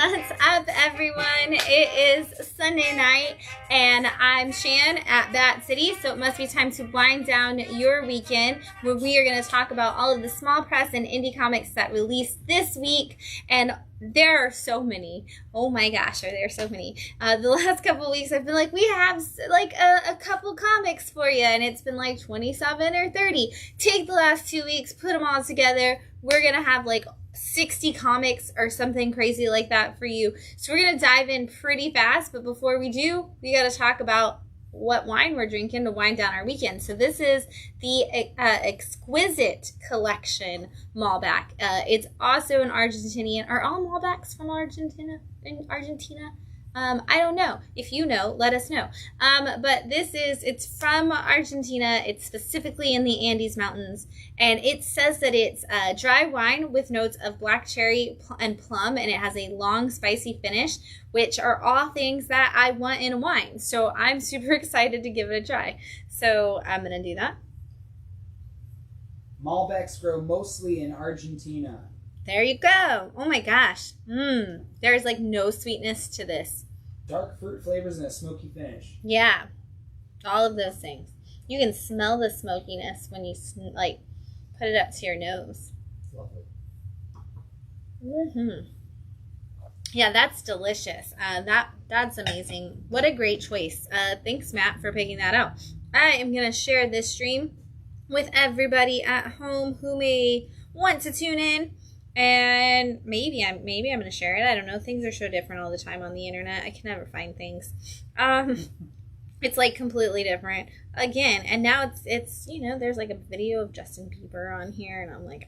What's up, everyone? It is Sunday night, and I'm Shan at Bat City, so it must be time to wind down your weekend, where we are going to talk about all of the small press and indie comics that released this week, and there are so many. Oh my gosh, are there so many? The last couple of weeks, I've been like, we have like a couple comics for you, and it's been like 27 or 30. Take the last 2 weeks, put them all together. We're going to have like 60 comics or something crazy like that for you. So we're going to dive in pretty fast, but before we do, we got to talk about what wine we're drinking to wind down our weekend. So this is the Exquisite Collection Malbec. It's also an Argentinian. Are all Malbecs from Argentina? I don't know. If you know, let us know. But it's from Argentina. It's specifically in the Andes Mountains. And it says that it's dry wine with notes of black cherry and plum. And it has a long, spicy finish, which are all things that I want in a wine. So I'm super excited to give it a try. So I'm going to do that. Malbecs grow mostly in Argentina. There you go. Oh my gosh. There's like no sweetness to this. Dark fruit flavors and a smoky finish. Yeah. All of those things. You can smell the smokiness when you like put it up to your nose. Lovely. Yeah, that's delicious. That's amazing. What a great choice. Thanks, Matt, for picking that out. I am going to share this stream with everybody at home who may want to tune in. And maybe I'm going to share it. I don't know. Things are so different all the time on the internet. I can never find things. It's like completely different again. And now it's there's like a video of Justin Bieber on here, and I'm like,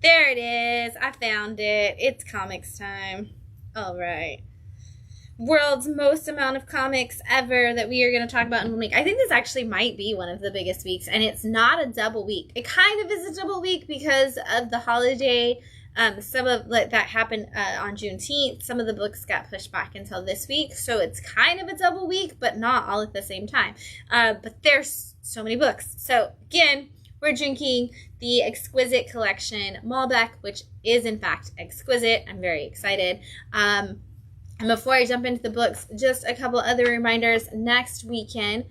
there it is. I found it. It's comics time. All right. World's most amount of comics ever that we are going to talk about in 1 week. I think this actually might be one of the biggest weeks, and it's not a double week. It kind of is a double week because of the holiday. Some of that happened on Juneteenth. Some of the books got pushed back until this week, so it's kind of a double week, but not all at the same time. But there's so many books. So again, we're drinking the Exquisite Collection Malbec, which is in fact exquisite. I'm very excited. And before I jump into the books, just a couple other reminders. Next weekend,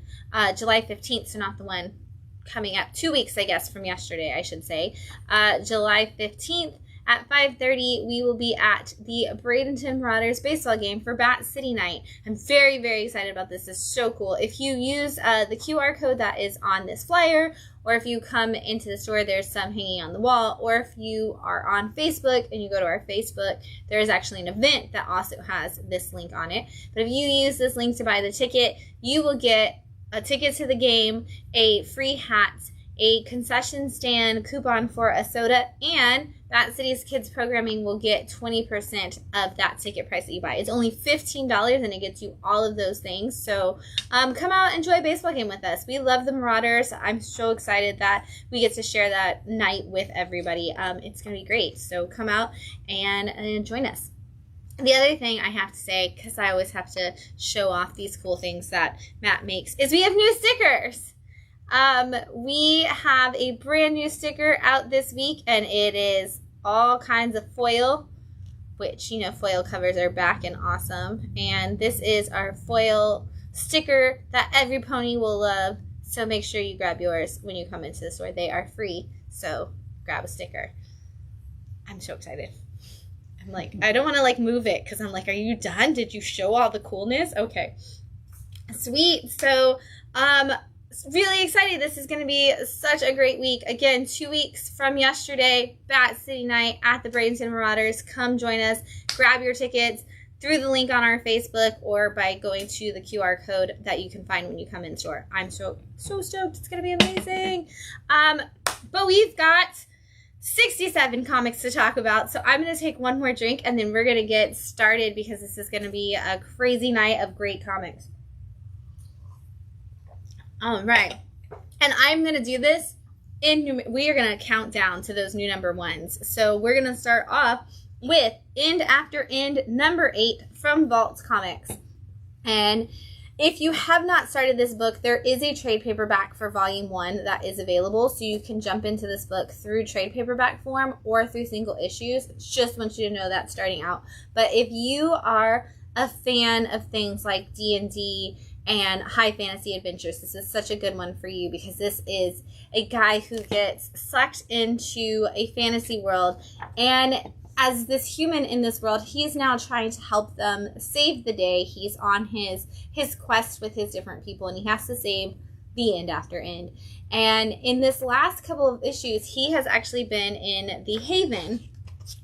July 15th, so not the one coming up, 2 weeks, I guess, from yesterday, I should say. July 15th at 5:30, we will be at the Bradenton Marauders baseball game for Bat City Night. I'm very, very excited about this. This is so cool. If you use the QR code that is on this flyer, or if you come into the store, there's some hanging on the wall, or if you are on Facebook and you go to our Facebook, there is actually an event that also has this link on it. But if you use this link to buy the ticket, you will get a ticket to the game, a free hat, a concession stand coupon for a soda, and Bat City's Kids Programming will get 20% of that ticket price that you buy. It's only $15, and it gets you all of those things. So come out, enjoy a baseball game with us. We love the Marauders. I'm so excited that we get to share that night with everybody. It's going to be great. So come out and join us. The other thing I have to say, because I always have to show off these cool things that Matt makes, is we have new stickers. We have a brand new sticker out this week, and it is all kinds of foil, which, foil covers are back and awesome. And this is our foil sticker that every pony will love. So make sure you grab yours when you come into the store. They are free, so grab a sticker. I'm so excited. I'm like, I don't want to move it because I'm like, are you done? Did you show all the coolness? Okay. Sweet. So, really excited. This is going to be such a great week. Again, 2 weeks from yesterday, Bat City Night at the Bradenton Marauders. Come join us. Grab your tickets through the link on our Facebook or by going to the QR code that you can find when you come in store. I'm so stoked. It's going to be amazing. But we've got 67 comics to talk about, so I'm going to take one more drink and then we're going to get started because this is going to be a crazy night of great comics. All right, and I'm going to do this we are going to count down to those new number ones. So we're going to start off with End After End number 8 from Vault Comics. And If you have not started this book, there is a trade paperback for volume 1 that is available, so you can jump into this book through trade paperback form or through single issues. Just want you to know that starting out. But if you are a fan of things like D&D and high fantasy adventures, this is such a good one for you, because this is a guy who gets sucked into a fantasy world, and as this human in this world, he's now trying to help them save the day. He's on his quest with his different people, and he has to save the end after end. And in this last couple of issues, he has actually been in the Haven,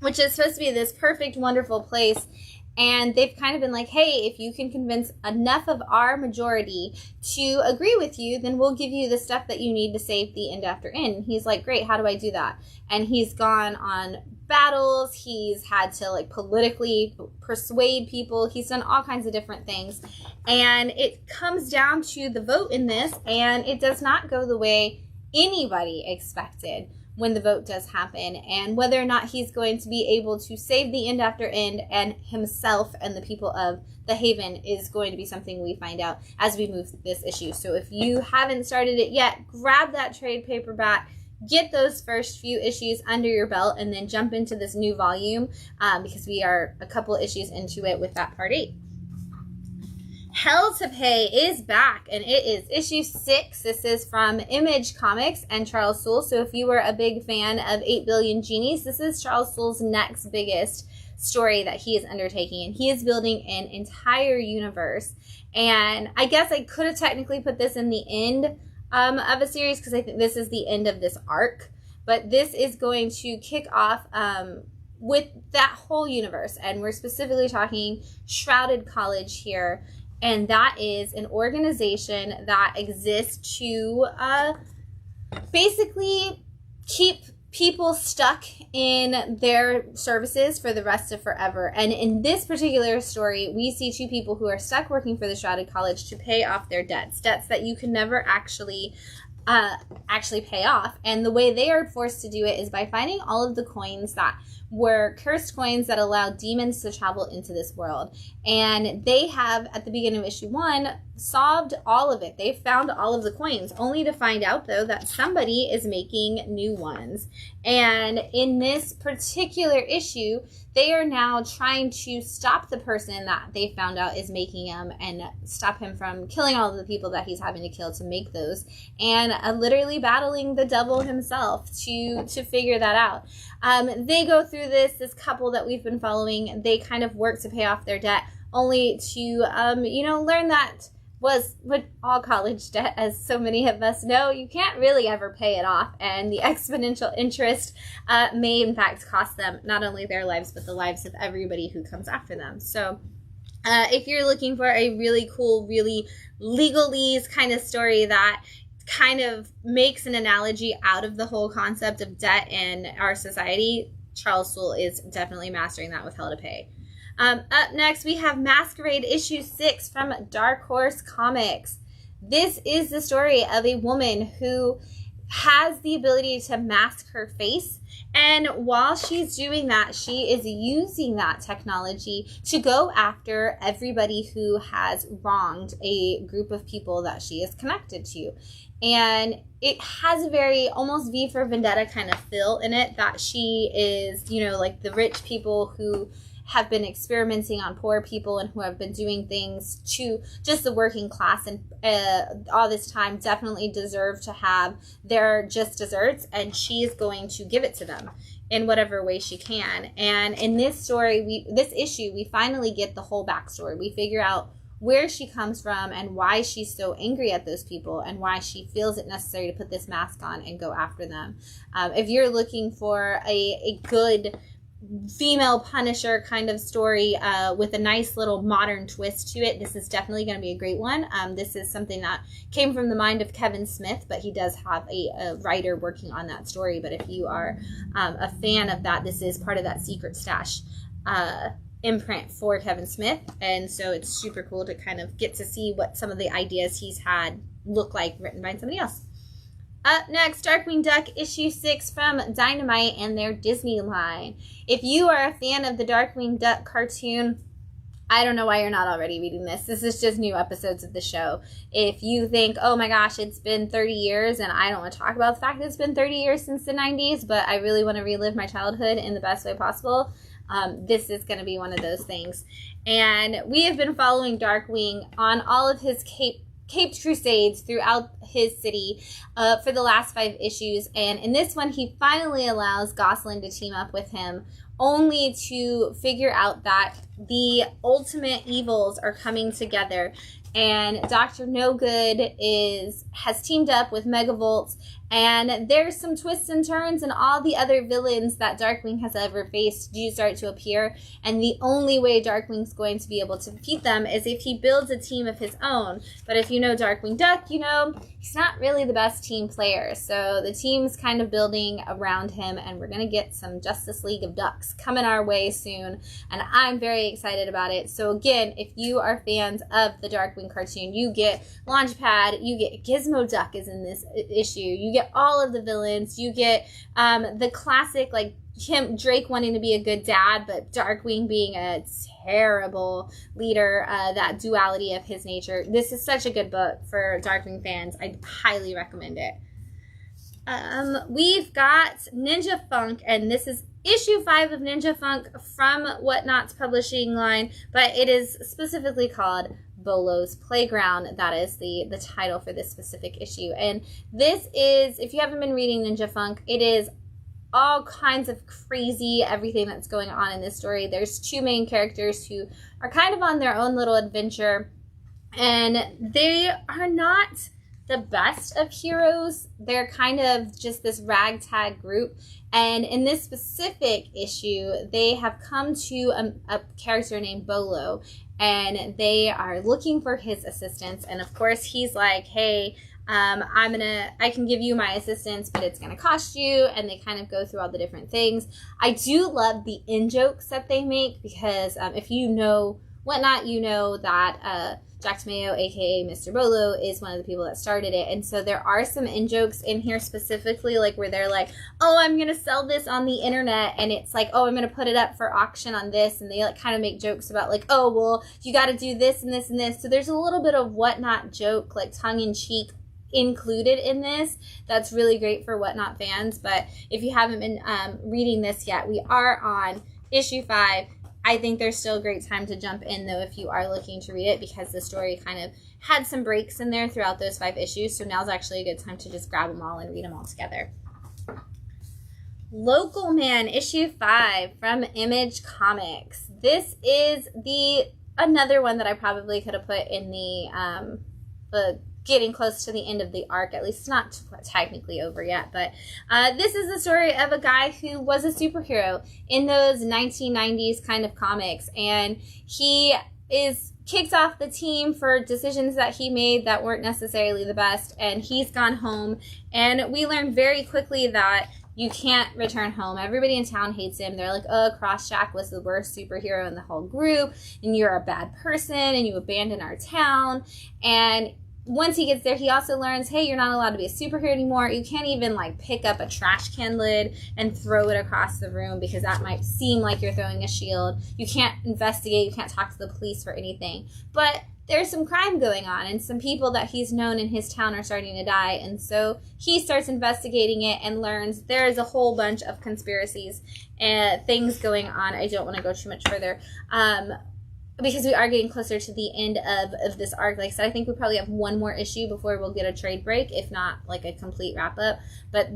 which is supposed to be this perfect, wonderful place. And they've kind of been like, hey, if you can convince enough of our majority to agree with you, then we'll give you the stuff that you need to save the end after end. And he's like, great, how do I do that? And he's gone on battles. He's had to like politically persuade people. He's done all kinds of different things. And it comes down to the vote in this, and it does not go the way anybody expected when the vote does happen, and whether or not he's going to be able to save the end after end and himself and the people of the Haven is going to be something we find out as we move through this issue. So if you haven't started it yet, grab that trade paperback, get those first few issues under your belt, and then jump into this new volume, because we are a couple issues into it with that part 8. Hell to Pay is back, and it is issue 6. This is from Image Comics and Charles Soule. So if you were a big fan of 8 Billion Genies, this is Charles Soule's next biggest story that he is undertaking, and he is building an entire universe. And I guess I could have technically put this in the end of a series, because I think this is the end of this arc, but this is going to kick off with that whole universe, and we're specifically talking Shrouded College here. And that is an organization that exists to basically keep people stuck in their services for the rest of forever. And in this particular story, we see 2 people who are stuck working for the Shrouded College to pay off their debts that you can never actually pay off. And the way they are forced to do it is by finding all of the coins that were cursed coins that allow demons to travel into this world. And they have, at the beginning of issue 1, solved all of it. They found all of the coins, only to find out, though, that somebody is making new ones. And in this particular issue, they are now trying to stop the person that they found out is making them, and stop him from killing all of the people that he's having to kill to make those, and literally battling the devil himself to figure that out. They go through this couple that we've been following. They kind of work to pay off their debt, only to learn that was what all college debt, as so many of us know, you can't really ever pay it off, and the exponential interest may in fact cost them not only their lives, but the lives of everybody who comes after them. So if you're looking for a really cool, really legalese kind of story that kind of makes an analogy out of the whole concept of debt in our society, Charles Soule is definitely mastering that with Hell to Pay. Up next, we have Maskerade issue 6 from Dark Horse Comics. This is the story of a woman who has the ability to mask her face, and while she's doing that, she is using that technology to go after everybody who has wronged a group of people that she is connected to. And it has a very almost V for Vendetta kind of feel in it, that she is, like the rich people who have been experimenting on poor people and who have been doing things to just the working class, and all this time definitely deserve to have their just desserts, and she's going to give it to them in whatever way she can. And in this story, this issue, we finally get the whole backstory. We figure out where she comes from and why she's so angry at those people, and why she feels it necessary to put this mask on and go after them. If you're looking for a good female Punisher kind of story with a nice little modern twist to it, this is definitely going to be a great one. This is something that came from the mind of Kevin Smith, but he does have a writer working on that story. But if you are a fan of that, this is part of that Secret Stash imprint for Kevin Smith, and so it's super cool to kind of get to see what some of the ideas he's had look like written by somebody else. Up next, Darkwing Duck issue 6 from Dynamite and their Disney line. If you are a fan of the Darkwing Duck cartoon, I don't know why you're not already reading this. This is just new episodes of the show. If you think, oh my gosh, it's been 30 years and I don't want to talk about the fact that it's been 30 years since the 90s, but I really want to relive my childhood in the best way possible, this is going to be one of those things. And we have been following Darkwing on all of his caped crusades throughout his city for the last 5 issues. And in this one, he finally allows Gosling to team up with him, only to figure out that the ultimate evils are coming together, and Dr. No Good has teamed up with Megavolt, and there's some twists and turns, and all the other villains that Darkwing has ever faced do start to appear, and the only way Darkwing's going to be able to defeat them is if he builds a team of his own. But if you know Darkwing Duck, you know he's not really the best team player, so the team's kind of building around him, and we're going to get some Justice League of Ducks coming our way soon, and I'm very excited about it. So again, if you are fans of the Darkwing cartoon, you get Launchpad, you get Gizmo Duck is in this issue, you get all of the villains, you get the classic, like Drake wanting to be a good dad, but Darkwing being a terrible leader, that duality of his nature. This is such a good book for Darkwing fans. I highly recommend it. We've got Ninja Funk, and this is issue 5 of Ninja Funk from Whatnot's publishing line, but it is specifically called Bolo's Playground. That is the title for this specific issue. And this is, if you haven't been reading Ninja Funk, it is all kinds of crazy everything that's going on in this story. There's 2 main characters who are kind of on their own little adventure, and they are not the best of heroes. They're kind of just this ragtag group, and in this specific issue they have come to a character named Bolo, and they are looking for his assistance. And of course he's like, hey, I can give you my assistance, but it's gonna cost you. And they kind of go through all the different things. I do love the in-jokes that they make, because if you know Whatnot, you know that Jack Tamayo, aka Mr. Bolo, is one of the people that started it. And so there are some in-jokes in here specifically, like where they're like, oh, I'm gonna sell this on the internet, and it's like, oh, I'm gonna put it up for auction on this, and they like kind of make jokes about like, oh, well, you gotta do this and this and this. So there's a little bit of Whatnot joke, like tongue-in-cheek, included in this. That's really great for Whatnot fans. But if you haven't been reading this yet, we are on issue 5. I think there's still a great time to jump in, though, if you are looking to read it, because the story kind of had some breaks in there throughout those 5 issues, so now's actually a good time to just grab them all and read them all together. Local Man, issue 5 from Image Comics. This is another one that I probably could have put in the getting close to the end of the arc. At least it's not technically over yet, but this is the story of a guy who was a superhero in those 1990s kind of comics, and he kicks off the team for decisions that he made that weren't necessarily the best, and he's gone home, and we learn very quickly that you can't return home. Everybody in town hates him. They're like, oh, Crossjack was the worst superhero in the whole group, and you're a bad person, and you abandoned our town. And once he gets there, he also learns, hey, you're not allowed to be a superhero anymore. You can't even like pick up a trash can lid and throw it across the room, because that might seem like you're throwing a shield. You can't investigate. You can't talk to the police for anything. But there's some crime going on, and some people that he's known in his town are starting to die. And so he starts investigating it and learns there is a whole bunch of conspiracies and things going on. I don't want to go too much further, because we are getting closer to the end of this arc. Like I said, I think we probably have one more issue before we'll get a trade break, if not like a complete wrap up. But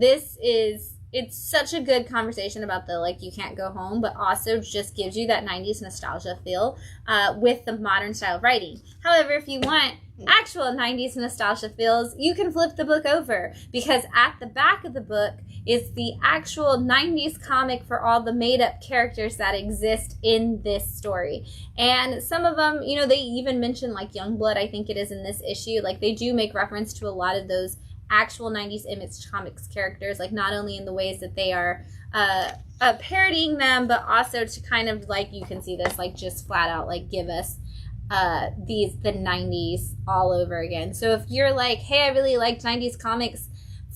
it's such a good conversation about the, like, you can't go home, but also just gives you that 90s nostalgia feel with the modern style of writing. However, if you want actual 90s nostalgia feels, you can flip the book over, because at the back of the book is the actual 90s comic for all the made-up characters that exist in this story. And some of them, you know, they even mention like Youngblood, I think it is, in this issue. Like, they do make reference to a lot of those actual 90s Image Comics characters, like not only in the ways that they are parodying them, but also to kind of, like, you can see this, like, just flat out, like, give us the 90s all over again. So if you're like, hey, I really liked 90s comics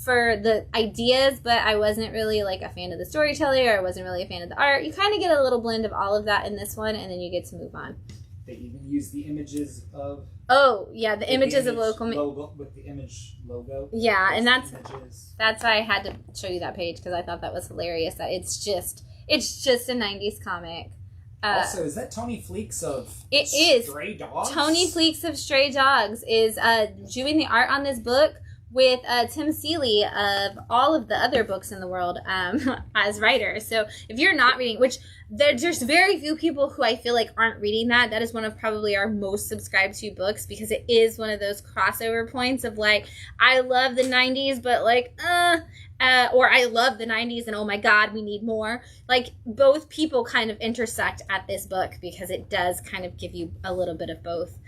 for the ideas, but I wasn't really like a fan of the storytelling, or I wasn't really a fan of the art, you kind of get a little blend of all of that in this one, and then you get to move on. They even use the images of. Oh yeah, the images of local local. logo with the image logo. Yeah, and that's images. why I had to show you that page, because I thought that was hilarious. That it's just a '90s comic. Also, is that Tony Fleeks of It is. Stray Dogs? Tony Fleeks of Stray Dogs is doing the art on this book with Tim Seeley of all of the other books in the world as writer. So if you're not reading, which there's very few people who I feel like aren't reading that is one of probably our most subscribed to books, because it is one of those crossover points of like, I love the 90s, but like, or I love the 90s and oh my god, we need more. Like, both people kind of intersect at this book, because it does kind of give you a little bit of both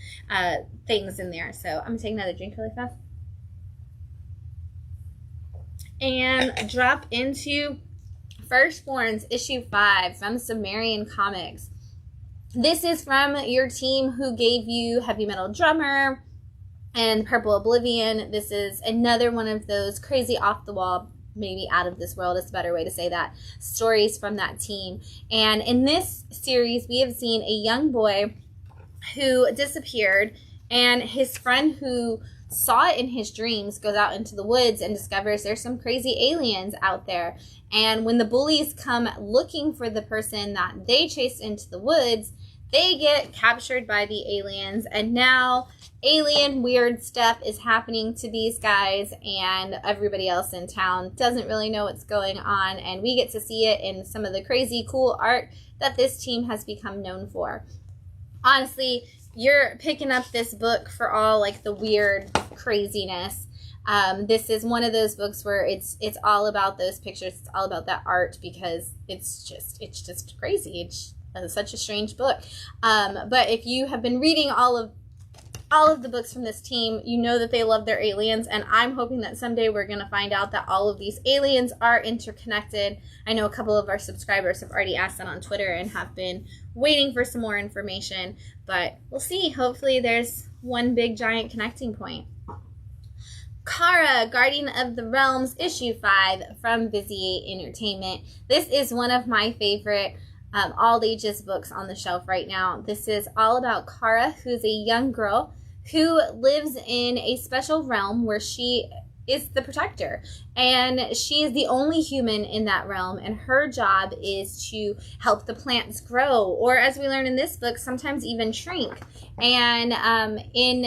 things in there. So I'm taking another drink really fast. And drop into Firstborns issue 5 from Sumerian Comics. This is from your team who gave you Heavy Metal Drummer and Purple Oblivion. This is another one of those crazy off the wall, maybe out of this world is a better way to say that, stories from that team. And in this series, we have seen a young boy who disappeared, and his friend who saw it in his dreams goes out into the woods and discovers there's some crazy aliens out there. And when the bullies come looking for the person that they chased into the woods, they get captured by the aliens, and now alien weird stuff is happening to these guys, and everybody else in town doesn't really know what's going on, and we get to see it in some of the crazy cool art that this team has become known for. Honestly, you're picking up this book for all like the weird craziness. This is one of those books where it's all about those pictures. It's all about that art, because it's just crazy. It's such a strange book. But if you have been reading all of the books from this team, you know that they love their aliens, and I'm hoping that someday we're going to find out that all of these aliens are interconnected. I know a couple of our subscribers have already asked that on Twitter and have been waiting for some more information, but we'll see. Hopefully there's one big giant connecting point. Kara, Guardian of the Realms, issue 5 from Vizier Entertainment. This is one of my favorite all ages books on the shelf right now. This is all about Kara, who's a young girl who lives in a special realm where she is the protector, and she is the only human in that realm, and her job is to help the plants grow, or as we learn in this book, sometimes even shrink, and in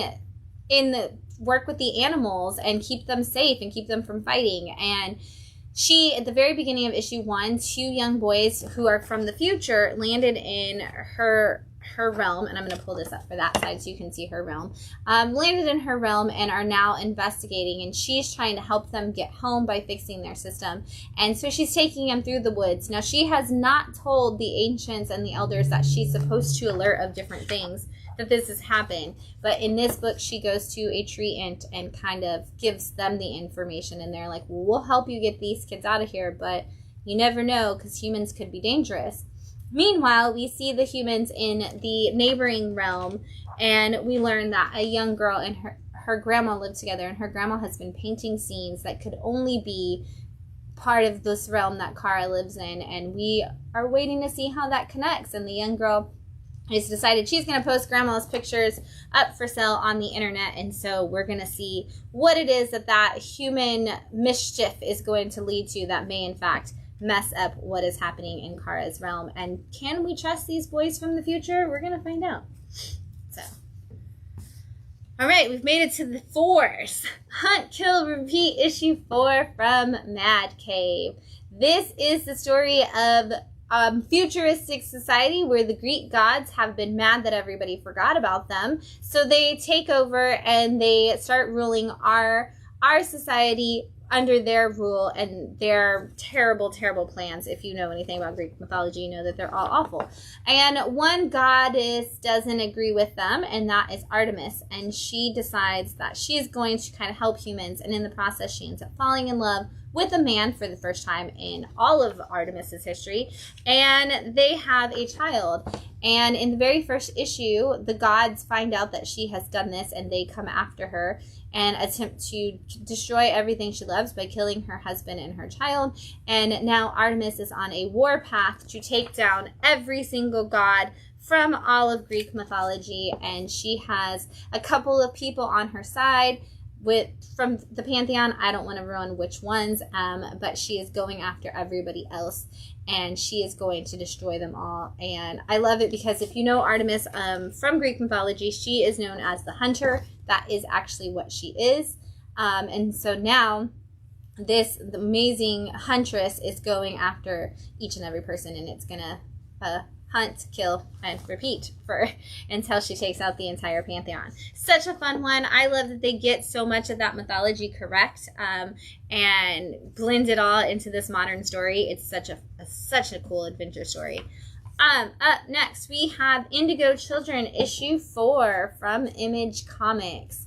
the work with the animals and keep them safe and keep them from fighting. And she, at the very beginning of issue 1, 2 young boys who are from the future landed in her realm, and I'm going to pull this up for that side so you can see her realm, landed in her realm and are now investigating, and she's trying to help them get home by fixing their system. And so she's taking them through the woods. Now, she has not told the ancients and the elders that she's supposed to alert of different things, that this has happened, but in this book she goes to a treant and kind of gives them the information, and they're like, well, we'll help you get these kids out of here, but you never know, because humans could be dangerous. Meanwhile, we see the humans in the neighboring realm, and we learn that a young girl and her grandma live together, and her grandma has been painting scenes that could only be part of this realm that Kara lives in, and we are waiting to see how that connects. And the young girl has decided she's going to post grandma's pictures up for sale on the internet, and so we're going to see what it is that human mischief is going to lead to that may in fact mess up what is happening in Kara's realm. And can we trust these boys from the future? We're going to find out. So, all right, we've made it to the 4s. Hunt, Kill, Repeat, issue 4 from Madcave. This is the story of futuristic society where the Greek gods have been mad that everybody forgot about them. So they take over and they start ruling our society under their rule and their terrible, terrible plans. If you know anything about Greek mythology, you know that they're all awful. And one goddess doesn't agree with them, and that is Artemis. And she decides that she is going to kind of help humans, and in the process she ends up falling in love with a man for the first time in all of Artemis's history, and they have a child. And in the very first issue, the gods find out that she has done this, and they come after her and attempt to destroy everything she loves by killing her husband and her child. And now Artemis is on a war path to take down every single god from all of Greek mythology, and she has a couple of people on her side from the pantheon. I don't want to ruin which ones, but she is going after everybody else, and she is going to destroy them all. And I love it because if you know Artemis from Greek mythology, she is known as the hunter. That is actually what she is. And so now this amazing huntress is going after each and every person, and it's gonna hunt, kill, and repeat until she takes out the entire pantheon. Such a fun one. I love that they get so much of that mythology correct and blend it all into this modern story. It's such a cool adventure story. Up next, we have Indigo Children issue 4 from Image Comics.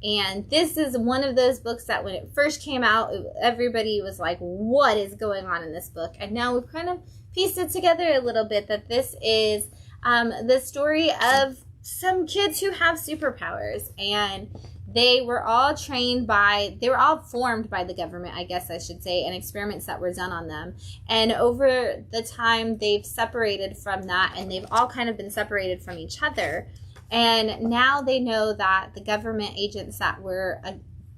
And this is one of those books that when it first came out, everybody was like, what is going on in this book? And now we've kind of pieced it together a little bit that this is the story of some kids who have superpowers. And they were all formed by the government, I guess I should say, and experiments that were done on them. And over the time, they've separated from that, and they've all kind of been separated from each other. And now they know that the government agents that were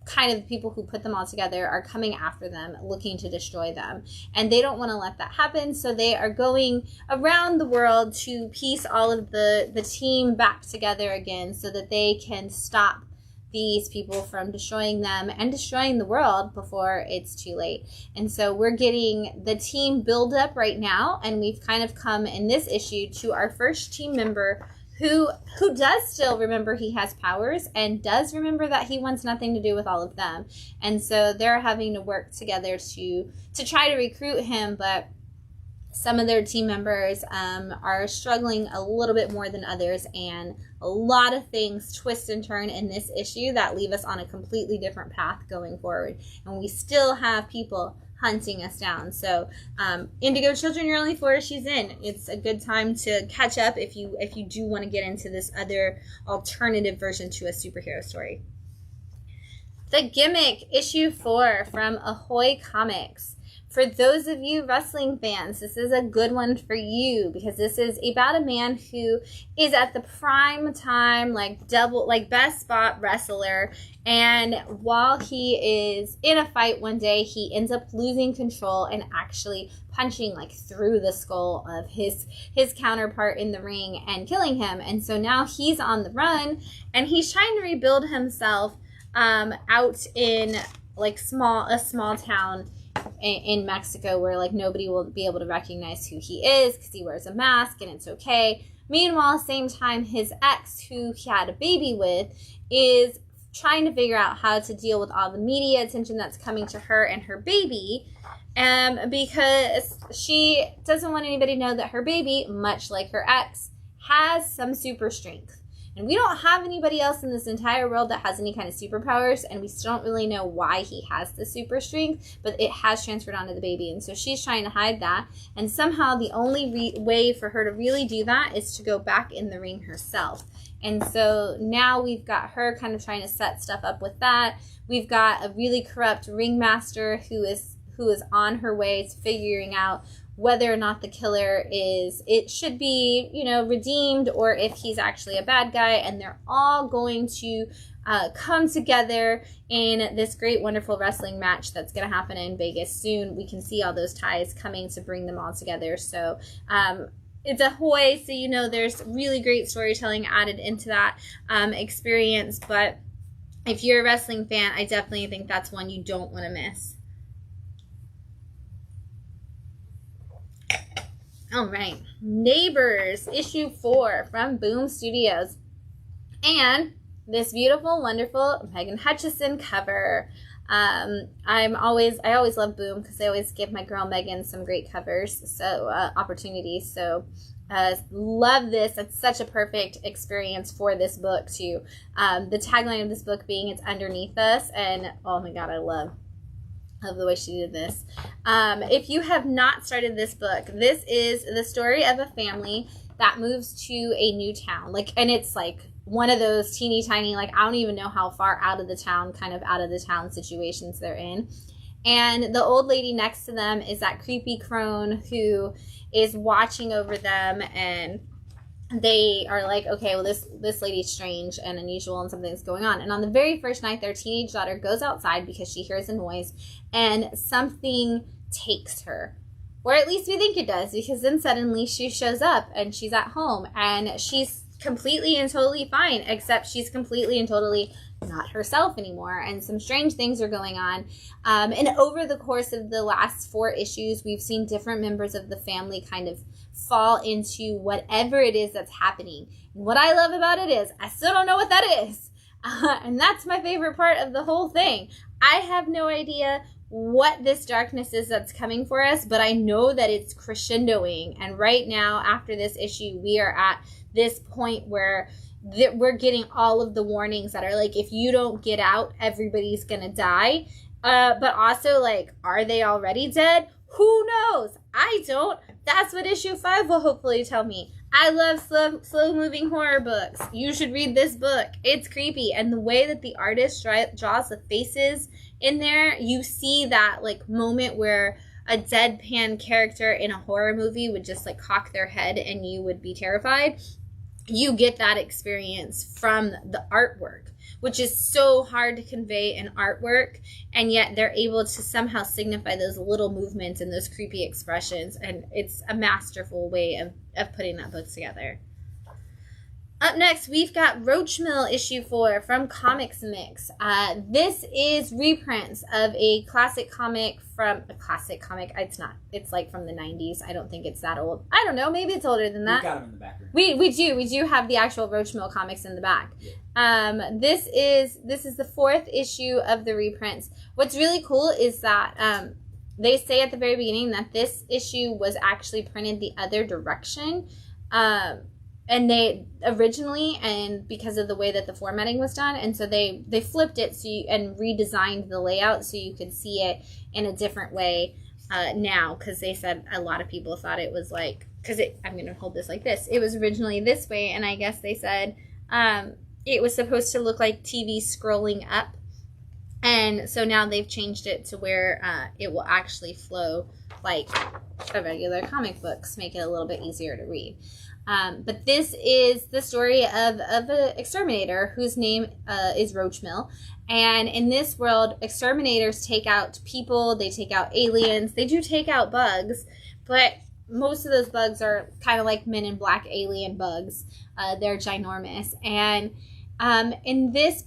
kind of the people who put them all together are coming after them, looking to destroy them. And they don't want to let that happen, so they are going around the world to piece all of the team back together again so that they can stop these people from destroying them and destroying the world before it's too late. And so we're getting the team build up right now, and we've kind of come in this issue to our first team member who does still remember he has powers and does remember that he wants nothing to do with all of them. And so they're having to work together to try to recruit him, but some of their team members are struggling a little bit more than others, and a lot of things twist and turn in this issue that leave us on a completely different path going forward. And we still have people hunting us down. So Indigo Children, you're only 4 issues in. It's a good time to catch up if you do want to get into this other alternative version to a superhero story. The Gimmick issue 4 from Ahoy Comics. For those of you wrestling fans, this is a good one for you because this is about a man who is at the prime time, best spot wrestler. And while he is in a fight one day, he ends up losing control and actually punching through the skull of his counterpart in the ring and killing him. And so now he's on the run and he's trying to rebuild himself out in a small town in Mexico where nobody will be able to recognize who he is because he wears a mask and it's okay. Meanwhile, same time, his ex, who he had a baby with, is trying to figure out how to deal with all the media attention that's coming to her and her baby, because she doesn't want anybody to know that her baby, much like her ex, has some super strength. And we don't have anybody else in this entire world that has any kind of superpowers, and we still don't really know why he has the super strength, but it has transferred onto the baby. And so she's trying to hide that, and somehow the only way for her to really do that is to go back in the ring herself. And so now we've got her kind of trying to set stuff up with that. We've got a really corrupt ringmaster who is on her way to figuring out whether or not the killer should be, redeemed, or if he's actually a bad guy. And they're all going to come together in this great, wonderful wrestling match that's going to happen in Vegas soon. We can see all those ties coming to bring them all together. So it's Ahoy, so there's really great storytelling added into that experience. But if you're a wrestling fan, I definitely think that's one you don't want to miss. All right, Neighbors, issue 4 from Boom Studios. And this beautiful, wonderful Megan Hutchison cover. I always love Boom because they always give my girl Megan some great covers, opportunities. So love this. It's such a perfect experience for this book too. The tagline of this book being "It's underneath us," and oh my god, I love the way she did this. If you have not started this book, this is the story of a family that moves to a new town. And it's one of those teeny tiny, I don't even know how far out of the town situations they're in. And the old lady next to them is that creepy crone who is watching over them and they are like, okay, well, this lady's strange and unusual and something's going on. And on the very first night, their teenage daughter goes outside because she hears a noise and something takes her. Or at least we think it does, because then suddenly she shows up and she's at home and she's completely and totally fine, except she's completely and totally not herself anymore, and some strange things are going on. And over the course of the last 4 issues, we've seen different members of the family kind of fall into whatever it is that's happening. And what I love about it is I still don't know what that is. And that's my favorite part of the whole thing. I have no idea what this darkness is that's coming for us, but I know that it's crescendoing. And right now, after this issue, we are at this point where we're getting all of the warnings that are like, if you don't get out, everybody's gonna die. But also, like, are they already dead? Who knows? I don't. That's what issue 5 will hopefully tell me. I love slow-moving horror books. You should read this book. It's creepy. And the way that the artist draws the faces in there, you see that, like, moment where a deadpan character in a horror movie would just, like, cock their head and you would be terrified. You get that experience from the artwork, which is so hard to convey in artwork, and yet they're able to somehow signify those little movements and those creepy expressions, and it's a masterful way of putting that book together. Up next, we've got Roachmill issue 4 from ComicMix. This is reprints of a classic comic from a classic comic. It's not. It's like from the 90s. I don't think it's that old. I don't know. Maybe it's older than that. We got them in the back room. We do have the actual Roachmill comics in the back. Yeah. This is the 4th issue of the reprints. What's really cool is that they say at the very beginning that this issue was actually printed the other direction. And they originally, and because of the way that the formatting was done, and so they flipped it and redesigned the layout so you could see it in a different way now, because they said a lot of people thought it was like, I'm going to hold this like this. It was originally this way, and I guess they said it was supposed to look like TV scrolling up, and so now they've changed it to where it will actually flow like a regular comic book, to make it a little bit easier to read. But this is the story of an exterminator whose name is Roachmill. And in this world, exterminators take out people, they take out aliens, they do take out bugs, but most of those bugs are kind of like Men in Black alien bugs. They're ginormous. And in this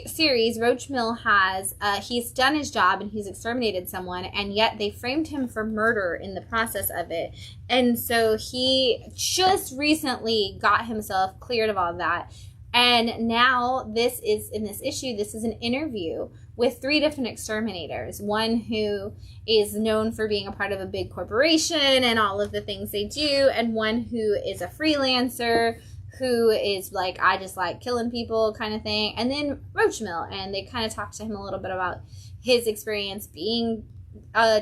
series, Roachmill has, he's done his job and he's exterminated someone, and yet they framed him for murder in the process of it. And so he just recently got himself cleared of all that. And now in this issue, this is an interview with 3 different exterminators. One who is known for being a part of a big corporation and all of the things they do, and one who is a freelancer who is like, I just like killing people kind of thing. And then Roachmill, and they kind of talk to him a little bit about his experience being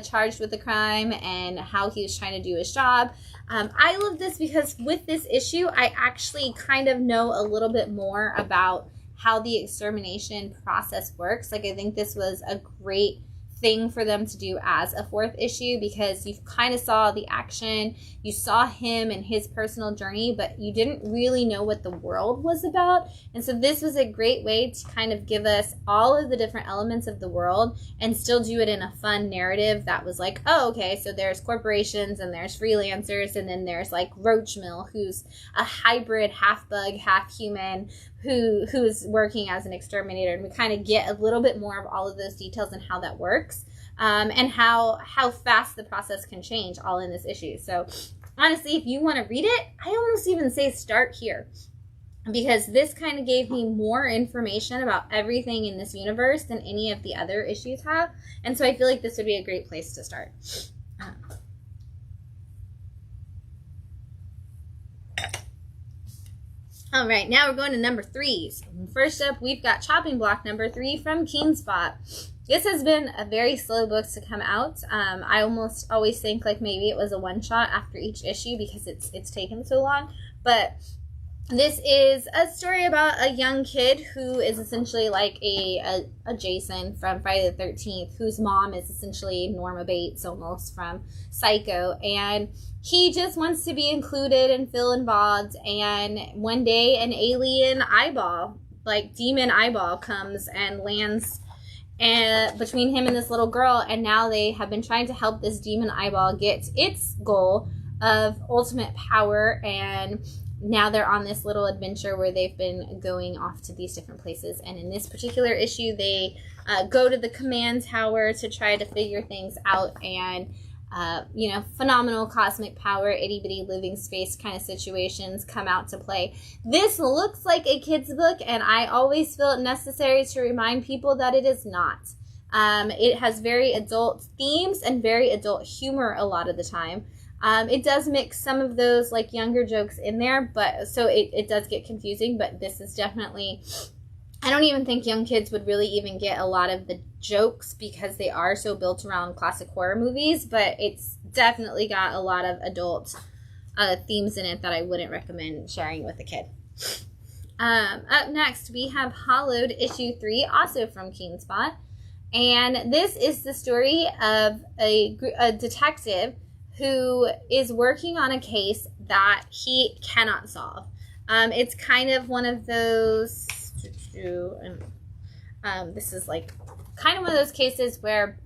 charged with a crime and how he was trying to do his job. I love this because with this issue, I actually kind of know a little bit more about how the extermination process works. Like, I think this was a great thing for them to do as a 4th issue, because you kind of saw the action, you saw him and his personal journey, but you didn't really know what the world was about. And so this was a great way to kind of give us all of the different elements of the world and still do it in a fun narrative that was like, oh, okay, so there's corporations and there's freelancers, and then there's like Roachmill, who's a hybrid, half bug, half human, who's working as an exterminator. And we kind of get a little bit more of all of those details and how that works, and how fast the process can change, all in this issue. So honestly, if you want to read it, I almost even say start here, because this kind of gave me more information about everything in this universe than any of the other issues have. And so I feel like this would be a great place to start. All right, now we're going to number 3. So first up, we've got Chopping Block number 3 from Keenspot. This has been a very slow book to come out. I almost always think like maybe it was a one-shot after each issue because it's taken so long. But This is a story about a young kid who is essentially like a Jason from Friday the 13th, whose mom is essentially Norma Bates almost from Psycho, and he just wants to be included and feel involved. And one day an alien eyeball, like demon eyeball, comes and lands between him and this little girl, and now they have been trying to help this demon eyeball get its goal of ultimate power, and now they're on this little adventure where they've been going off to these different places. And in this particular issue, they go to the command tower to try to figure things out. And, phenomenal cosmic power, itty-bitty living space kind of situations come out to play. This looks like a kid's book, and I always feel it necessary to remind people that it is not. It has very adult themes and very adult humor a lot of the time. It does mix some of those like younger jokes in there, but so it does get confusing, but this is definitely, I don't even think young kids would really even get a lot of the jokes because they are so built around classic horror movies, but it's definitely got a lot of adult themes in it that I wouldn't recommend sharing with a kid. Up next, we have Hollowed issue 3, also from Keenspot, and this is the story of a detective who is working on a case that he cannot solve. It's kind of one of those, this is like kind of one of those cases where,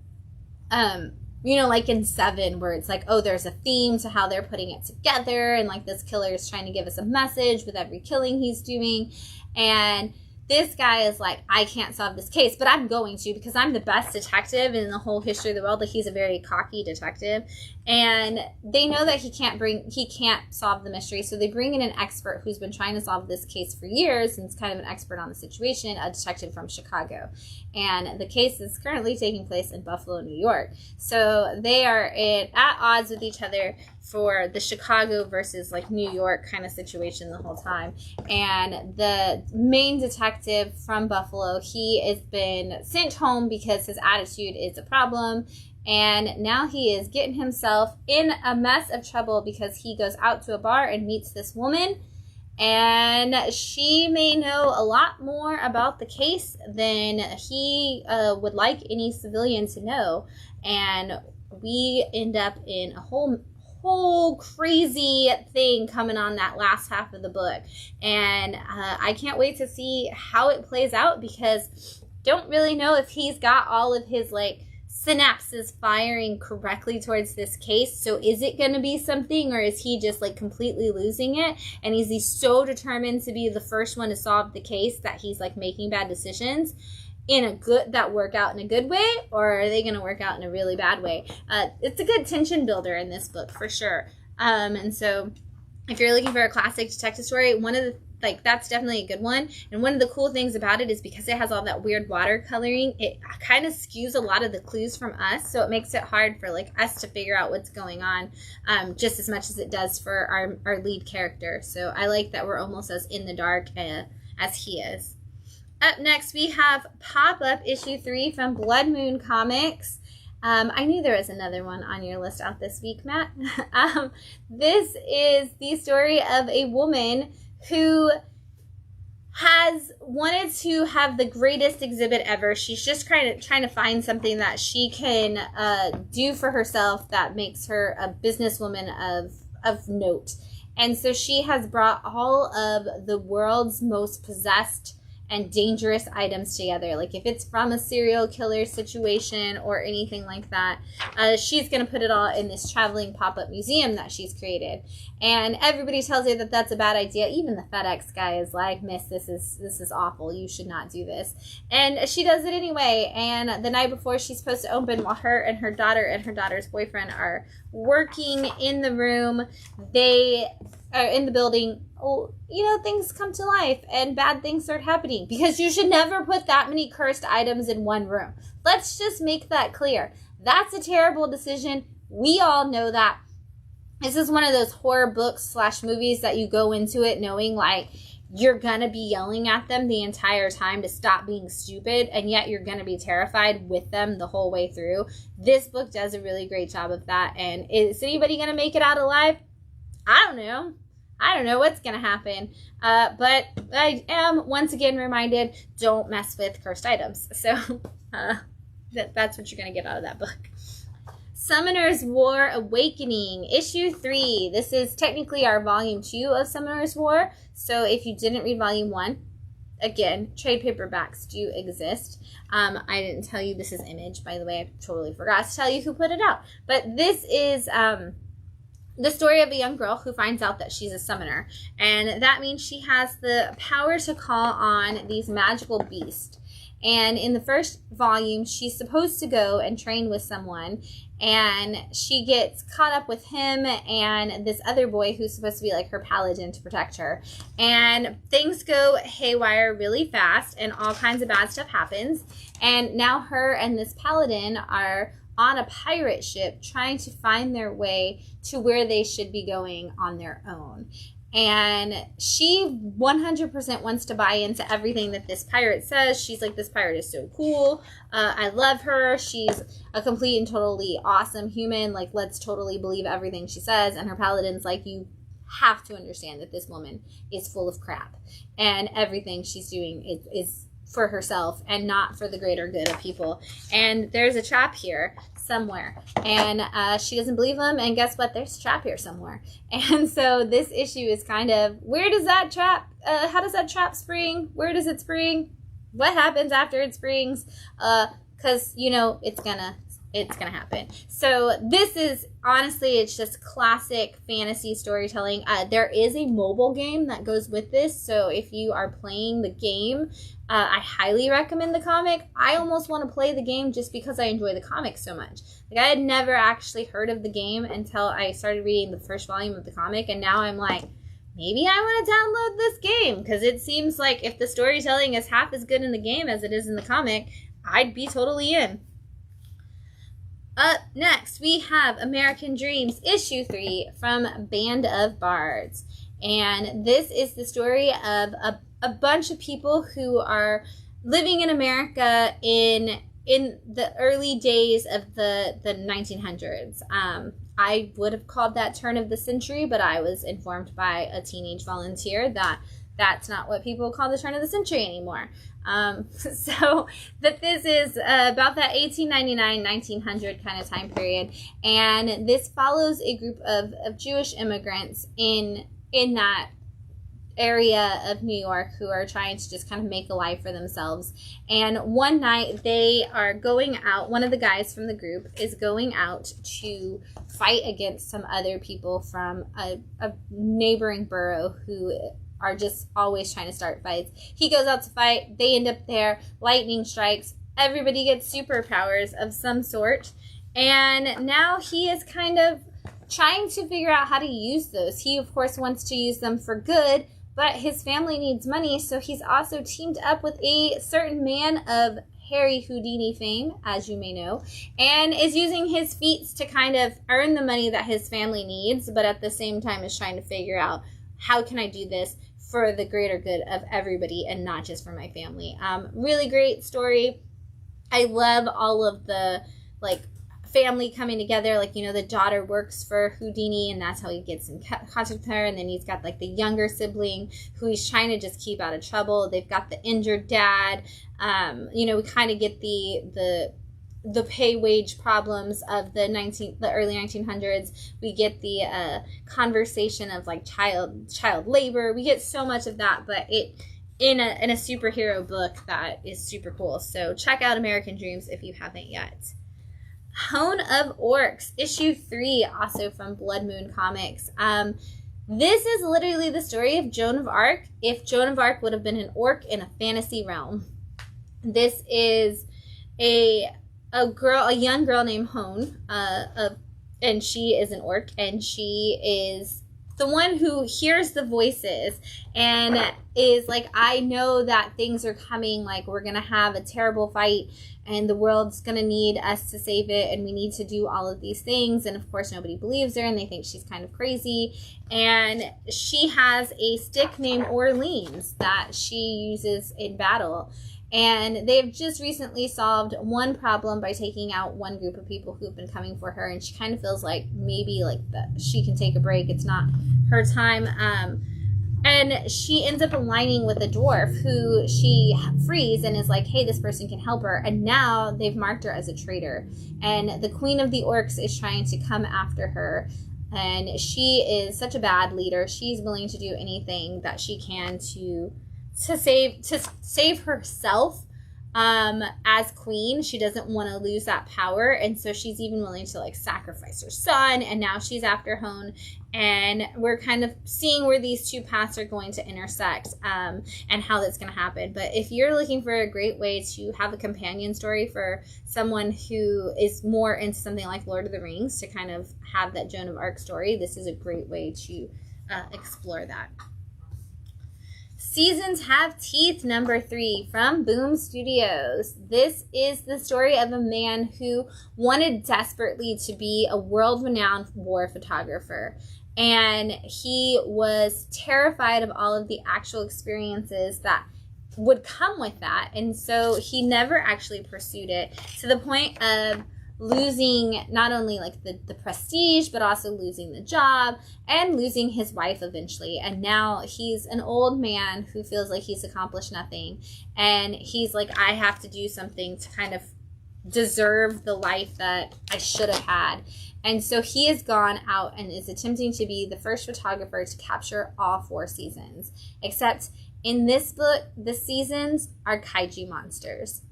like in Seven, where it's like, oh, there's a theme to how they're putting it together, and like this killer is trying to give us a message with every killing he's doing, and this guy is like, I can't solve this case, but I'm going to because I'm the best detective in the whole history of the world. Like, he's a very cocky detective. And they know that he can't solve the mystery. So they bring in an expert who's been trying to solve this case for years and is kind of an expert on the situation, a detective from Chicago. And the case is currently taking place in Buffalo, New York. So they are at odds with each other for the Chicago versus like New York kind of situation the whole time. And the main detective from Buffalo, he has been sent home because his attitude is a problem. And now he is getting himself in a mess of trouble because he goes out to a bar and meets this woman. And she may know a lot more about the case than he would like any civilian to know. And we end up in a whole crazy thing coming on that last half of the book. And I can't wait to see how it plays out because don't really know if he's got all of his like synapses firing correctly towards this case. So is it going to be something, or is he just like completely losing it? And is he so determined to be the first one to solve the case that he's like making bad decisions that work out in a good way, or are they going to work out in a really bad way? It's a good tension builder in this book for sure. And so if you're looking for a classic detective story, that's definitely a good one. And one of the cool things about it is because it has all that weird watercoloring, it kind of skews a lot of the clues from us. So it makes it hard for like us to figure out what's going on just as much as it does for our lead character. So I like that we're almost as in the dark as he is. Up next, we have Pop-Up issue 3 from Blood Moon Comics. I knew there was another one on your list out this week, Matt. This is the story of a woman who has wanted to have the greatest exhibit ever. She's just trying to find something that she can do for herself that makes her a businesswoman of note. And so she has brought all of the world's most possessed and dangerous items together. Like if it's from a serial killer situation or anything like that, she's going to put it all in this traveling pop-up museum that she's created. And everybody tells her that that's a bad idea. Even the FedEx guy is like, Miss, this is awful. You should not do this. And she does it anyway. And the night before she's supposed to open, while her and her daughter and her daughter's boyfriend are working in the room, they are in the building, things come to life and bad things start happening because you should never put that many cursed items in one room. Let's just make that clear. That's a terrible decision. We all know that. This is one of those horror books / movies that you go into it knowing like you're going to be yelling at them the entire time to stop being stupid, and yet you're going to be terrified with them the whole way through. This book does a really great job of that. And is anybody going to make it out alive? I don't know. I don't know what's going to happen. But I am once again reminded, don't mess with cursed items. So that's what you're going to get out of that book. Summoner's War Awakening, issue 3. This is technically our volume 2 of Summoner's War. So if you didn't read volume 1, again, trade paperbacks do exist. I didn't tell you this is Image, by the way. I totally forgot to tell you who put it out. But this is the story of a young girl who finds out that she's a summoner. And that means she has the power to call on these magical beasts. And in the first volume, she's supposed to go and train with someone. And she gets caught up with him and this other boy who's supposed to be like her paladin to protect her. And things go haywire really fast and all kinds of bad stuff happens. And now her and this paladin are on a pirate ship trying to find their way to where they should be going on their own. And she 100% wants to buy into everything that this pirate says. She's like, this pirate is so cool. I love her. She's a complete and totally awesome human. Like, let's totally believe everything she says. And her paladin's like, you have to understand that this woman is full of crap. And everything she's doing is for herself and not for the greater good of people. And there's a trap here somewhere. And she doesn't believe him. And guess what? There's a trap here somewhere. And so this issue is kind of, where does that trap, how does that trap spring? Where does it spring? What happens after it springs? Because, you know, it's gonna happen. So this is, honestly, it's just classic fantasy storytelling. There is a mobile game that goes with this. So if you are playing the game, I highly recommend the comic. I almost want to play the game just because I enjoy the comic so much. Like, I had never actually heard of the game until I started reading the first volume of the comic, and now I'm like, maybe I want to download this game, because it seems like if the storytelling is half as good in the game as it is in the comic, I'd be totally in. Up next, we have American Dreams, issue 3 from Band of Bards. And this is the story of a bunch of people who are living in America in the early days of the 1900s. I would have called that turn of the century, but I was informed by a teenage volunteer that that's not what people call the turn of the century anymore. So that this is about that 1899, 1900 kind of time period. And this follows a group of Jewish immigrants in that area of New York who are trying to just kind of make a life for themselves. And one night they are going out, one of the guys from the group is going out to fight against some other people from a neighboring borough who are just always trying to start fights. He goes out to fight, they end up there, lightning strikes, everybody gets superpowers of some sort, and now he is kind of trying to figure out how to use those. He, of course, wants to use them for good, but his family needs money, so he's also teamed up with a certain man of Harry Houdini fame, as you may know, and is using his feats to kind of earn the money that his family needs, but at the same time is trying to figure out, how can I do this for the greater good of everybody and not just for my family. Really great story. I love all of the, like, family coming together. Like, you know, the daughter works for Houdini and that's how he gets in contact with her. And then he's got, like, the younger sibling who he's trying to just keep out of trouble. They've got the injured dad. You know, we kind of get the pay wage problems of the early 1900s. We get the conversation of like child labor. We get so much of that, but it in a superhero book that is super cool. So check out American Dreams if you haven't yet. Hone of Orcs, issue 3, also from Blood Moon Comics. This is literally the story of Joan of Arc if Joan of Arc would have been an orc in a fantasy realm. This is a young girl named Hone, and she is an orc, and she is the one who hears the voices and is like, I know that things are coming, like we're gonna have a terrible fight and the world's gonna need us to save it and we need to do all of these things. And of course nobody believes her and they think she's kind of crazy, and she has a stick named Orleans that she uses in battle. And they've just recently solved one problem by taking out one group of people who've been coming for her, and she kind of feels like maybe like that she can take a break. It's not her time. And she ends up aligning with a dwarf who she frees and is like, hey, this person can help her. And now they've marked her as a traitor. And the queen of the orcs is trying to come after her. And she is such a bad leader. She's willing to do anything that she can to save herself. As queen, she doesn't want to lose that power, and so she's even willing to like sacrifice her son, and now she's after Hone, and we're kind of seeing where these two paths are going to intersect, and how that's going to happen. But if you're looking for a great way to have a companion story for someone who is more into something like Lord of the Rings, to kind of have that Joan of Arc story, this is a great way to explore that. Seasons Have Teeth, number 3, from Boom Studios. This is the story of a man who wanted desperately to be a world-renowned war photographer. And he was terrified of all of the actual experiences that would come with that. And so he never actually pursued it, to the point of losing not only like the prestige, but also losing the job and losing his wife eventually. And now he's an old man who feels like he's accomplished nothing, and he's like, I have to do something to kind of deserve the life that I should have had. And so he has gone out and is attempting to be the first photographer to capture all 4 seasons, except in this book the seasons are kaiju monsters.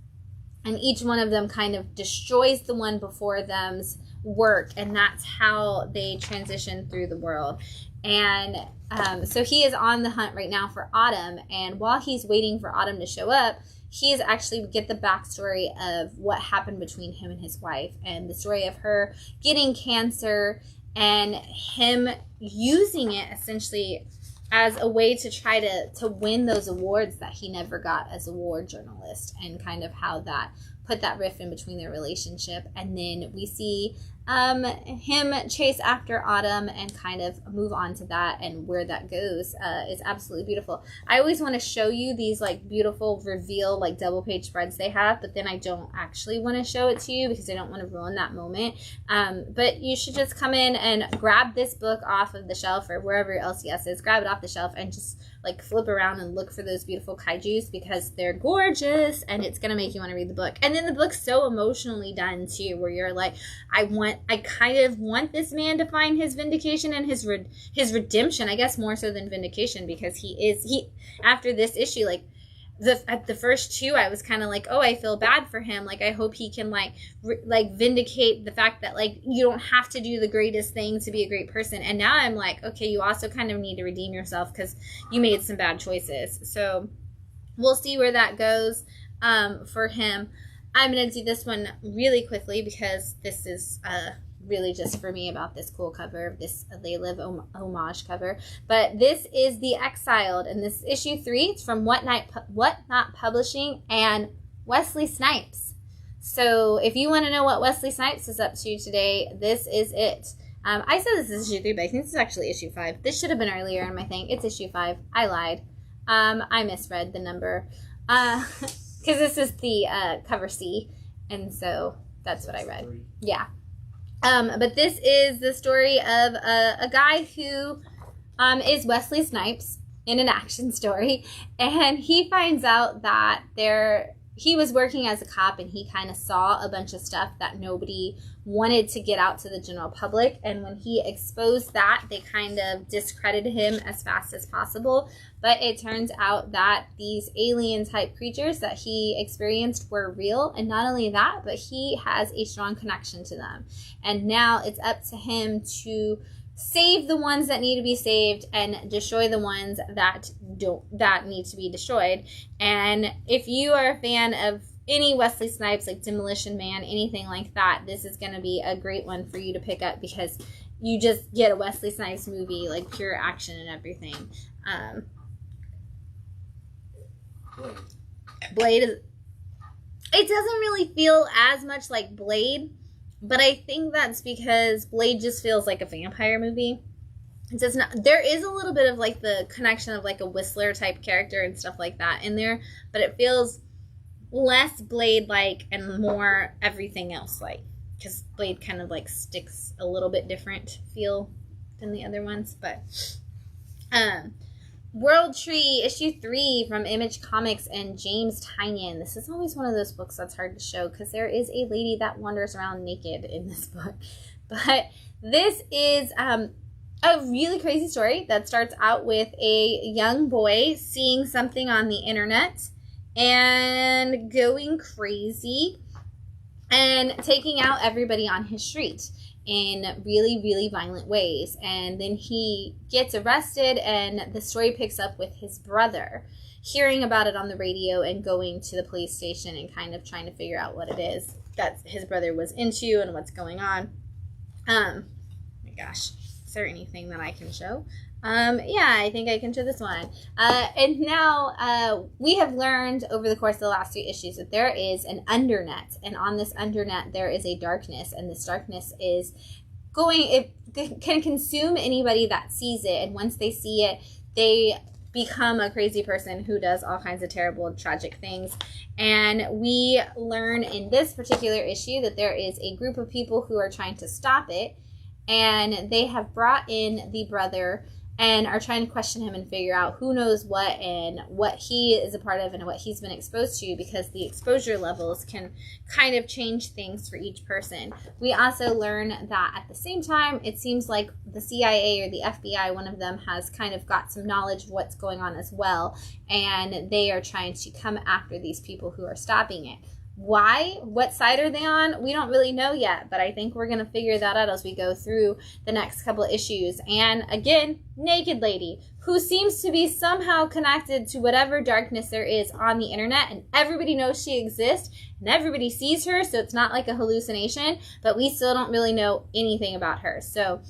And each one of them kind of destroys the one before them's work. And that's how they transition through the world. And so he is on the hunt right now for Autumn. And while he's waiting for Autumn to show up, he is actually get the backstory of what happened between him and his wife. And the story of her getting cancer and him using it essentially as a way to try to win those awards that he never got as a war journalist, and kind of how that put that rift in between their relationship. And then we see him chase after Autumn and kind of move on to that, and where that goes is absolutely beautiful. I always want to show you these like beautiful reveal like double page spreads they have, but then I don't actually want to show it to you because I don't want to ruin that moment. But you should just come in and grab this book off of the shelf or wherever else is, grab it off the shelf and just like flip around and look for those beautiful kaijus, because they're gorgeous and it's going to make you want to read the book. And then the book's so emotionally done too, where you're like, I kind of want this man to find his vindication and his redemption, I guess more so than vindication, because he after this issue, like at the first 2, I was kind of like, oh, I feel bad for him. Like, I hope he can like vindicate the fact that like you don't have to do the greatest thing to be a great person. And now I'm like, okay, you also kind of need to redeem yourself because you made some bad choices. So we'll see where that goes for him. I'm going to do this one really quickly because this is really just for me about this cool cover of this They Live homage cover. But this is The Exiled, and this is issue 3. It's from What Not Publishing and Wesley Snipes. So if you want to know what Wesley Snipes is up to today, this is it. I said this is issue 3, but I think this is actually issue 5. This should have been earlier in my thing. It's issue 5. I lied. I misread the number. Because this is the cover C, and so that's what I read. Yeah. But this is the story of a guy who is Wesley Snipes in an action story, and he finds out that he was working as a cop, and he kind of saw a bunch of stuff that nobody wanted to get out to the general public. And when he exposed that, they kind of discredited him as fast as possible. But it turns out that these alien type creatures that he experienced were real. And not only that, but he has a strong connection to them. And now it's up to him to save the ones that need to be saved and destroy the ones that need to be destroyed. And if you are a fan of any Wesley Snipes, like Demolition Man, anything like that, this is going to be a great one for you to pick up, because you just get a Wesley Snipes movie, like pure action and everything. Blade is, it doesn't really feel as much like Blade, but I think that's because Blade just feels like a vampire movie. It does not. There is a little bit of like the connection of like a Whistler type character and stuff like that in there, but it feels less Blade-like and more everything else-like. Because Blade kind of like sticks a little bit different feel than the other ones. But World Tree, issue 3 from Image Comics and James Tynion. This is always one of those books that's hard to show because there is a lady that wanders around naked in this book. But this is a really crazy story that starts out with a young boy seeing something on the internet and going crazy and taking out everybody on his street in really, really violent ways. And then he gets arrested, and the story picks up with his brother hearing about it on the radio and going to the police station and kind of trying to figure out what it is that his brother was into and what's going on. My gosh, is there anything that I can show? Yeah, I think I can show this one. And now we have learned over the course of the last 3 issues that there is an undernet, and on this undernet there is a darkness, and this darkness is it can consume anybody that sees it, and once they see it, they become a crazy person who does all kinds of terrible, tragic things. And we learn in this particular issue that there is a group of people who are trying to stop it, and they have brought in the brother and are trying to question him and figure out who knows what and what he is a part of and what he's been exposed to, because the exposure levels can kind of change things for each person. We also learn that at the same time, it seems like the CIA or the FBI, one of them, has kind of got some knowledge of what's going on as well, and they are trying to come after these people who are stopping it. Why? What side are they on? We don't really know yet, but I think we're going to figure that out as we go through the next couple of issues. And again, naked lady who seems to be somehow connected to whatever darkness there is on the internet, and everybody knows she exists and everybody sees her, so it's not like a hallucination, but we still don't really know anything about her. So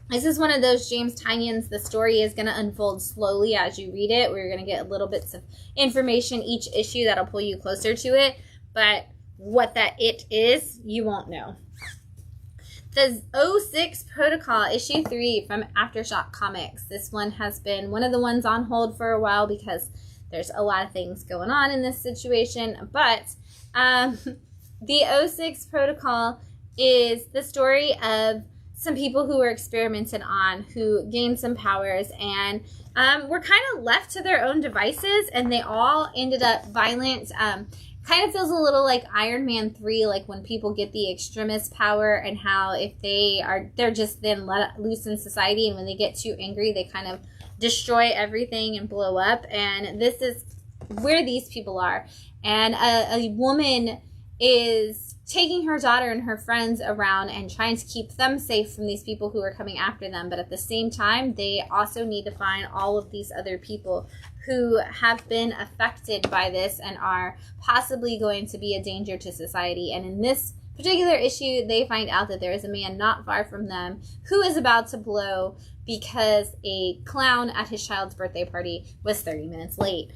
this is one of those James Tynions. The story is going to unfold slowly as you read it. We're going to get little bits of information each issue that'll pull you closer to it. But what that it is, you won't know. The 06 Protocol, issue 3 from Aftershock Comics. This one has been one of the ones on hold for a while because there's a lot of things going on in this situation. But the 06 Protocol is the story of some people who were experimented on, who gained some powers, and were kind of left to their own devices, and they all ended up violent. Kind of feels a little like Iron Man 3, like when people get the extremist power, and how if they're just then let loose in society, and when they get too angry, they kind of destroy everything and blow up. And this is where these people are. And a woman is taking her daughter and her friends around and trying to keep them safe from these people who are coming after them. But at the same time, they also need to find all of these other people who have been affected by this and are possibly going to be a danger to society. And in this particular issue, they find out that there is a man not far from them who is about to blow because a clown at his child's birthday party was 30 minutes late.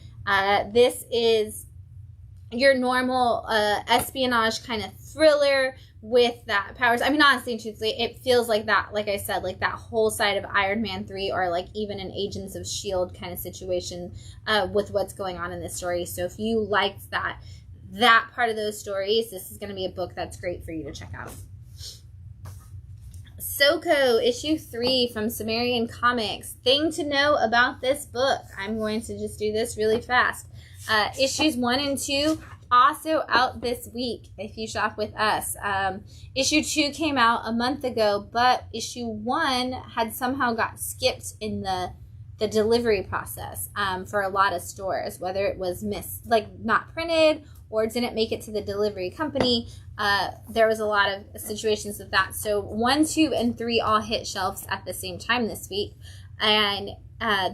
This is your normal espionage kind of thriller with that powers. I mean, honestly and truthfully, it feels like that, like I said, like that whole side of Iron Man 3, or like even an Agents of S.H.I.E.L.D. kind of situation with what's going on in this story. So if you liked that part of those stories, this is going to be a book that's great for you to check out. Soko, issue 3 from Sumerian Comics. Thing to know about this book. I'm going to just do this really fast. Issues 1 and 2 also out this week if you shop with us. Issue 2 came out a month ago, but issue 1 had somehow got skipped in the delivery process for a lot of stores, whether it was not printed or didn't make it to the delivery company. There was a lot of situations with that. So 1, 2, and 3 all hit shelves at the same time this week. And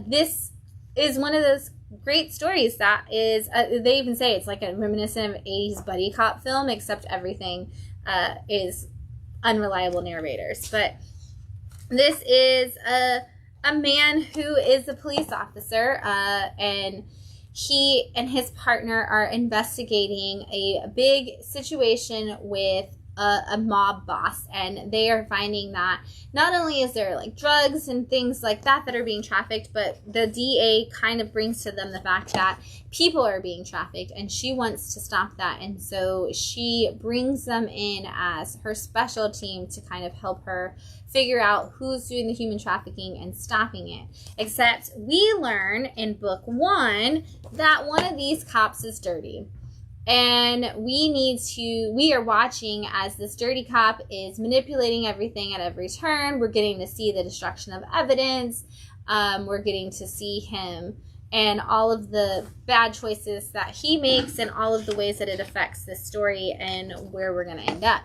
this is one of those great stories that is, they even say it's like a reminiscent of 80s buddy cop film, except everything is unreliable narrators. But this is a man who is a police officer, and he and his partner are investigating a big situation with a mob boss, and they are finding that not only is there like drugs and things like that are being trafficked, but the DA kind of brings to them the fact that people are being trafficked, and she wants to stop that. And so she brings them in as her special team to kind of help her figure out who's doing the human trafficking and stopping it. Except we learn in book 1 that one of these cops is dirty. And we are watching as this dirty cop is manipulating everything at every turn. We're getting to see the destruction of evidence. We're getting to see him and all of the bad choices that he makes and all of the ways that it affects this story and where we're going to end up.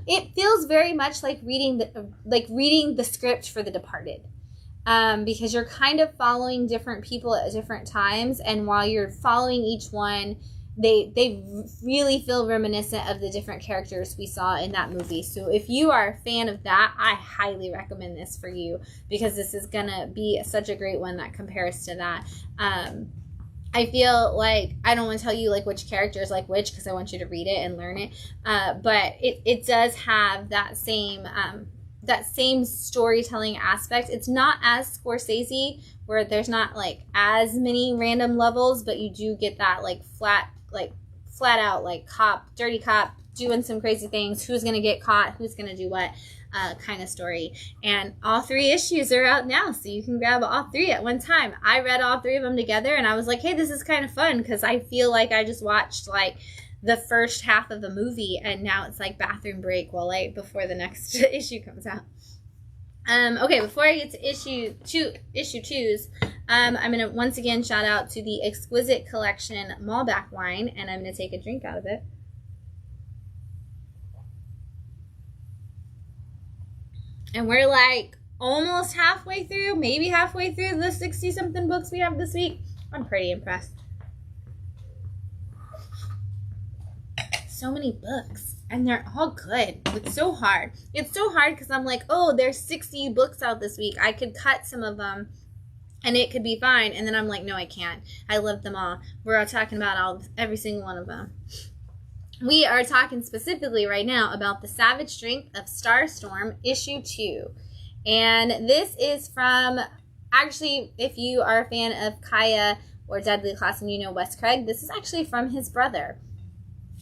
It feels very much like reading the script for The Departed. Because you're kind of following different people at different times, and while you're following each one, they really feel reminiscent of the different characters we saw in that movie. So if you are a fan of that, I highly recommend this for you, because this is gonna be such a great one that compares to that. I feel like I don't want to tell you like which character is like which, because I want you to read it and learn it, but it does have that same storytelling aspect. It's not as Scorsese, where there's not like as many random levels, but you do get that like flat out like dirty cop doing some crazy things, who's gonna get caught, who's gonna do what, kind of story. And all 3 issues are out now, so you can grab all 3 at one time. I read all 3 of them together, and I was like, hey, this is kind of fun, because I feel like I just watched like the first half of the movie, and now it's like bathroom break before the next issue comes out. Okay, before I get to issue 2s, I'm going to once again shout out to the Exquisite Collection Malbec wine, and I'm going to take a drink out of it. And we're like almost halfway through, maybe halfway through the 60-something books we have this week. I'm pretty impressed. So many books, and they're all good. It's so hard. It's so hard because I'm like, oh, there's 60 books out this week. I could cut some of them and it could be fine. And then I'm like, no, I can't. I love them all. We're all talking about every single one of them. We are talking specifically right now about The Savage Strength of Starstorm, issue 2. And this is from, actually, if you are a fan of Kaya or Deadly Class and you know Wes Craig, this is actually from his brother.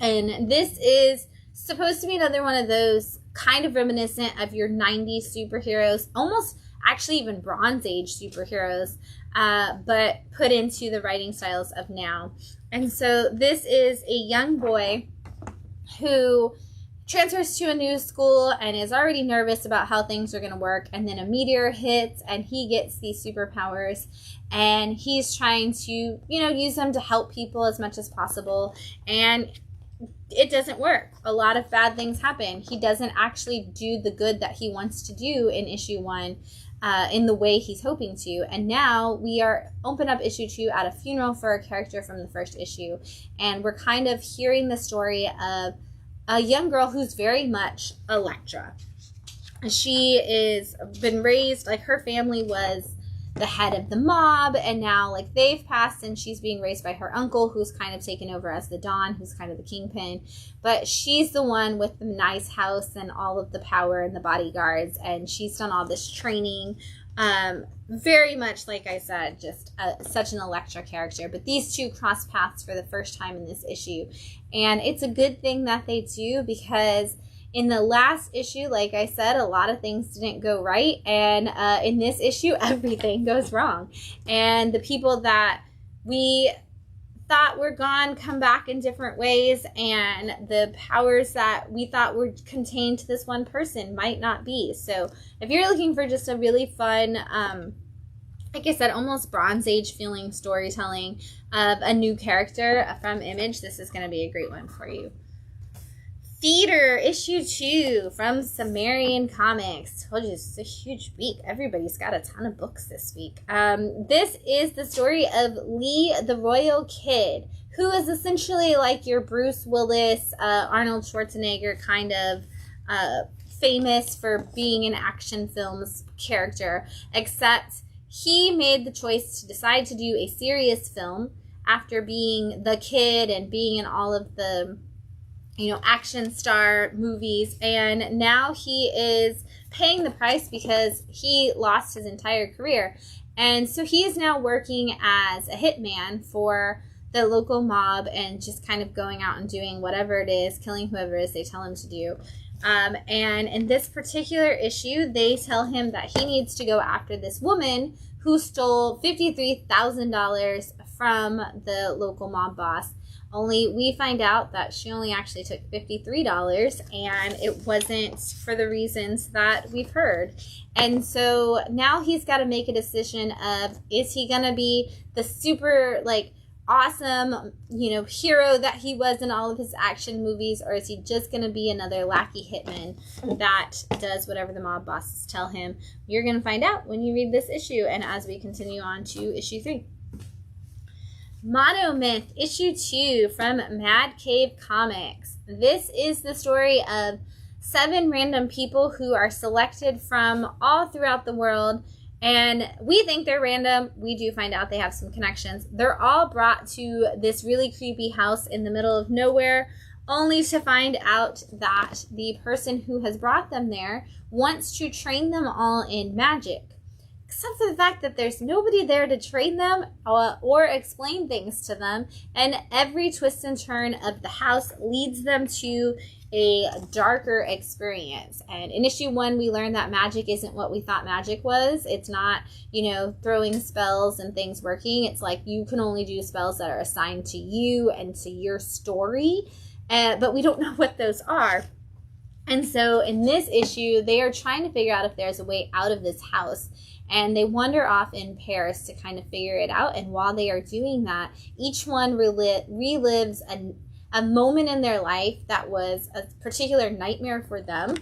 And this is supposed to be another one of those kind of reminiscent of your 90s superheroes, almost actually even Bronze Age superheroes, but put into the writing styles of now. And so this is a young boy who transfers to a new school and is already nervous about how things are going to work. And then a meteor hits and he gets these superpowers, and he's trying to, use them to help people as much as possible. And it doesn't work. A lot of bad things happen. He doesn't actually do the good that he wants to do in issue 1 in the way he's hoping to. And now we are open up issue 2 at a funeral for a character from the first issue. And we're kind of hearing the story of a young girl who's very much Elektra. She is been raised, like her family was the head of the mob, and now like they've passed, and she's being raised by her uncle, who's kind of taken over as the Don, who's kind of the kingpin. But she's the one with the nice house and all of the power and the bodyguards, and she's done all this training. Very much, like I said, just such an Elektra character. But these two cross paths for the first time in this issue, and it's a good thing that they do, because in the last issue, like I said, a lot of things didn't go right, and in this issue, everything goes wrong. And the people that we thought were gone come back in different ways, and the powers that we thought were contained to this one person might not be. So if you're looking for just a really fun, like I said, almost Bronze Age feeling storytelling of a new character from Image, this is going to be a great one for you. Theater, issue 2 from Sumerian Comics. Told you, this is a huge week. Everybody's got a ton of books this week. This is the story of Lee the Royal Kid, who is essentially like your Bruce Willis, Arnold Schwarzenegger kind of famous for being an action films character, except he made the choice to decide to do a serious film after being the kid and being in all of the action star movies, and now he is paying the price because he lost his entire career. And so he is now working as a hitman for the local mob and just kind of going out and doing whatever it is, killing whoever it is they tell him to do. And in this particular issue, they tell him that he needs to go after this woman who stole $53,000 from the local mob boss. Only we find out that she only actually took $53, and it wasn't for the reasons that we've heard. And so now he's got to make a decision of, is he going to be the super, awesome, hero that he was in all of his action movies, or is he just going to be another lackey hitman that does whatever the mob bosses tell him? You're going to find out when you read this issue, and as we continue on to issue 3. Monomyth, issue 2 from Madcave Comics. This is the story of 7 random people who are selected from all throughout the world, and we think they're random. We do find out they have some connections. They're all brought to this really creepy house in the middle of nowhere, only to find out that the person who has brought them there wants to train them all in magic. Except for the fact that there's nobody there to train them or explain things to them, and every twist and turn of the house leads them to a darker experience. And in issue 1, we learned that magic isn't what we thought magic was. It's not, throwing spells and things working. It's like you can only do spells that are assigned to you and to your story, but we don't know what those are. And so in this issue, they are trying to figure out if there's a way out of this house. And they wander off in pairs to kind of figure it out. And while they are doing that, each one relives a moment in their life that was a particular nightmare for them.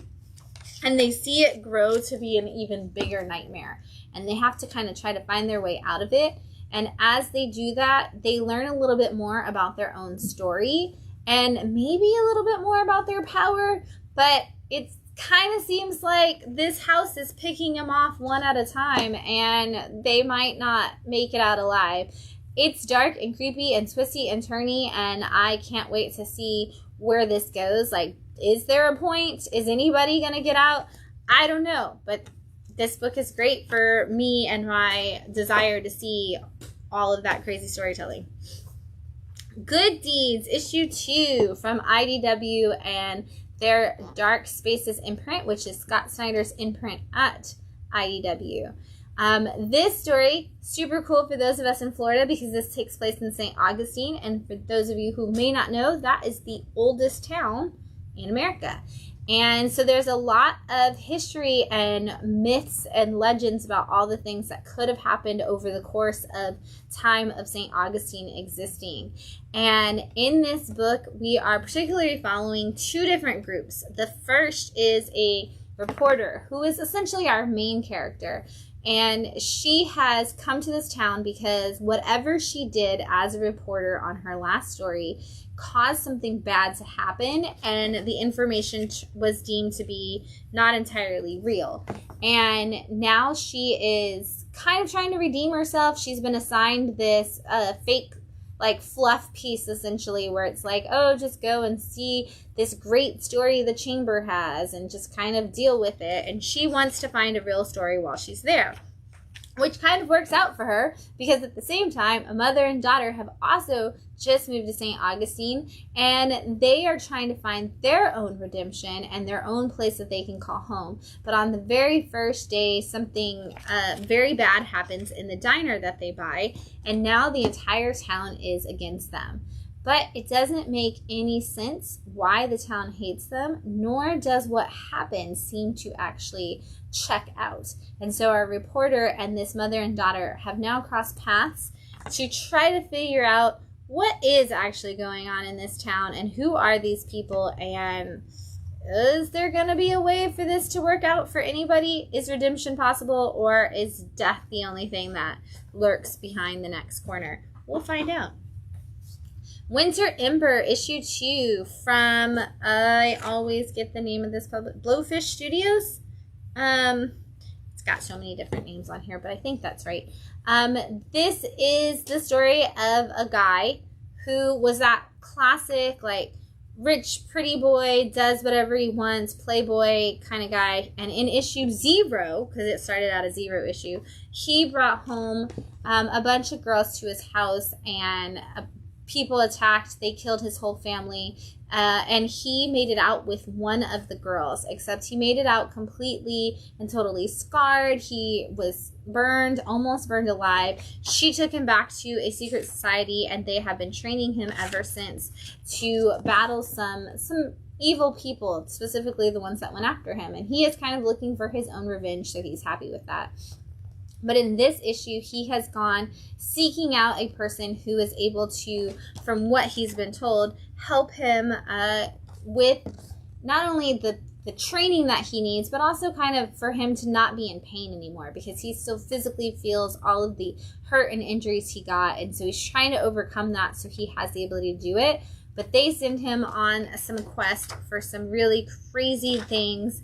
And they see it grow to be an even bigger nightmare. And they have to kind of try to find their way out of it. And as they do that, they learn a little bit more about their own story and maybe a little bit more about their power. But it's kind of seems like this house is picking them off one at a time, and they might not make it out alive. It's dark and creepy and twisty and turny, and I can't wait to see where this goes. Is there a point? Is anybody going to get out? I don't know, but this book is great for me and my desire to see all of that crazy storytelling. Good Deeds, issue 2 from IDW and their Dark Spaces imprint, which is Scott Snyder's imprint at IDW. This story, super cool for those of us in Florida because this takes place in St. Augustine. And for those of you who may not know, that is the oldest town in America. And so there's a lot of history and myths and legends about all the things that could have happened over the course of time of St. Augustine existing. And in this book, we are particularly following 2 different groups. The first is a reporter who is essentially our main character. And she has come to this town because whatever she did as a reporter on her last story caused something bad to happen, and the information was deemed to be not entirely real. And now she is kind of trying to redeem herself. She's been assigned this fake fluff piece, essentially, where it's just go and see this great story the chamber has and just kind of deal with it. And she wants to find a real story while she's there, which kind of works out for her because at the same time, a mother and daughter have also just moved to St. Augustine, and they are trying to find their own redemption and their own place that they can call home. But on the very first day, something very bad happens in the diner that they buy, and now the entire town is against them. But it doesn't make any sense why the town hates them, nor does what happened seem to actually check out. And so our reporter and this mother and daughter have now crossed paths to try to figure out what is actually going on in this town and who are these people, and is there going to be a way for this to work out for anybody? Is redemption possible, or is death the only thing that lurks behind the next corner? We'll find out. Winter Ember, issue 2 from, I always get the name of this public, Blowfish Studios. It's got so many different names on here, but I think that's right. This is the story of a guy who was that classic, rich, pretty boy, does whatever he wants, playboy kind of guy. And in issue 0, because it started out a 0 issue, he brought home a bunch of girls to his house, and people attacked. They killed his whole family. And he made it out with one of the girls, except he made it out completely and totally scarred. He was burned, almost burned alive. She took him back to a secret society, and they have been training him ever since to battle some evil people, specifically the ones that went after him. And he is kind of looking for his own revenge, so he's happy with that. But in this issue, he has gone seeking out a person who is able to, from what he's been told, help him with not only the training that he needs, but also kind of for him to not be in pain anymore, because he still physically feels all of the hurt and injuries he got. And so he's trying to overcome that so he has the ability to do it. But they send him on some quest for some really crazy things,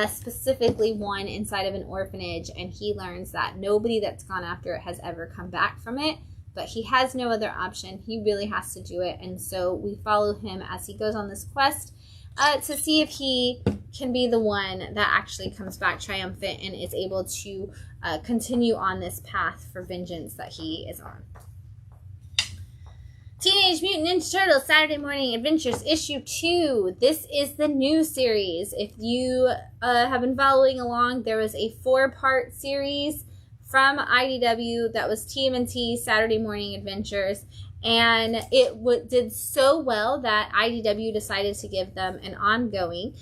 specifically one inside of an orphanage. And he learns that nobody that's gone after it has ever come back from it. But he has no other option. He really has to do it. And so we follow him as he goes on this quest to see if he can be the one that actually comes back triumphant and is able to continue on this path for vengeance that he is on. Teenage Mutant Ninja Turtles Saturday Morning Adventures Issue 2. This is the new series. If you have been following along, there was a 4-part series from IDW that was TMNT Saturday Morning Adventures. And it did so well that IDW decided to give them an ongoing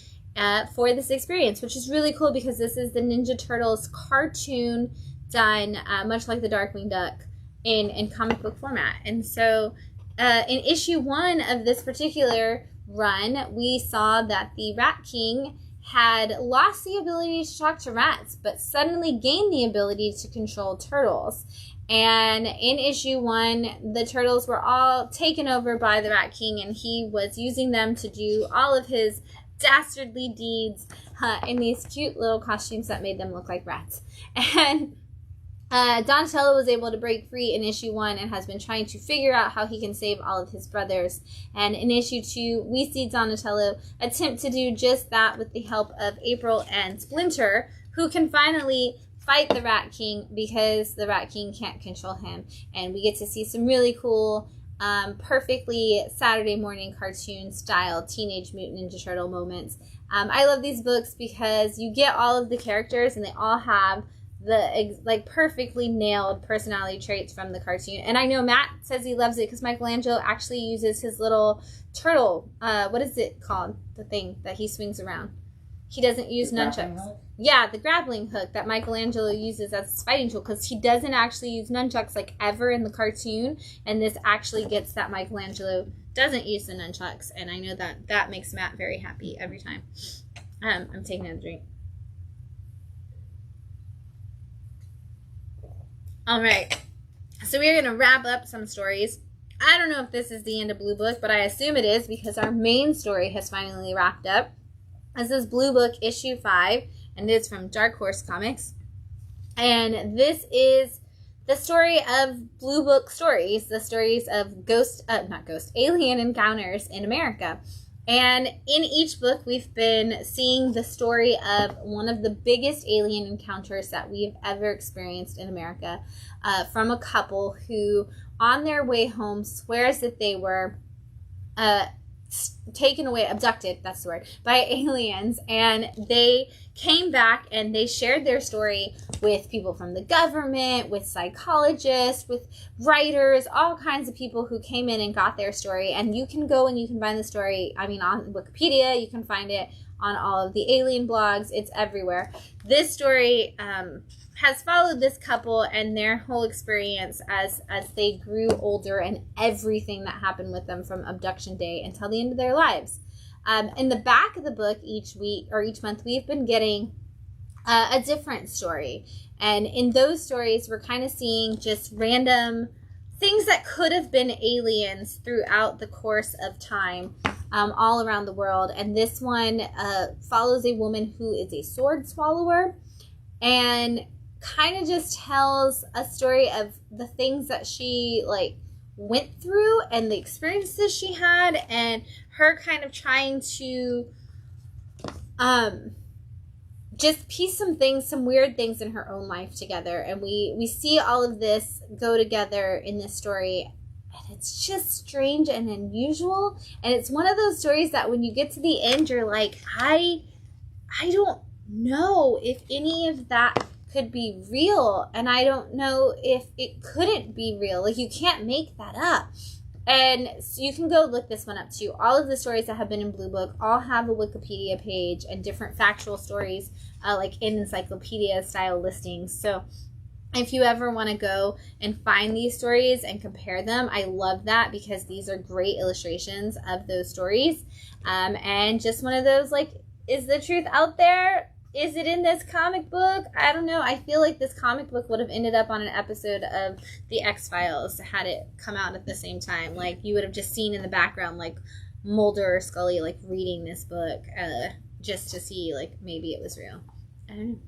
for this experience, which is really cool because this is the Ninja Turtles cartoon done much like the Darkwing Duck in comic book format. And so in issue 1 of this particular run, we saw that the Rat King had lost the ability to talk to rats, but suddenly gained the ability to control turtles. And in issue 1, the turtles were all taken over by the Rat King, and he was using them to do all of his dastardly deeds in these cute little costumes that made them look like rats. And Donatello was able to break free in issue 1 and has been trying to figure out how he can save all of his brothers. And in issue 2, we see Donatello attempt to do just that with the help of April and Splinter, who can finally fight the Rat King because the Rat King can't control him. And we get to see some really cool, perfectly Saturday morning cartoon style Teenage Mutant Ninja Turtle moments. I love these books because you get all of the characters and they all have the perfectly nailed personality traits from the cartoon. And I know Matt says he loves it because Michelangelo actually uses his little turtle, what is it called? The thing that he swings around. He doesn't use nunchucks. Yeah, the grappling hook that Michelangelo uses as his fighting tool, because he doesn't actually use nunchucks like ever in the cartoon, and this actually gets that Michelangelo doesn't use the nunchucks, and I know that makes Matt very happy every time. I'm taking a drink. All right, so we're going to wrap up some stories. I don't know if this is the end of Blue Book, but I assume it is because our main story has finally wrapped up. This is Blue Book issue 5, and it is from Dark Horse Comics. And this is the story of Blue Book stories, the stories of alien encounters in America. And in each book, we've been seeing the story of one of the biggest alien encounters that we've ever experienced in America, from a couple who, on their way home, swears that they were taken away, abducted, that's the word, by aliens, and they came back and they shared their story with people from the government, with psychologists, with writers, all kinds of people who came in and got their story. And you can go and you can find the story, on Wikipedia, you can find it on all of the alien blogs, it's everywhere. This story has followed this couple and their whole experience as they grew older and everything that happened with them from abduction day until the end of their lives. In the back of the book each week or each month, we've been getting a different story. And in those stories, we're kind of seeing just random things that could have been aliens throughout the course of time, all around the world. And this one follows a woman who is a sword swallower and kind of just tells a story of the things that she went through and the experiences she had, and her kind of trying to just piece some weird things in her own life together. And we see all of this go together in this story, and it's just strange and unusual. And it's one of those stories that when you get to the end, you're like, I don't know if any of that could be real, and I don't know if it couldn't be real. Like, you can't make that up. And so you can go look this one up too. All of the stories that have been in Blue Book all have a Wikipedia page and different factual stories, like in encyclopedia style listings. So if you ever want to go and find these stories and compare them, I love that, because these are great illustrations of those stories. And just one of those, like, is the truth out there? Is it in this comic book? I don't know. I feel like this comic book would have ended up on an episode of The X-Files had it come out at the same time. Like, you would have just seen in the background, like, Mulder or Scully, like, reading this book just to see, like, maybe it was real. I don't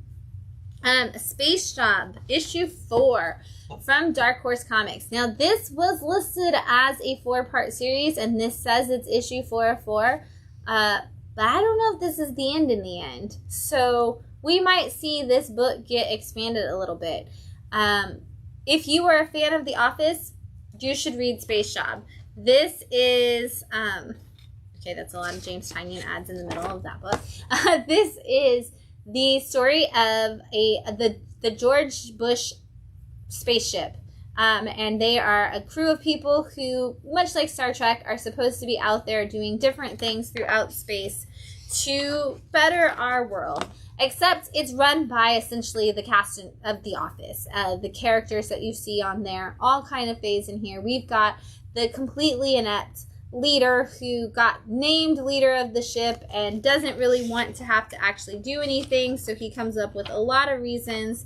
know. Space Job, issue 4 from Dark Horse Comics. Now, this was listed as a 4-part series, and this says it's issue 404. But I don't know if this is the end in the end. So we might see this book get expanded a little bit. If you are a fan of The Office, you should read Space Job. This is, okay, that's a lot of James Tynion ads in the middle of that book. This is the story of the George Bush spaceship. And they are a crew of people who, much like Star Trek, are supposed to be out there doing different things throughout space to better our world. Except it's run by essentially the cast of The Office. The characters that you see on there all kind of phase in here. We've got the completely inept leader who got named leader of the ship and doesn't really want to have to actually do anything, so he comes up with a lot of reasons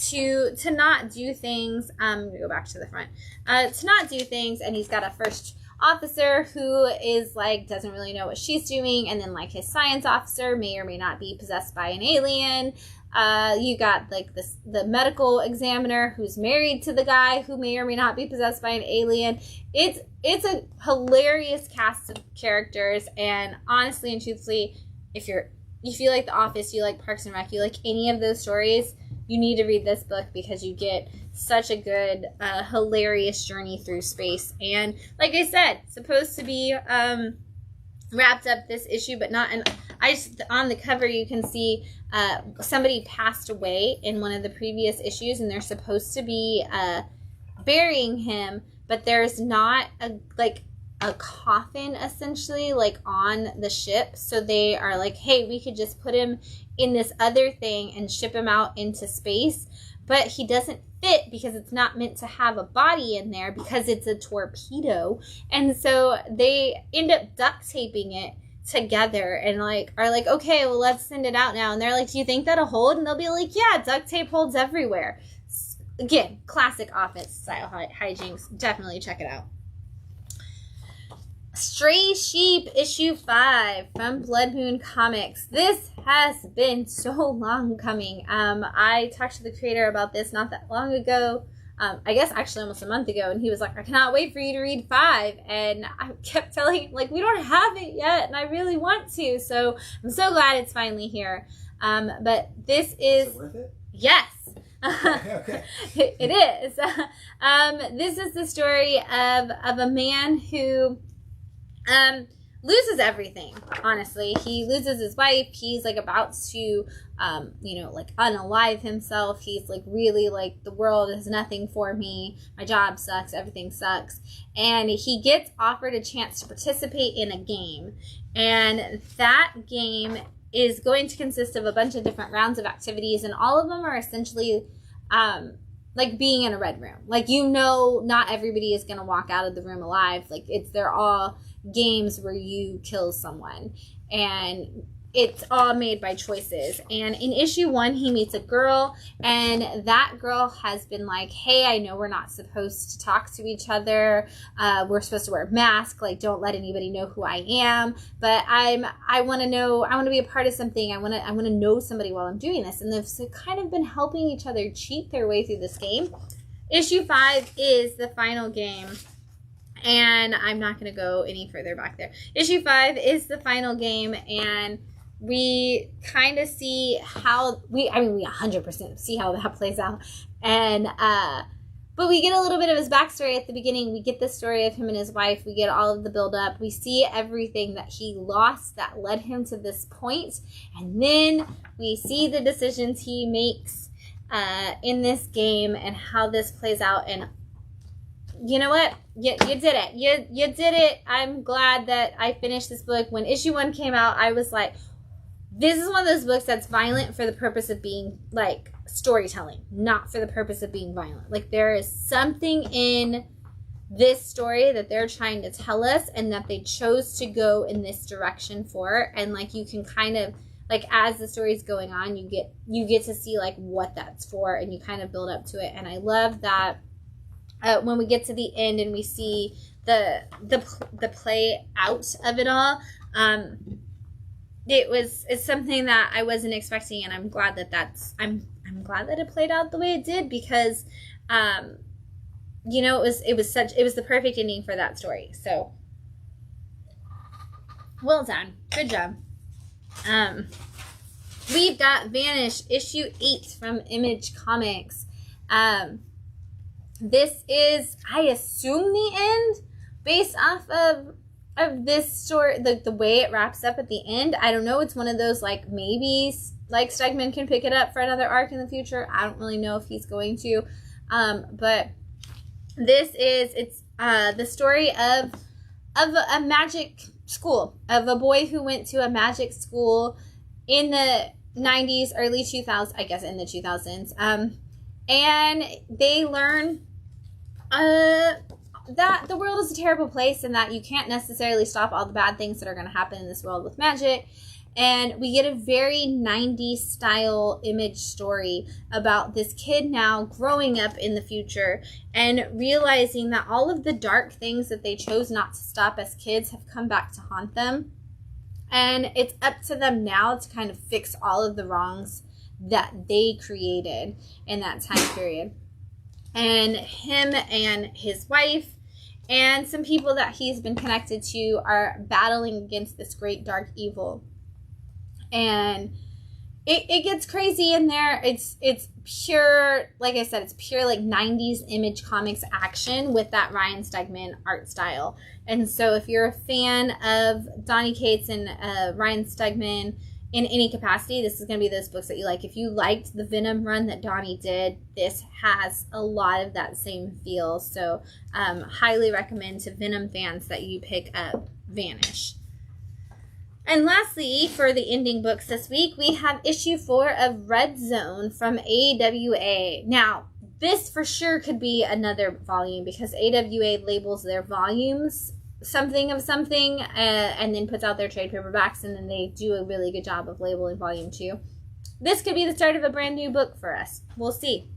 to not do things. I'm gonna go back to the front. To not do things, and he's got a first officer who is like doesn't really know what she's doing, and then like his science officer may or may not be possessed by an alien. You got like the medical examiner who's married to the guy who may or may not be possessed by an alien. It's a hilarious cast of characters, and honestly and truthfully, if you like The Office, you like Parks and Rec, you like any of those stories, you need to read this book, because you get such a good, hilarious journey through space. And like I said, supposed to be wrapped up this issue, but not. And on the cover you can see somebody passed away in one of the previous issues, and they're supposed to be burying him, but there's not a coffin essentially like on the ship, so they are like, hey, we could just put him in this other thing and ship him out into space, but he doesn't fit because it's not meant to have a body in there because it's a torpedo. And so they end up duct taping it together and like are like, okay, well, let's send it out now. And they're like, do you think that'll hold? And they'll be like, yeah, duct tape holds everywhere. Again, classic Office style hijinks. Definitely check it out. Stray Sheep, issue 5 from Blood Moon Comics. This has been so long coming. I talked to the creator about this not that long ago. I guess actually almost a month ago, and he was like, I cannot wait for you to read 5. And I kept telling him, like, we don't have it yet, and I really want to. So I'm so glad it's finally here. But this is it worth it? Yes. Okay. It is. This is the story of a man who loses everything. Honestly, he loses his wife. He's like about to like unalive himself. He's like really like, the world is nothing for me, my job sucks, everything sucks. And he gets offered a chance to participate in a game, and that game is going to consist of a bunch of different rounds of activities, and all of them are essentially like being in a red room. Like, not everybody is going to walk out of the room alive. Like, they're all games where you kill someone, and it's all made by choices. And in issue 1, he meets a girl, and that girl has been like, hey, I know we're not supposed to talk to each other. We're supposed to wear a mask. Like, don't let anybody know who I am. But I want to be a part of something. I want to know somebody while I'm doing this. And they've kind of been helping each other cheat their way through this game. Issue 5 is the final game And I'm not going to go any further back there. Issue 5 is the final game, and we kind of see how we 100% see how that plays out. And but we get a little bit of his backstory at the beginning. We get the story of him and his wife. We get all of the build up. We see everything that he lost that led him to this point. And then we see the decisions he makes in this game and how this plays out. And you know what? You did it. You did it. I'm glad that I finished this book. When issue 1 came out, I was like, this is one of those books that's violent for the purpose of being like storytelling, not for the purpose of being violent. Like, there is something in this story that they're trying to tell us, and that they chose to go in this direction for. And like, you can kind of like, as the story's going on, you get to see like what that's for, and you kind of build up to it. And I love that when we get to the end and we see the play out of it all. It's something that I wasn't expecting, and I'm glad that I'm glad that it played out the way it did, because you know, it was the perfect ending for that story. So well done. Good job. We've got Vanish issue 8 from Image Comics. This is, I assume, the end based off of this story, the way it wraps up at the end. I don't know. It's one of those, like, maybe like Stegman can pick it up for another arc in the future. I don't really know if he's going to. But this is, it's the story of a magic school, of a boy who went to a magic school in the 90s, early 2000s, I guess in the 2000s. And they learn that the world is a terrible place, and that you can't necessarily stop all the bad things that are going to happen in this world with magic. And we get a very 90s style Image story about this kid now growing up in the future and realizing that all of the dark things that they chose not to stop as kids have come back to haunt them. And it's up to them now to kind of fix all of the wrongs that they created in that time period. And him and his wife and some people that he's been connected to are battling against this great dark evil. And it gets crazy in there. It's pure, like I said, it's pure like 90s Image Comics action with that Ryan Stegman art style. And so if you're a fan of Donny Cates and Ryan Stegman in any capacity, this is going to be those books that you like. If you liked the Venom run that Donny did, this has a lot of that same feel. So highly recommend to Venom fans that you pick up Vanish. And lastly, for the ending books this week, we have issue 4 of Red Zone from AWA. Now, this for sure could be another volume, because AWA labels their volumes something of something and then puts out their trade paperbacks, and then they do a really good job of labeling volume 2. This could be the start of a brand new book for us. We'll see.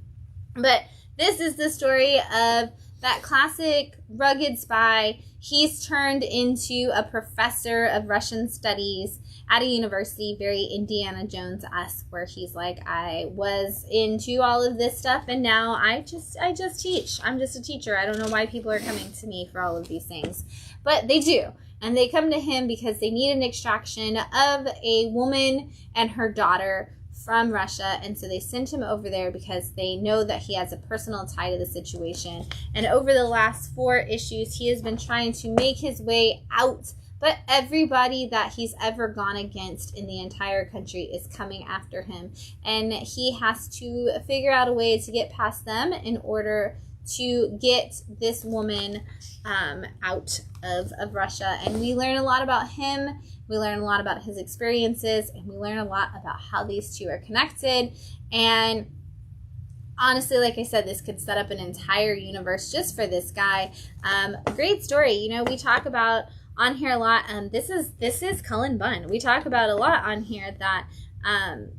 But this is the story of that classic rugged spy. He's turned into a professor of Russian studies at a university, very Indiana Jones-esque, where he's like, I was into all of this stuff, and now I just teach. I'm just a teacher. I don't know why people are coming to me for all of these things. But they do. And they come to him because they need an extraction of a woman and her daughter from Russia, and so they send him over there because they know that he has a personal tie to the situation. And over the last 4 issues, he has been trying to make his way out, but everybody that he's ever gone against in the entire country is coming after him, and he has to figure out a way to get past them in order to get this woman out of Russia. And we learn a lot about him. We learn a lot about his experiences, and we learn a lot about how these two are connected. And honestly, like I said, this could set up an entire universe just for this guy. Great story. You know, we talk about on here a lot. This is Cullen Bunn. We talk about a lot on here that,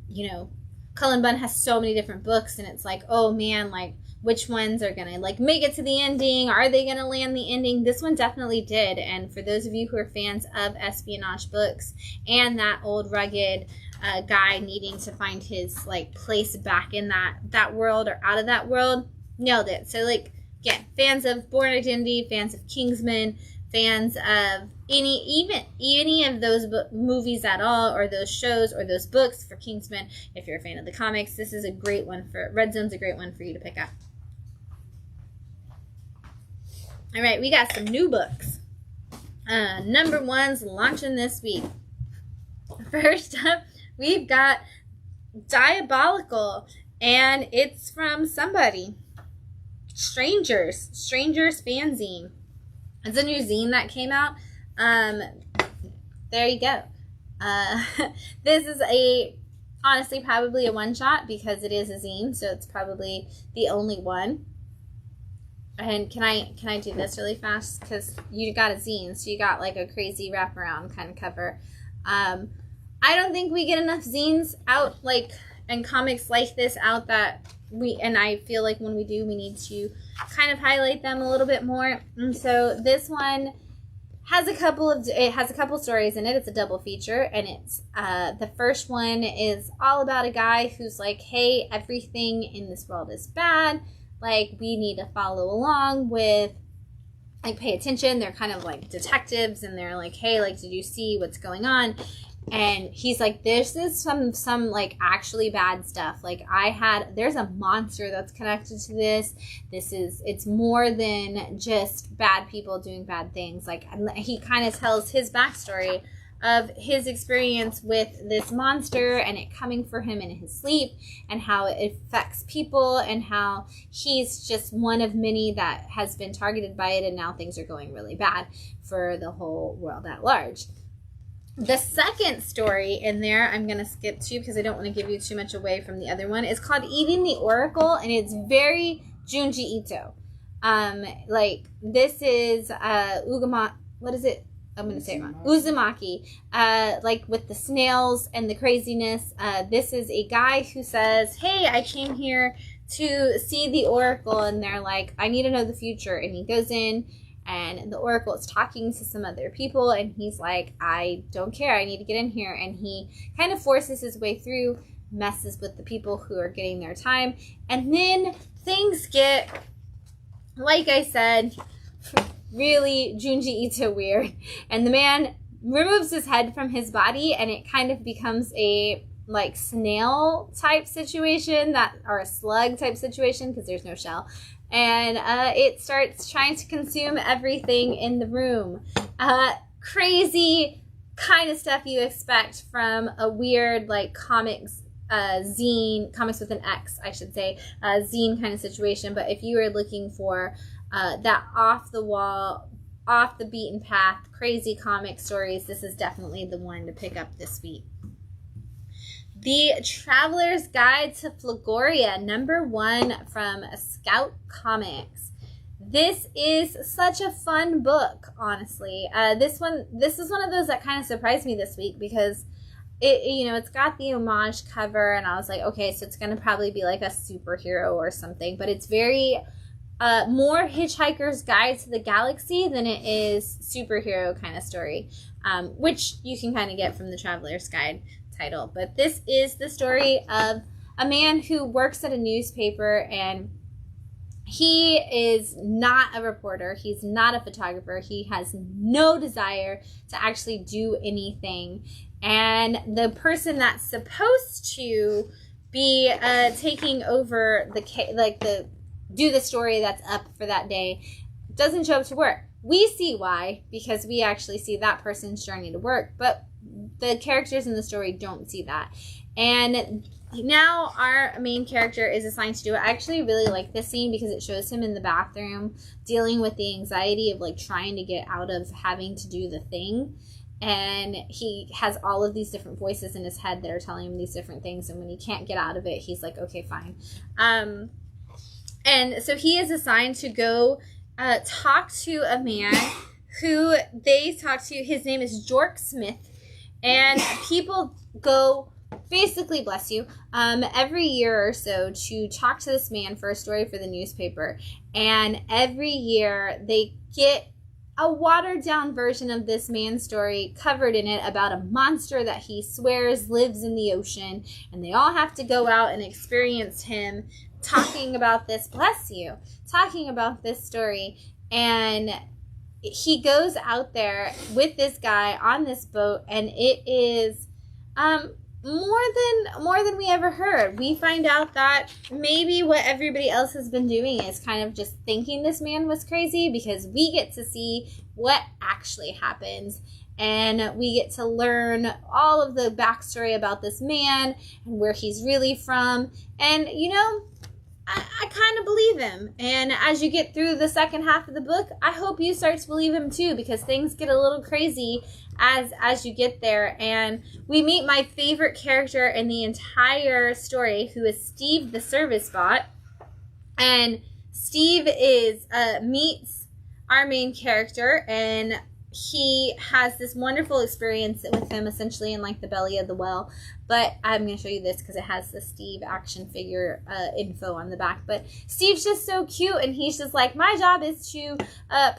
you know, Cullen Bunn has so many different books, and it's like, oh man, like, which ones are going to like make it to the ending? Are they going to land the ending? This one definitely did. And for those of you who are fans of espionage books and that old rugged guy needing to find his like place back in that world or out of that world, nailed it. So like again, fans of Born Identity, fans of Kingsman, fans of any of those movies at all, or those shows, or those books for Kingsman. If you're a fan of the comics, this is a great one for Red Zone's a great one for you to pick up. All right, we got some new books. Number one's launching this week. First up, we've got Diabolical, and it's from somebody. Strangers fanzine. It's a new zine that came out. There you go. This is honestly probably a one-shot because it is a zine, so it's probably the only one. And can I do this really fast? Because you got a zine, so you got like a crazy wraparound kind of cover. I don't think we get enough zines out, like, and comics like this out that and I feel like when we do, we need to kind of highlight them a little bit more. And so this one has a couple stories in it. It's a double feature, and it's the first one is all about a guy who's like, hey, everything in this world is bad. Like, we need to follow along with, like, pay attention. They're kind of like detectives, and they're like, hey, like, did you see what's going on? And he's like, this is some like actually bad stuff. Like, there's a monster that's connected to this. It's more than just bad people doing bad things. Like, he kind of tells his backstory of his experience with this monster and it coming for him in his sleep, and how it affects people, and how he's just one of many that has been targeted by it, and now things are going really bad for the whole world at large. The second story in there, I'm going to skip to because I don't want to give you too much away from the other one. It's called Eating the Oracle, and it's very Junji Ito. Like, this is what is it? I'm going to say it wrong. Uzumaki. Like, with the snails and the craziness. This is a guy who says, hey, I came here to see the Oracle, and they're like, I need to know the future. And he goes in, and the Oracle is talking to some other people, and he's like, I don't care, I need to get in here. And he kind of forces his way through, messes with the people who are getting their time, and then things get, like I said, really Junji Ito weird. And the man removes his head from his body, and it kind of becomes a like snail type situation, or a slug type situation, because there's no shell. And it starts trying to consume everything in the room. Crazy kind of stuff you expect from a weird, like, comics zine, comics with an X, I should say, zine kind of situation. But if you are looking for that off the wall, off the beaten path, crazy comic stories, this is definitely the one to pick up this week. The Traveler's Guide to Flagoria, #1 from Scout Comics. This is such a fun book, honestly. This is one of those that kind of surprised me this week because it's got the homage cover, and I was like, okay, so it's going to probably be like a superhero or something, but it's very more Hitchhiker's Guide to the Galaxy than it is superhero kind of story, which you can kind of get from the Traveler's Guide title. But this is the story of a man who works at a newspaper, and he is not a reporter, he's not a photographer, he has no desire to actually do anything. And the person that's supposed to be taking over do the story that's up for that day doesn't show up to work. We see why, because we actually see that person's journey to work, but the characters in the story don't see that. And now our main character is assigned to do it. I actually really like this scene because it shows him in the bathroom dealing with the anxiety of like trying to get out of having to do the thing. And he has all of these different voices in his head that are telling him these different things. And when he can't get out of it, he's like, okay, fine. And so he is assigned to go talk to a man who they talk to. His name is Jork Smith. And people go, basically, bless you, every year or so to talk to this man for a story for the newspaper. And every year they get a watered-down version of this man's story covered in it about a monster that he swears lives in the ocean. And they all have to go out and experience him talking about this, bless you, talking about this story, and he goes out there with this guy on this boat, and it is more than we ever heard. We find out that maybe what everybody else has been doing is kind of just thinking this man was crazy, because we get to see what actually happens, and we get to learn all of the backstory about this man and where he's really from. And I kind of believe him. And as you get through the second half of the book, I hope you start to believe him too, because things get a little crazy as you get there. And we meet my favorite character in the entire story, who is Steve the service bot. And Steve meets our main character, and he has this wonderful experience with him, essentially in like the belly of the well. But I'm going to show you this because it has the Steve action figure info on the back. But Steve's just so cute, and he's just like, my job is to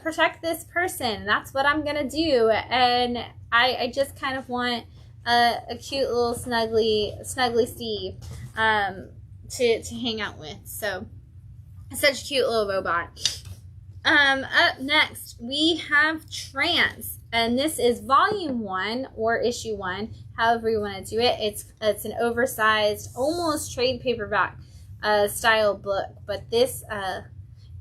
protect this person. That's what I'm going to do. And I just kind of want a cute little snuggly Steve to hang out with. So such a cute little robot. Up next, we have Trance, and this is volume 1 or issue 1, however you want to do it. It's an oversized, almost trade paperback style book, but this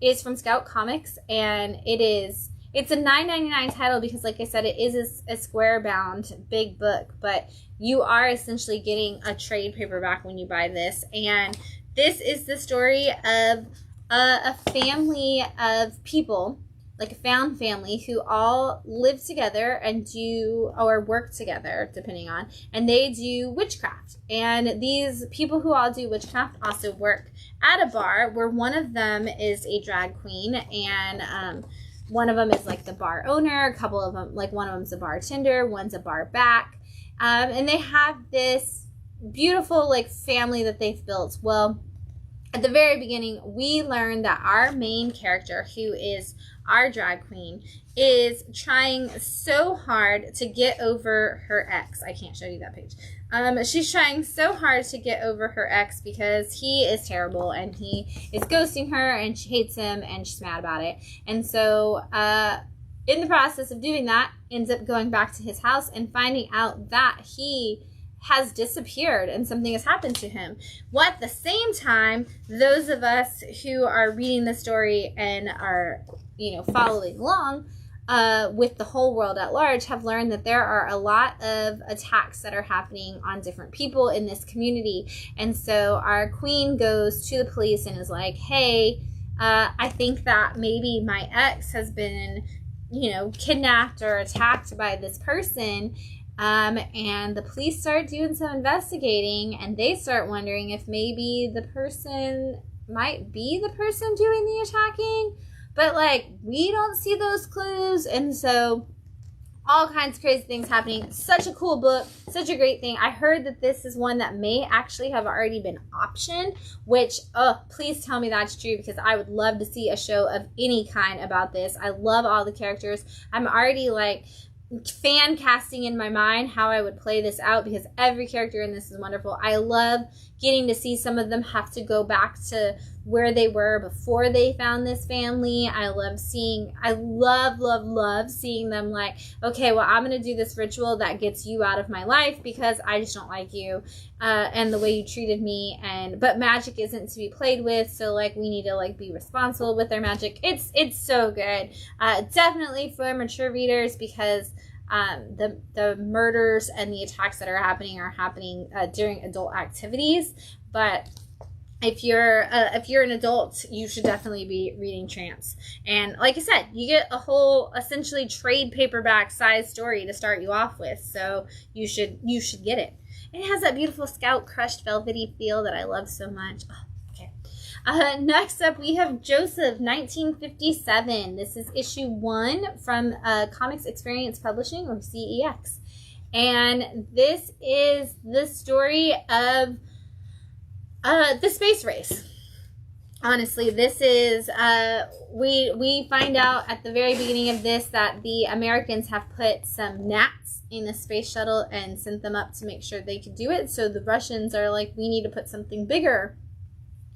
is from Scout Comics, and it's a $9.99 title because, like I said, it is a square bound big book, but you are essentially getting a trade paperback when you buy this. And this is the story of a family of people, like a found family, who all live together and do, or work together, depending on, and they do witchcraft. And these people who all do witchcraft also work at a bar, where one of them is a drag queen, and one of them is like the bar owner, a couple of them, like one of them's a bartender, one's a bar back, and they have this beautiful like family that they've built. Well, at the very beginning, we learn that our main character, who is our drag queen, is trying so hard to get over her ex. I can't show you that page. She's trying so hard to get over her ex because he is terrible, and he is ghosting her, and she hates him, and she's mad about it. And so in the process of doing that, ends up going back to his house and finding out that he has disappeared and something has happened to him. Well, at the same time, those of us who are reading the story and are, following along with the whole world at large, have learned that there are a lot of attacks that are happening on different people in this community. And so our queen goes to the police and is like, hey, I think that maybe my ex has been, kidnapped or attacked by this person. And the police start doing some investigating, and they start wondering if maybe the person might be the person doing the attacking, but we don't see those clues. And so all kinds of crazy things happening. Such a cool book, such a great thing. I heard that this is one that may actually have already been optioned, which, please tell me that's true, because I would love to see a show of any kind about this. I love all the characters. I'm already fan casting in my mind how I would play this out, because every character in this is wonderful. I love getting to see some of them have to go back to where they were before they found this family. I love seeing them okay, well, I'm going to do this ritual that gets you out of my life because I just don't like you and the way you treated me. But magic isn't to be played with, so we need to be responsible with our magic. It's so good. Definitely for mature readers, because the murders and the attacks that are happening during adult activities. But if you're an adult, you should definitely be reading Trance. And like I said, you get a whole essentially trade paperback size story to start you off with, so you should get it. And it has that beautiful Scout crushed velvety feel that I love so much. Next up, we have Joseph, 1957. This is issue 1 from Comics Experience Publishing, or CEX. And this is the story of the space race. Honestly, this is, we find out at the very beginning of this that the Americans have put some gnats in the space shuttle and sent them up to make sure they could do it. So the Russians are we need to put something bigger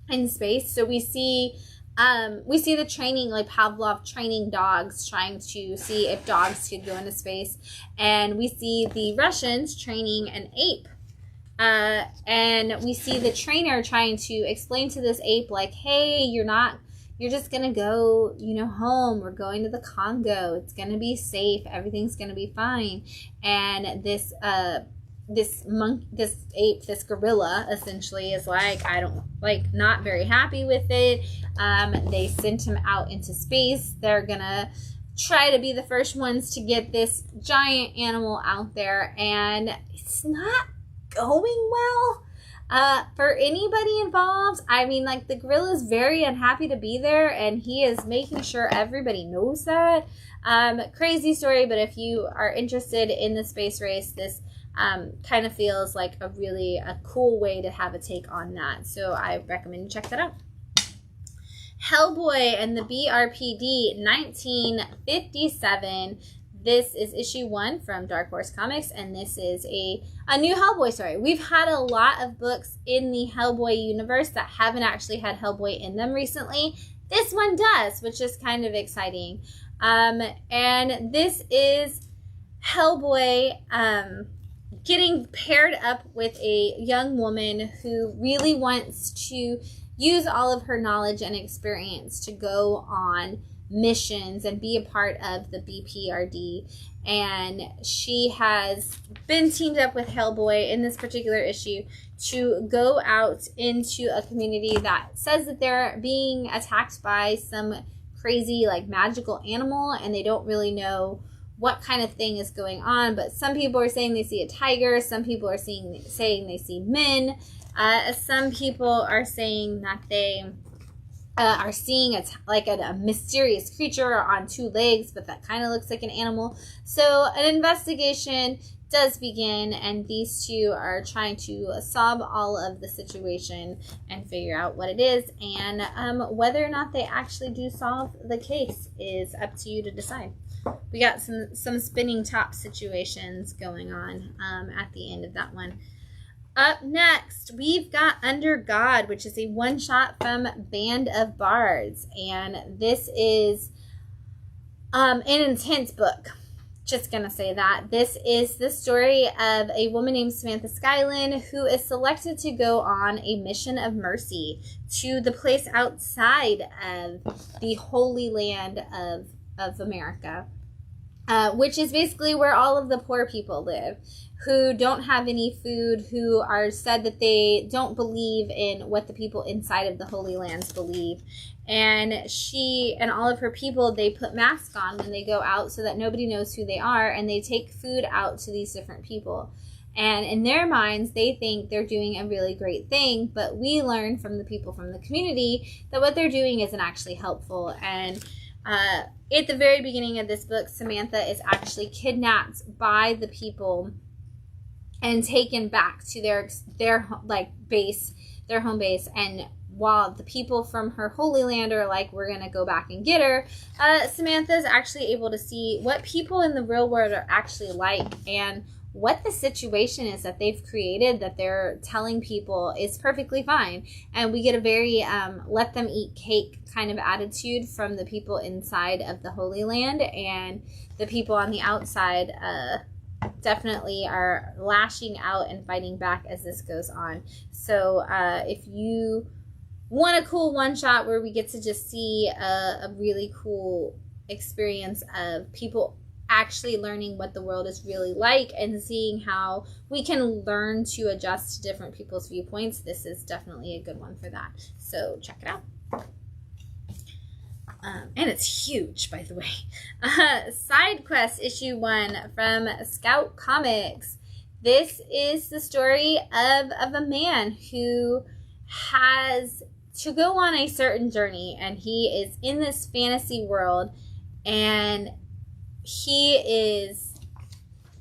in space. So we see the training, like Pavlov training dogs, trying to see if dogs could go into space. And we see the Russians training an ape. And we see the trainer trying to explain to this ape, like, hey, you're just going to go, home. We're going to the Congo. It's going to be safe. Everything's going to be fine. And this ape, this gorilla, essentially is not very happy with it. They sent him out into space. They're gonna try to be the first ones to get this giant animal out there, and it's not going well for anybody involved. I mean, the gorilla is very unhappy to be there, and he is making sure everybody knows that. Crazy story, but if you are interested in the space race, this kind of feels like a cool way to have a take on that. So I recommend you check that out. Hellboy and the BRPD 1957. This is issue 1 from Dark Horse Comics, and this is a new Hellboy story. We've had a lot of books in the Hellboy universe that haven't actually had Hellboy in them recently. This one does, which is kind of exciting. And this is Hellboy getting paired up with a young woman who really wants to use all of her knowledge and experience to go on missions and be a part of the BPRD. And she has been teamed up with Hellboy in this particular issue to go out into a community that says that they're being attacked by some crazy magical animal, and they don't really know what kind of thing is going on. But some people are saying they see a tiger, some people are saying they see men, some people are saying that they are seeing a mysterious creature on 2 legs, but that kind of looks like an animal. So an investigation does begin, and these two are trying to solve all of the situation and figure out what it is, and whether or not they actually do solve the case is up to you to decide. We got some spinning top situations going on at the end of that one. Up next, we've got Under God, which is a one-shot from Band of Bards. And this is an intense book. Just going to say that. This is the story of a woman named Samantha Skylin who is selected to go on a mission of mercy to the place outside of the Holy Land of America, which is basically where all of the poor people live, who don't have any food, who are said that they don't believe in what the people inside of the Holy Lands believe. And she and all of her people, they put masks on when they go out so that nobody knows who they are, and they take food out to these different people. And in their minds, they think they're doing a really great thing, but we learn from the people from the community that what they're doing isn't actually helpful. And at the very beginning of this book, Samantha is actually kidnapped by the people and taken back to their base, their home base. And while the people from her Holy Land are like, we're going to go back and get her, Samantha is actually able to see what people in the real world are actually like, and what the situation is that they've created that they're telling people is perfectly fine. And we get a very let them eat cake kind of attitude from the people inside of the Holy Land, and the people on the outside definitely are lashing out and fighting back as this goes on. So if you want a cool one-shot where we get to just see a really cool experience of people actually learning what the world is really like and seeing how we can learn to adjust to different people's viewpoints, this is definitely a good one for that. So check it out. And it's huge, by the way. Side Quest issue 1 from Scout Comics. This is the story of a man who has to go on a certain journey, and he is in this fantasy world, and he is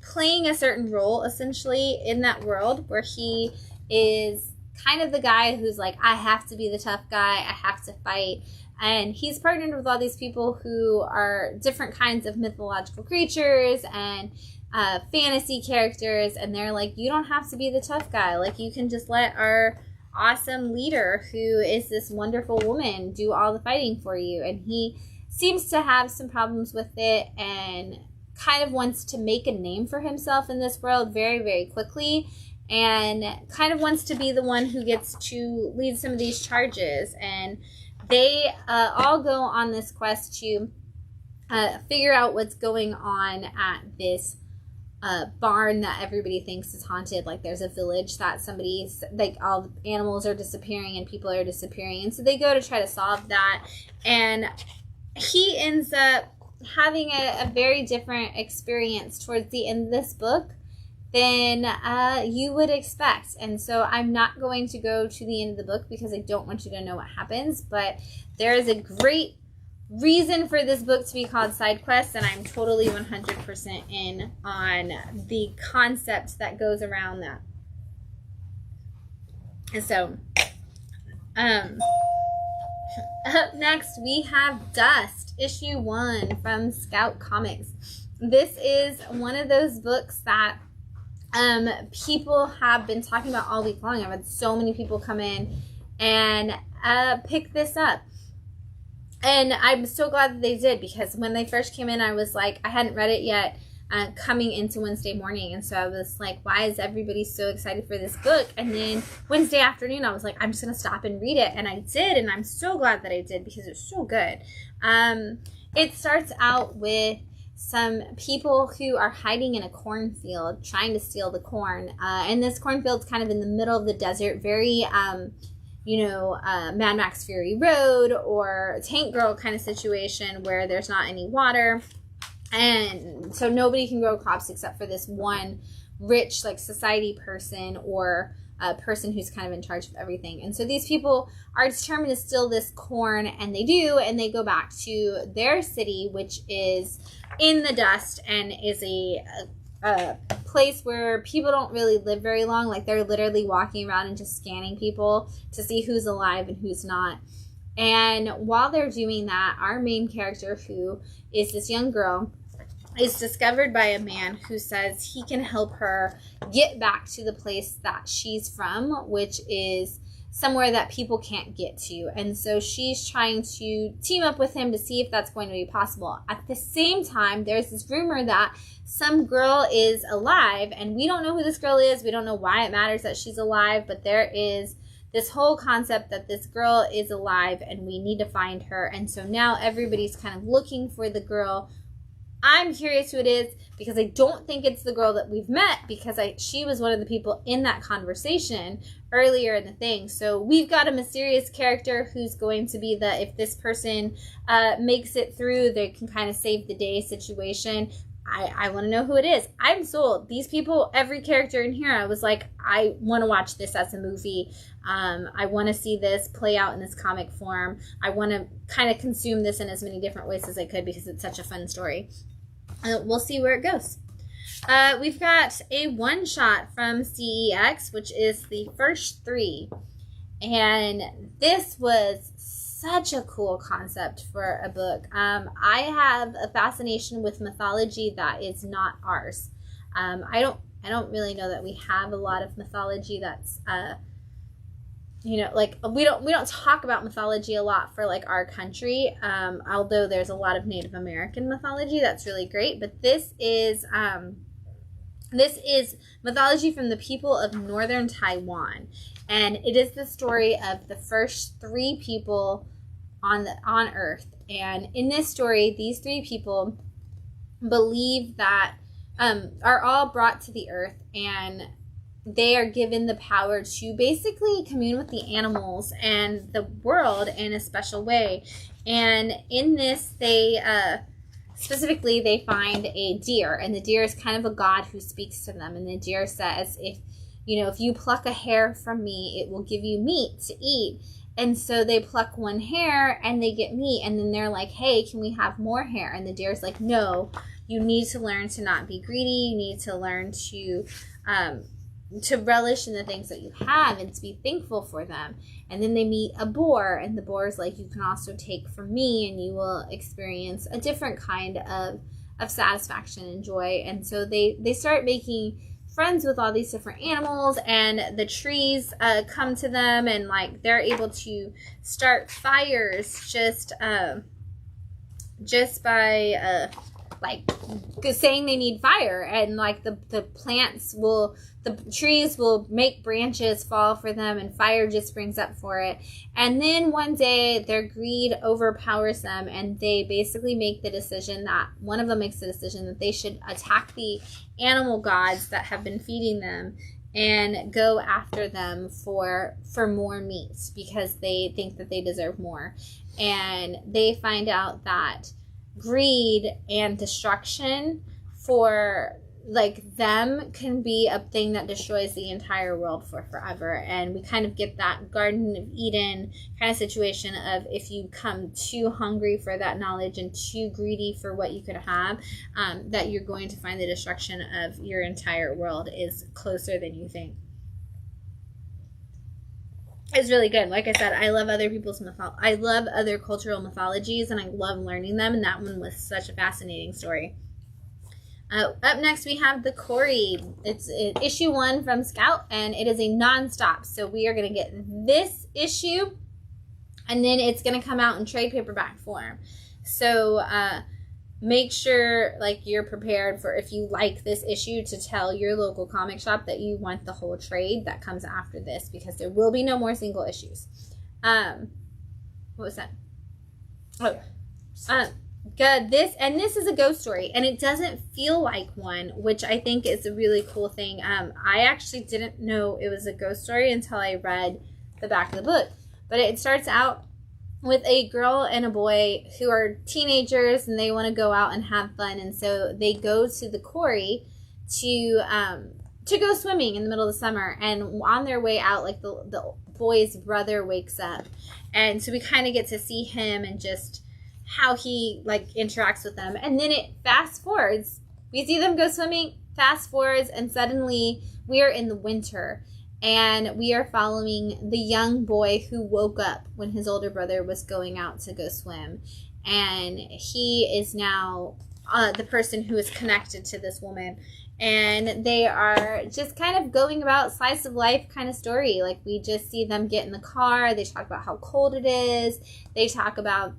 playing a certain role essentially in that world, where he is kind of the guy who's like, I have to be the tough guy, I have to fight. And he's partnered with all these people who are different kinds of mythological creatures and fantasy characters, and they're like, you don't have to be the tough guy, like you can just let our awesome leader who is this wonderful woman, do all the fighting for you. And he seems to have some problems with it and kind of wants to make a name for himself in this world very, very quickly, and kind of wants to be the one who gets to lead some of these charges. And they all go on this quest to figure out what's going on at this barn that everybody thinks is haunted. Like, there's a village that somebody's, like, all the animals are disappearing and people are disappearing. And so they go to try to solve that. And he ends up having a very different experience towards the end of this book than you would expect. And so I'm not going to go to the end of the book because I don't want you to know what happens, but there is a great reason for this book to be called Side Quest, and I'm totally 100% in on the concept that goes around that. And so up next we have Dust, issue 1 from Scout Comics. This is one of those books that people have been talking about all week long. I've had so many people come in and pick this up. And I'm so glad that they did, because when they first came in, I was like, I hadn't read it yet coming into Wednesday morning. And so I was like, why is everybody so excited for this book? And then Wednesday afternoon, I was like, I'm just going to stop and read it. And I did. And I'm so glad that I did, because it's so good. It starts out with some people who are hiding in a cornfield trying to steal the corn. And this cornfield's kind of in the middle of the desert, very, Mad Max Fury Road or Tank Girl kind of situation where there's not any water. And so nobody can grow crops except for this one rich, like, society person or a person who's kind of in charge of everything. And so these people are determined to steal this corn, and they do, and they go back to their city, which is in the dust and is a place where people don't really live very long. Like, they're literally walking around and just scanning people to see who's alive and who's not. And while they're doing that, our main character, who is this young girl, is discovered by a man who says he can help her get back to the place that she's from, which is somewhere that people can't get to. And so she's trying to team up with him to see if that's going to be possible. At the same time, there's this rumor that some girl is alive, and we don't know who this girl is. We don't know why it matters that she's alive, but there is this whole concept that this girl is alive and we need to find her. And so now everybody's kind of looking for the girl. I'm curious who it is, because I don't think it's the girl that we've met, because she was one of the people in that conversation earlier in the thing. So we've got a mysterious character who's going to be the, if this person makes it through, they can kind of save the day situation. I want to know who it is. I'm sold. These people, every character in here, I was like, I want to watch this as a movie. I want to see this play out in this comic form. I want to kind of consume this in as many different ways as I could, because it's such a fun story. We'll see where it goes. We've got a one-shot from CEX, which is the first 3. And this was such a cool concept for a book. I have a fascination with mythology that is not ours. I don't really know that we have a lot of mythology that's like, we don't talk about mythology a lot for, like, our country, although there's a lot of Native American mythology that's really great. But this is mythology from the people of northern Taiwan, and it is the story of the first 3 people on Earth. And in this story, these 3 people believe that are all brought to the Earth, and they are given the power to basically commune with the animals and the world in a special way. And in this, they specifically, they find a deer, and the deer is kind of a god who speaks to them. And the deer says, if you pluck a hair from me, it will give you meat to eat. And so they pluck one hair and they get meat. And then they're like, hey, can we have more hair? And the deer's like, no, you need to learn to not be greedy. You need to learn to relish in the things that you have and to be thankful for them. And then they meet a boar, and the boar is like, you can also take from me and you will experience a different kind of satisfaction and joy. And so they start making friends with all these different animals, and the trees come to them, and like they're able to start fires just by like saying they need fire, and like the trees will make branches fall for them, and fire just springs up for it. And then one day their greed overpowers them, and they basically make the decision that one of them makes the decision that they should attack the animal gods that have been feeding them and go after them for more meat, because they think that they deserve more. And they find out that greed and destruction for like them can be a thing that destroys the entire world for forever. And we kind of get that Garden of Eden kind of situation of, if you come too hungry for that knowledge and too greedy for what you could have, that you're going to find the destruction of your entire world is closer than you think. It's really good. Like I said, I love other people's I love other cultural mythologies, and I love learning them, and that one was such a fascinating story. Up next, we have the Cory. It's issue 1 from Scout, and it is a non-stop. So we are going to get this issue, and then it's going to come out in trade paperback form. So make sure like you're prepared for, if you like this issue, to tell your local comic shop that you want the whole trade that comes after this, because there will be no more single issues. What was that? Oh, good. This is a ghost story, and it doesn't feel like one, which I think is a really cool thing. I actually didn't know it was a ghost story until I read the back of the book, but it starts out with a girl and a boy who are teenagers, and they want to go out and have fun, and so they go to the Cory to go swimming in the middle of the summer. And on their way out, like the boy's brother wakes up, and so we kind of get to see him and just how he like interacts with them. And then it fast forwards, we see them go swimming, fast forwards, and suddenly we are in the winter. And we are following the young boy who woke up when his older brother was going out to go swim. And he is now the person who is connected to this woman. And they are just kind of going about slice of life kind of story. Like, we just see them get in the car. They talk about how cold it is. They talk about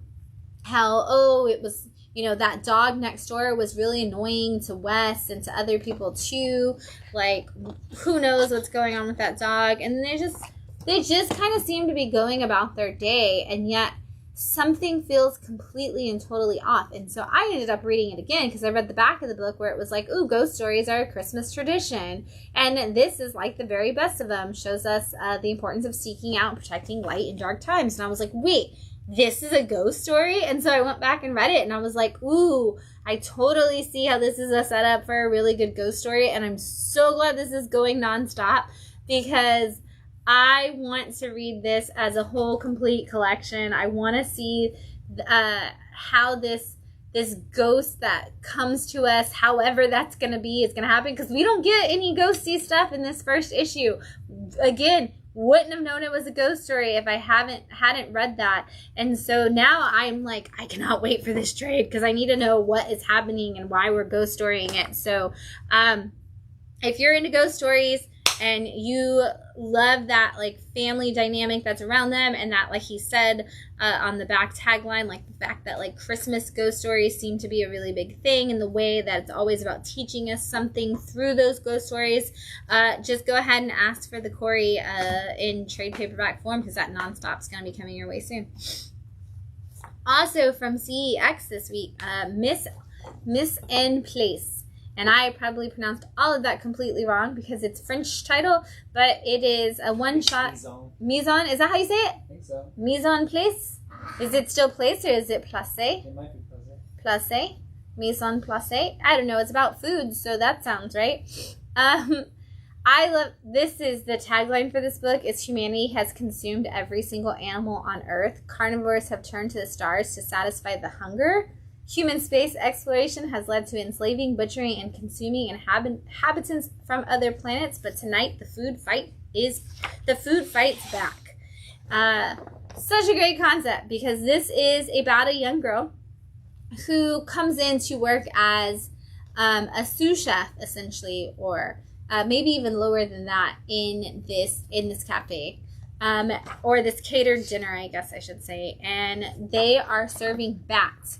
how, it was, that dog next door was really annoying to Wes and to other people too. Like, who knows what's going on with that dog? And they just kind of seem to be going about their day, and yet something feels completely and totally off. And so I ended up reading it again, because I read the back of the book where it was like, ghost stories are a Christmas tradition. And this is like the very best of them. Shows us the importance of seeking out and protecting light in dark times. And I was like, wait, this is a ghost story? And so I went back and read it, and I was like, I totally see how this is a setup for a really good ghost story. And I'm so glad this is going nonstop, because I want to read this as a whole complete collection. I want to see how this ghost that comes to us, however that's going to be, is going to happen, because we don't get any ghosty stuff in this first issue. Again, wouldn't have known it was a ghost story if I hadn't read that. And so now I'm like, I cannot wait for this trade, because I need to know what is happening and why we're ghost storying it. So if you're into ghost stories and you love that like family dynamic that's around them, and that, like he said on the back tagline, like the fact that like Christmas ghost stories seem to be a really big thing, and the way that it's always about teaching us something through those ghost stories, just go ahead and ask for the Cory in trade paperback form, because that nonstop is going to be coming your way soon. Also from CEX this week, Miss N Place. And I probably pronounced all of that completely wrong, because it's French title, but it is a one-shot. Mise en, is that how you say it? I think so. Mise en place? Is it still place, or is it placé? It might be placé. Placé? Mise en placé? I don't know. It's about food, so that sounds right. I love, this is the tagline for this book, is humanity has consumed every single animal on Earth. Carnivores have turned to the stars to satisfy the hunger. Human space exploration has led to enslaving, butchering, and consuming inhabitants from other planets. But tonight, the food fights back. Such a great concept, because this is about a young girl who comes in to work as a sous chef, essentially, or maybe even lower than that in this cafe. Or this catered dinner, I guess I should say. And they are serving bats,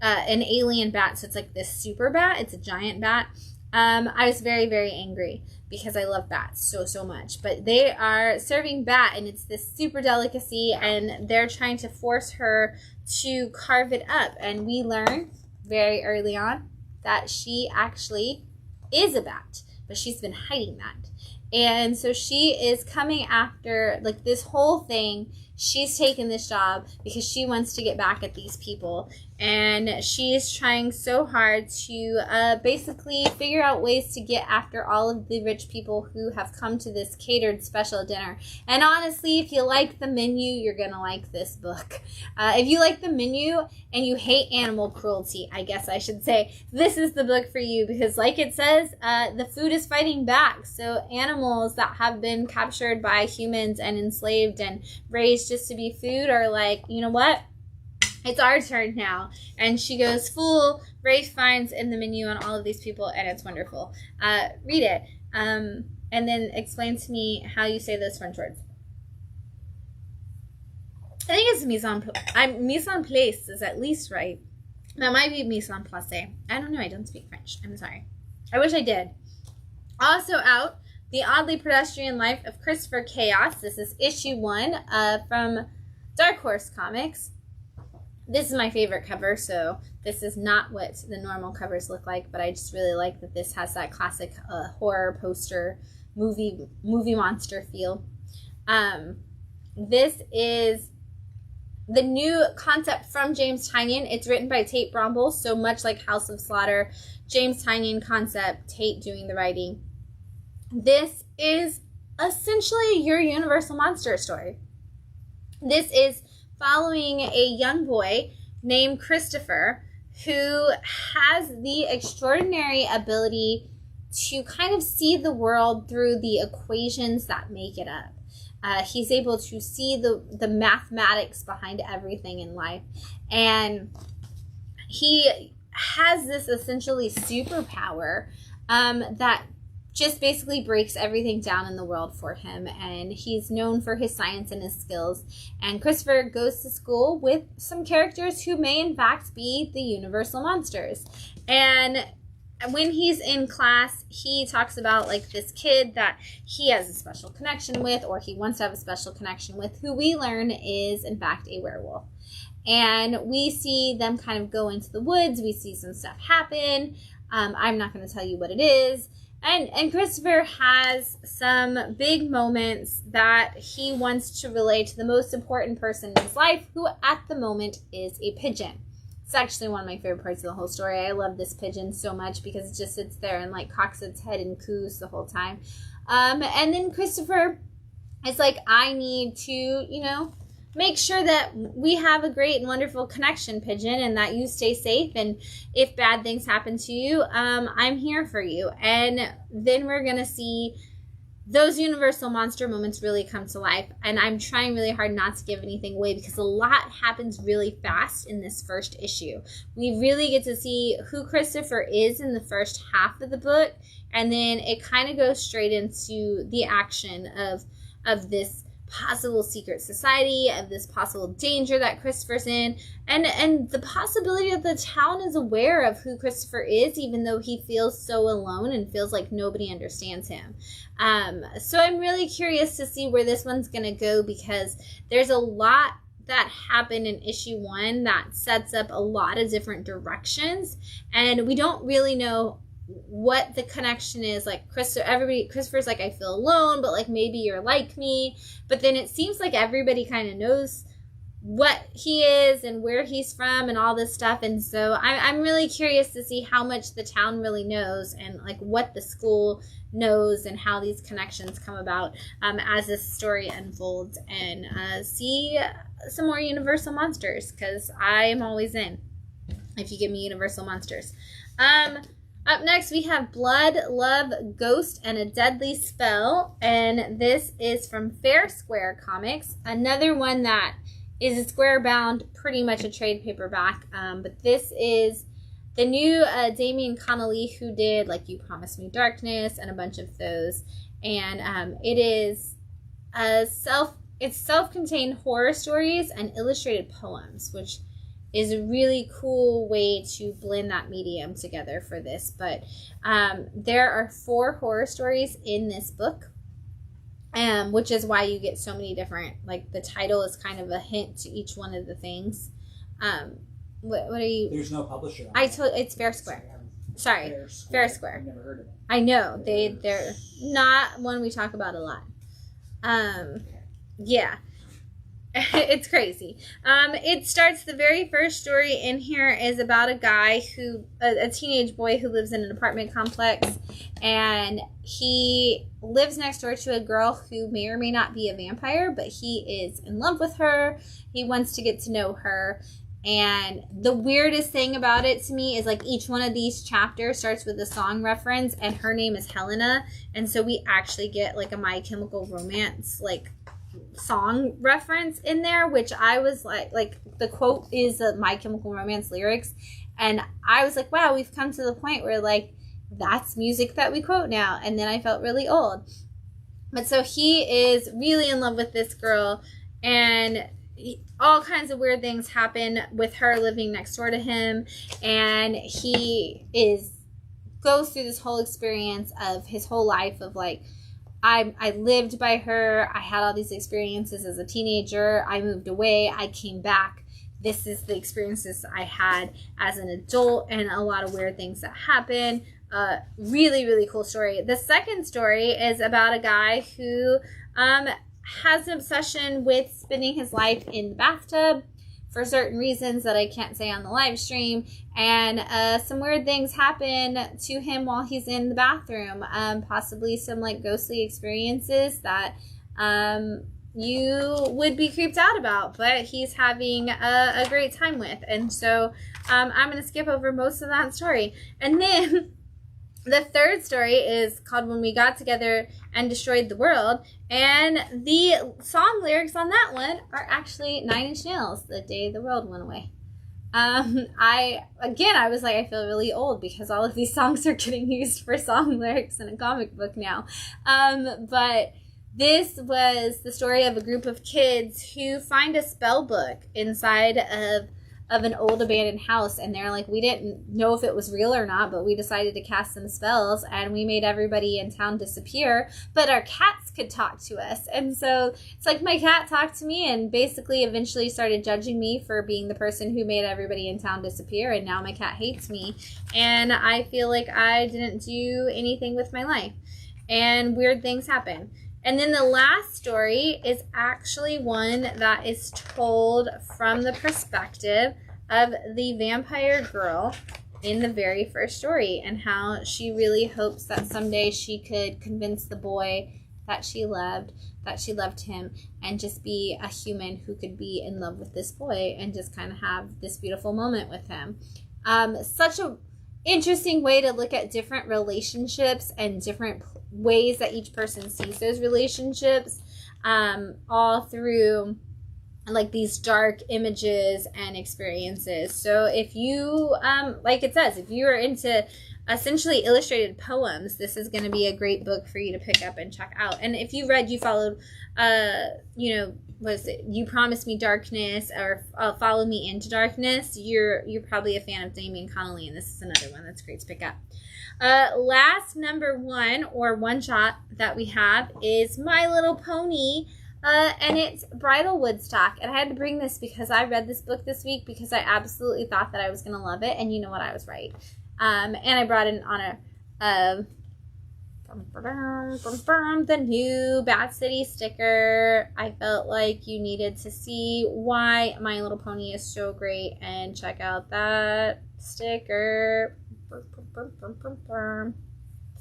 an alien bat. So it's like this super bat. It's a giant bat. I was very, very angry because I love bats so much. But they are serving bat, and it's this super delicacy, and they're trying to force her to carve it up. And we learn very early on that she actually is a bat, but she's been hiding that. And so she is coming after, like, this whole thing. She's taken this job because she wants to get back at these people. And she is trying so hard to basically figure out ways to get after all of the rich people who have come to this catered special dinner. And honestly, if you like the menu, you're going to like this book. If you like the menu and you hate animal cruelty, I guess I should say, this is the book for you. Because like it says, the food is fighting back. So animals that have been captured by humans and enslaved and raised just to be food are like, you know what? It's our turn now. And she goes full Rafe finds in the menu on all of these people, and it's wonderful. Read it. And then explain to me how you say those French words. I think it's mise en place is at least right. That might be mise en place. I don't know. I don't speak French. I'm sorry. I wish I did. Also out, The Oddly Pedestrian Life of Christopher Chaos. This is issue 1 from Dark Horse Comics. This is my favorite cover, so this is not what the normal covers look like, but I just really like that this has that classic horror poster movie monster feel. This is the new concept from James Tynion. It's written by Tate Bromble, so much like House of Slaughter. James Tynion concept, Tate doing the writing. This is essentially your Universal Monster story. This is following a young boy named Christopher who has the extraordinary ability to kind of see the world through the equations that make it up. He's able to see the mathematics behind everything in life. And he has this essentially superpower that just basically breaks everything down in the world for him, and he's known for his science and his skills. And Christopher goes to school with some characters who may in fact be the Universal Monsters. And when he's in class, he talks about like this kid that he has a special connection with, or he wants to have a special connection with, who we learn is in fact a werewolf. And we see them kind of go into the woods. We see some stuff happen. I'm not going to tell you what it is. And Christopher has some big moments that he wants to relay to the most important person in his life, who at the moment is a pigeon. It's actually one of my favorite parts of the whole story. I love this pigeon so much because it just sits there and like cocks its head and coos the whole time. And then Christopher is like, I need to, you know, make sure that we have a great and wonderful connection, pigeon, and that you stay safe. And if bad things happen to you, I'm here for you. And then we're going to see those Universal Monster moments really come to life. And I'm trying really hard not to give anything away because a lot happens really fast in this first issue. We really get to see who Christopher is in the first half of the book. And then it kind of goes straight into the action of this possible secret society, of this possible danger that Christopher's in, and the possibility that the town is aware of who Christopher is, even though he feels so alone and feels like nobody understands him. So I'm really curious to see where this one's going to go, because there's a lot that happened in issue 1 that sets up a lot of different directions, and we don't really know what the connection is. Like Christopher's like, I feel alone, but like maybe you're like me. But then it seems like everybody kind of knows what he is and where he's from and all this stuff. And so I'm really curious to see how much the town really knows, and like what the school knows, and how these connections come about as this story unfolds, and see some more Universal Monsters, because I am always in if you give me Universal Monsters. Up next, we have Blood, Love, Ghost, and a Deadly Spell. And this is from Fair Square Comics. Another one that is a square bound, pretty much a trade paperback. But this is the new Damien Connolly, who did like You Promised Me Darkness and a bunch of those. And it is it's self-contained horror stories and illustrated poems, which is a really cool way to blend that medium together for this. But there are 4 horror stories in this book, which is why you get so many different, like the title is kind of a hint to each one of the things. What are you? There's no publisher. It's Fair Square. Sorry, Fair Square. I've never heard of it. I know they're not one we talk about a lot. Yeah. It's crazy. It starts, the very first story in here is about a guy a teenage boy who lives in an apartment complex, and he lives next door to a girl who may or may not be a vampire, but he is in love with her. He wants to get to know her. And the weirdest thing about it to me is like each one of these chapters starts with a song reference, and her name is Helena. And so we actually get like a My Chemical Romance, like song reference in there, which I was like the quote is My Chemical Romance lyrics, and I was like, wow, we've come to the point where like that's music that we quote now. And then I felt really old. But so he is really in love with this girl, and all kinds of weird things happen with her living next door to him, and he goes through this whole experience of his whole life of like, I lived by her. I had all these experiences as a teenager. I moved away. I came back. This is the experiences I had as an adult, and a lot of weird things that happen. Really, really cool story. The second story is about a guy who has an obsession with spending his life in the bathtub for certain reasons that I can't say on the live stream, and some weird things happen to him while he's in the bathroom, possibly some like ghostly experiences that you would be creeped out about, but he's having a great time with. And so I'm going to skip over most of that story. And then the third story is called When We Got Together and Destroyed the World, and the song lyrics on that one are actually 9 Inch Nails, The Day the World Went Away. I was like, I feel really old because all of these songs are getting used for song lyrics in a comic book now. But this was the story of a group of kids who find a spell book inside of an old abandoned house, and they're like, we didn't know if it was real or not, but we decided to cast some spells, and we made everybody in town disappear, but our cats could talk to us. And so it's like my cat talked to me and basically eventually started judging me for being the person who made everybody in town disappear, and now my cat hates me, and I feel like I didn't do anything with my life, and weird things happen. And then the last story is actually one that is told from the perspective of the vampire girl in the very first story, and how she really hopes that someday she could convince the boy that she loved him, and just be a human who could be in love with this boy and just kind of have this beautiful moment with him. Such a interesting way to look at different relationships and different ways that each person sees those relationships, all through like these dark images and experiences. So if you like it says, if you are into essentially illustrated poems, this is going to be a great book for you to pick up and check out. And if you followed was it You Promised Me Darkness, or Follow Me Into Darkness, you're probably a fan of Damien Connolly, and this is another one that's great to pick up. Last number one, or one shot that we have, is My Little Pony, and it's Bridal Woodstock. And I had to bring this because I read this book this week because I absolutely thought that I was going to love it, and you know what, I was right. And I brought it on the new Bat City sticker. I felt like you needed to see why My Little Pony is so great, and check out that sticker.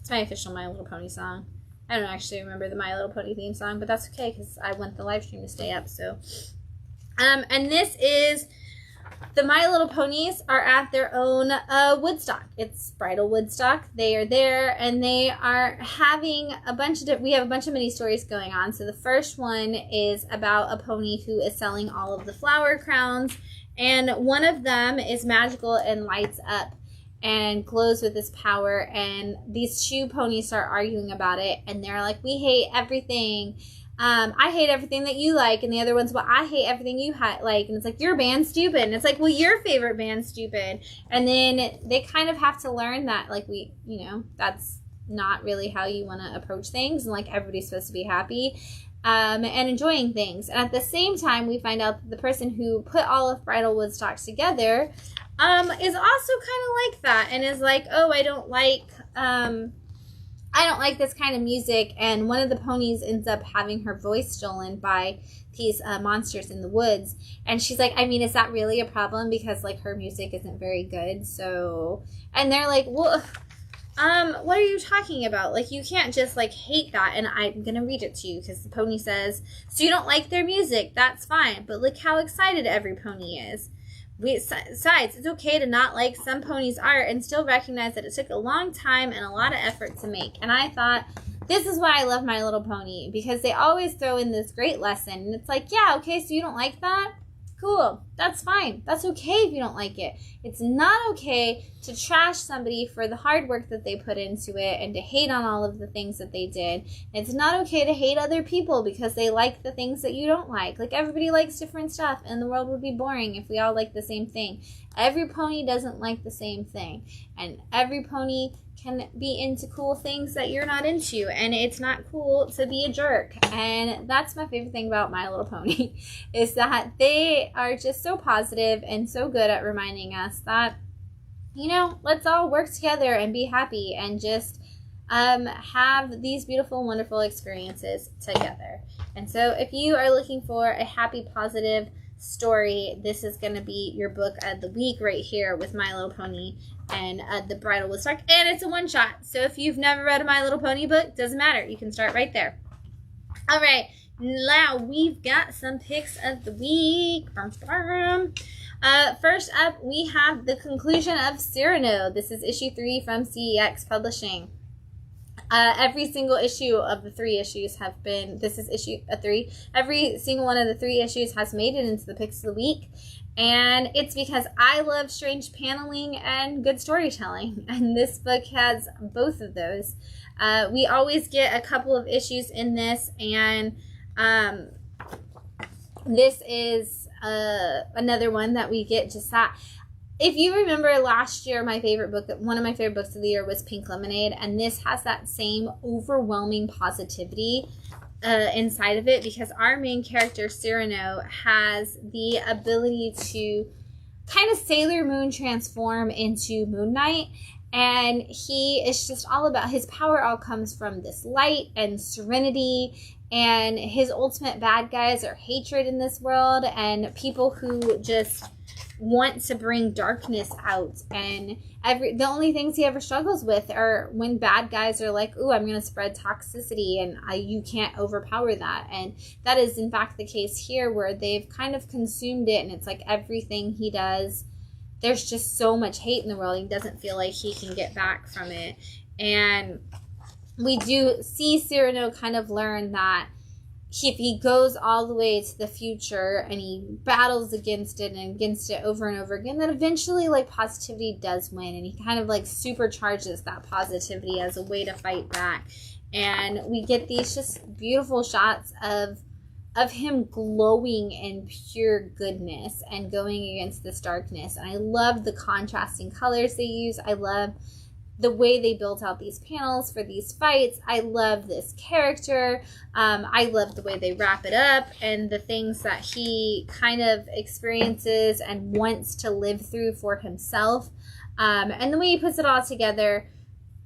It's my official My Little Pony song. I don't actually remember the My Little Pony theme song, but that's okay because I want the live stream to stay up. So, and this is the My Little Ponies are at their own Woodstock. It's Bridal Woodstock. They are there, and they are having a bunch of we have a bunch of mini stories going on. So the first one is about a pony who is selling all of the flower crowns, and one of them is magical and lights up. and glows with this power. And these two ponies start arguing about it, and they're like, we hate everything. I hate everything that you like. And the other one's, well, I hate everything you like. And it's like, your band's stupid. And it's like, well, your favorite band's stupid. And then they kind of have to learn that, like, that's not really how you want to approach things. And, like, everybody's supposed to be happy and enjoying things. And at the same time, we find out that the person who put all of Bridal Woodstock together is also kind of like that. And is like, oh, I don't like this kind of music. And one of the ponies ends up having her voice stolen by these monsters in the woods. And she's like, I mean, is that really a problem? Because, like, her music isn't very good. So, and they're like, well, what are you talking about? Like, you can't just, like, hate that. And I'm going to read it to you because the pony says, so you don't like their music. That's fine. But look how excited every pony is. Besides, it's okay to not like some ponies' art and still recognize that it took a long time and a lot of effort to make. And I thought, this is why I love My Little Pony, because they always throw in this great lesson. And it's like, yeah, okay, so you don't like that? Cool. That's fine. That's okay if you don't like it. It's not okay to trash somebody for the hard work that they put into it and to hate on all of the things that they did. And it's not okay to hate other people because they like the things that you don't like. Like, everybody likes different stuff, and the world would be boring if we all liked the same thing. Every pony doesn't like the same thing. And every pony can be into cool things that you're not into, and it's not cool to be a jerk. And that's my favorite thing about My Little Pony is that they are just so positive and so good at reminding us that, let's all work together and be happy and just have these beautiful, wonderful experiences together. And so if you are looking for a happy, positive story, this is going to be your book of the week right here with My Little Pony and the Bridal Woodstock. And it's a one-shot. So if you've never read a My Little Pony book, doesn't matter. You can start right there. All right. Now we've got some picks of the week. First up, we have the conclusion of Cyrano. This is issue 3 from CEX Publishing. Every single issue of the 3 issues have been, this is issue 3, every single one of the 3 issues has made it into the picks of the week. And it's because I love strange paneling and good storytelling. And this book has both of those. We always get a couple of issues in this. And this is another one that we get just that. If you remember last year, one of my favorite books of the year was Pink Lemonade. And this has that same overwhelming positivity inside of it, because our main character Cyrano has the ability to kind of Sailor Moon transform into Moon Knight, and he is just all about, his power all comes from this light and serenity, and his ultimate bad guys are hatred in this world and people who just want to bring darkness out. And the only things he ever struggles with are when bad guys are like, ooh, I'm going to spread toxicity, and you can't overpower that. And that is in fact the case here, where they've kind of consumed it, and it's like everything he does, there's just so much hate in the world, he doesn't feel like he can get back from it. And we do see Cyrano kind of learn that if he goes all the way to the future and he battles against it and against it over and over again, that eventually, like, positivity does win, and he kind of like supercharges that positivity as a way to fight back. And we get these just beautiful shots of him glowing in pure goodness and going against this darkness. And I love the contrasting colors they use. I love the way they built out these panels for these fights. I love this character. I love the way they wrap it up and the things that he kind of experiences and wants to live through for himself. And the way he puts it all together.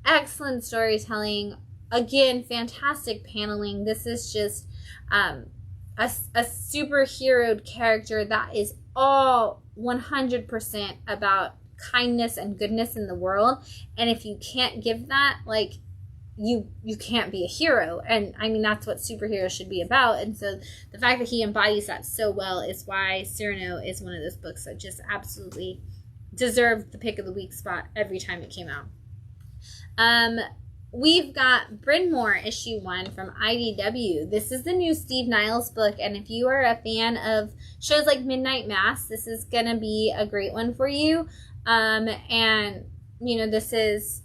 Excellent storytelling. Again, fantastic paneling. This is just a superheroed character that is all 100% about kindness and goodness in the world. And if you can't give that, like, you can't be a hero. And I mean, that's what superheroes should be about. And so the fact that he embodies that so well is why Cyrano is one of those books that just absolutely deserved the pick of the week spot every time it came out. We've got Bryn Mawr issue 1 from IDW. This is the new Steve Niles book, and if you are a fan of shows like Midnight Mass, this is gonna be a great one for you. And you know, this is,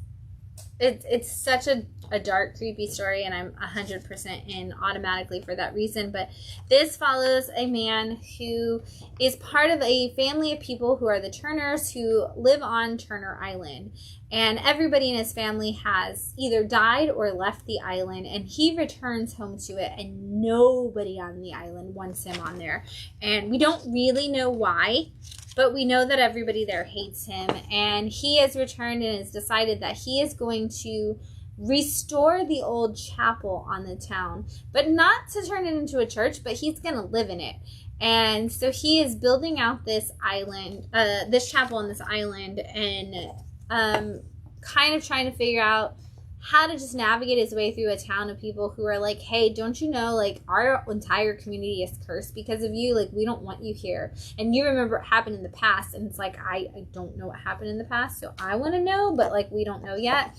it's such a dark, creepy story, and I'm 100% in automatically for that reason. But this follows a man who is part of a family of people who are the Turners, who live on Turner Island. And everybody in his family has either died or left the island, and he returns home to it, and nobody on the island wants him on there. And we don't really know why, but we know that everybody there hates him. And he has returned and has decided that he is going to restore the old chapel on the town, but not to turn it into a church, but he's going to live in it. And so he is building out this island, this chapel on this island, and kind of trying to figure out how to just navigate his way through a town of people who are like, hey, don't you know, like, our entire community is cursed because of you. Like, we don't want you here. And you remember what happened in the past. And it's like, I don't know what happened in the past, so I want to know, but, like, we don't know yet.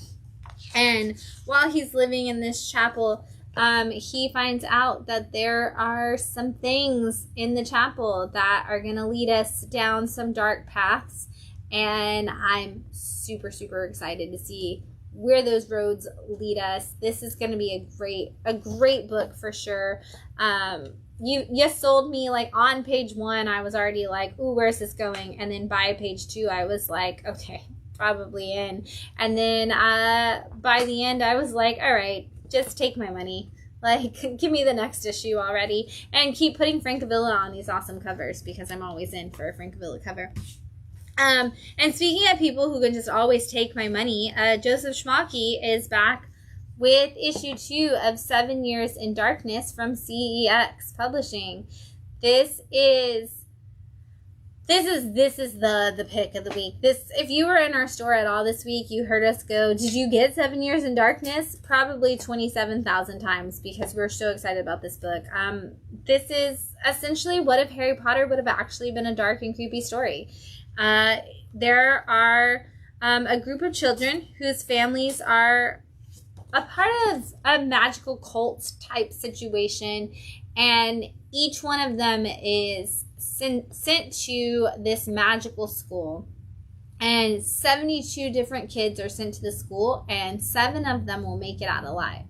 And while he's living in this chapel, he finds out that there are some things in the chapel that are going to lead us down some dark paths. And I'm super, super excited to see where those roads lead us. This is going to be a great book for sure. You sold me, like, on page 1, I was already like, ooh, where's this going? And then by page 2, I was like, okay, probably in. And then by the end, I was like, all right, just take my money. Like, give me the next issue already. And keep putting Francavilla on these awesome covers, because I'm always in for a Francavilla cover. And speaking of people who can just always take my money, Joseph Schmacke is back with issue 2 of 7 Years in Darkness from CEX Publishing. This is the pick of the week. If you were in our store at all this week, you heard us go, did you get 7 Years in Darkness? Probably 27,000 times, because we're so excited about this book. This is essentially what if Harry Potter would have actually been a dark and creepy story. There are a group of children whose families are a part of a magical cult type situation, and each one of them is sent to this magical school, and 72 different kids are sent to the school, and 7 of them will make it out alive,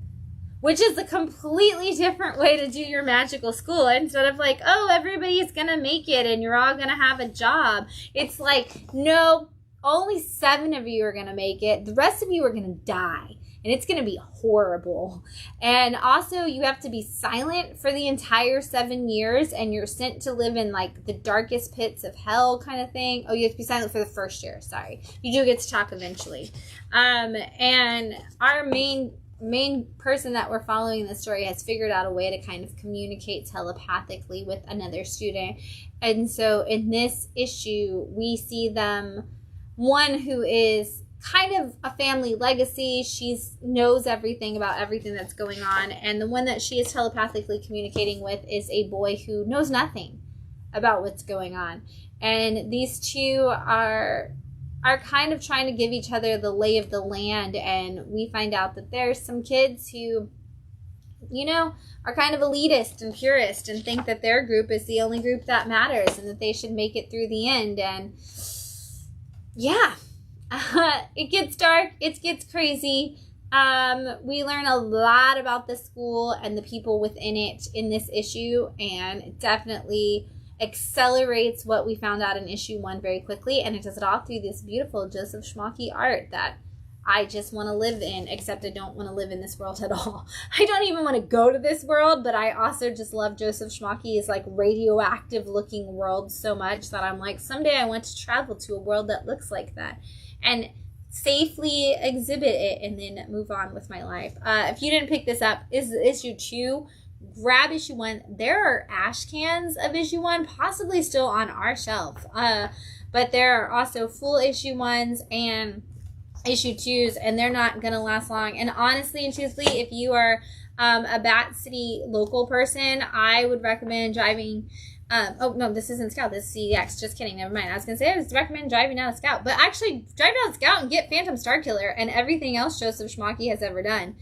which is a completely different way to do your magical school. Instead of like, oh, everybody's gonna make it and you're all gonna have a job, it's like, no, only 7 of you are gonna make it, the rest of you are gonna die. And it's going to be horrible. And also, you have to be silent for the entire 7 years, and you're sent to live in, like, the darkest pits of hell kind of thing. Oh, you have to be silent for the first year. Sorry. You do get to talk eventually. And our main person that we're following in the story has figured out a way to kind of communicate telepathically with another student. And so in this issue, we see them, one who is kind of a family legacy. She knows everything about everything that's going on. And the one that she is telepathically communicating with is a boy who knows nothing about what's going on. And these two are kind of trying to give each other the lay of the land. And we find out that there's some kids who, you know, are kind of elitist and purist and think that their group is the only group that matters and that they should make it through the end. And yeah. It gets dark. It gets crazy. We learn a lot about the school and the people within it in this issue, and it definitely accelerates what we found out in issue 1 very quickly, and it does it all through this beautiful Joseph Schmacke art that I just want to live in, except I don't want to live in this world at all. I don't even want to go to this world, but I also just love Joseph Schmacke's like radioactive looking world so much that I'm like, someday I want to travel to a world that looks like that and safely exhibit it and then move on with my life. If you didn't pick this up, is issue 2, grab issue 1. There are ash cans of issue 1 possibly still on our shelf, but there are also full issue 1s and issue 2s, and they're not gonna last long. And honestly and truthfully, if you are a Bat City local person, I would recommend driving oh no, this isn't Scout, this is CEX. Just kidding, never mind. I was gonna say I would recommend driving out of Scout, but actually drive out of Scout and get Phantom Starkiller and everything else Joseph Schmacke has ever done.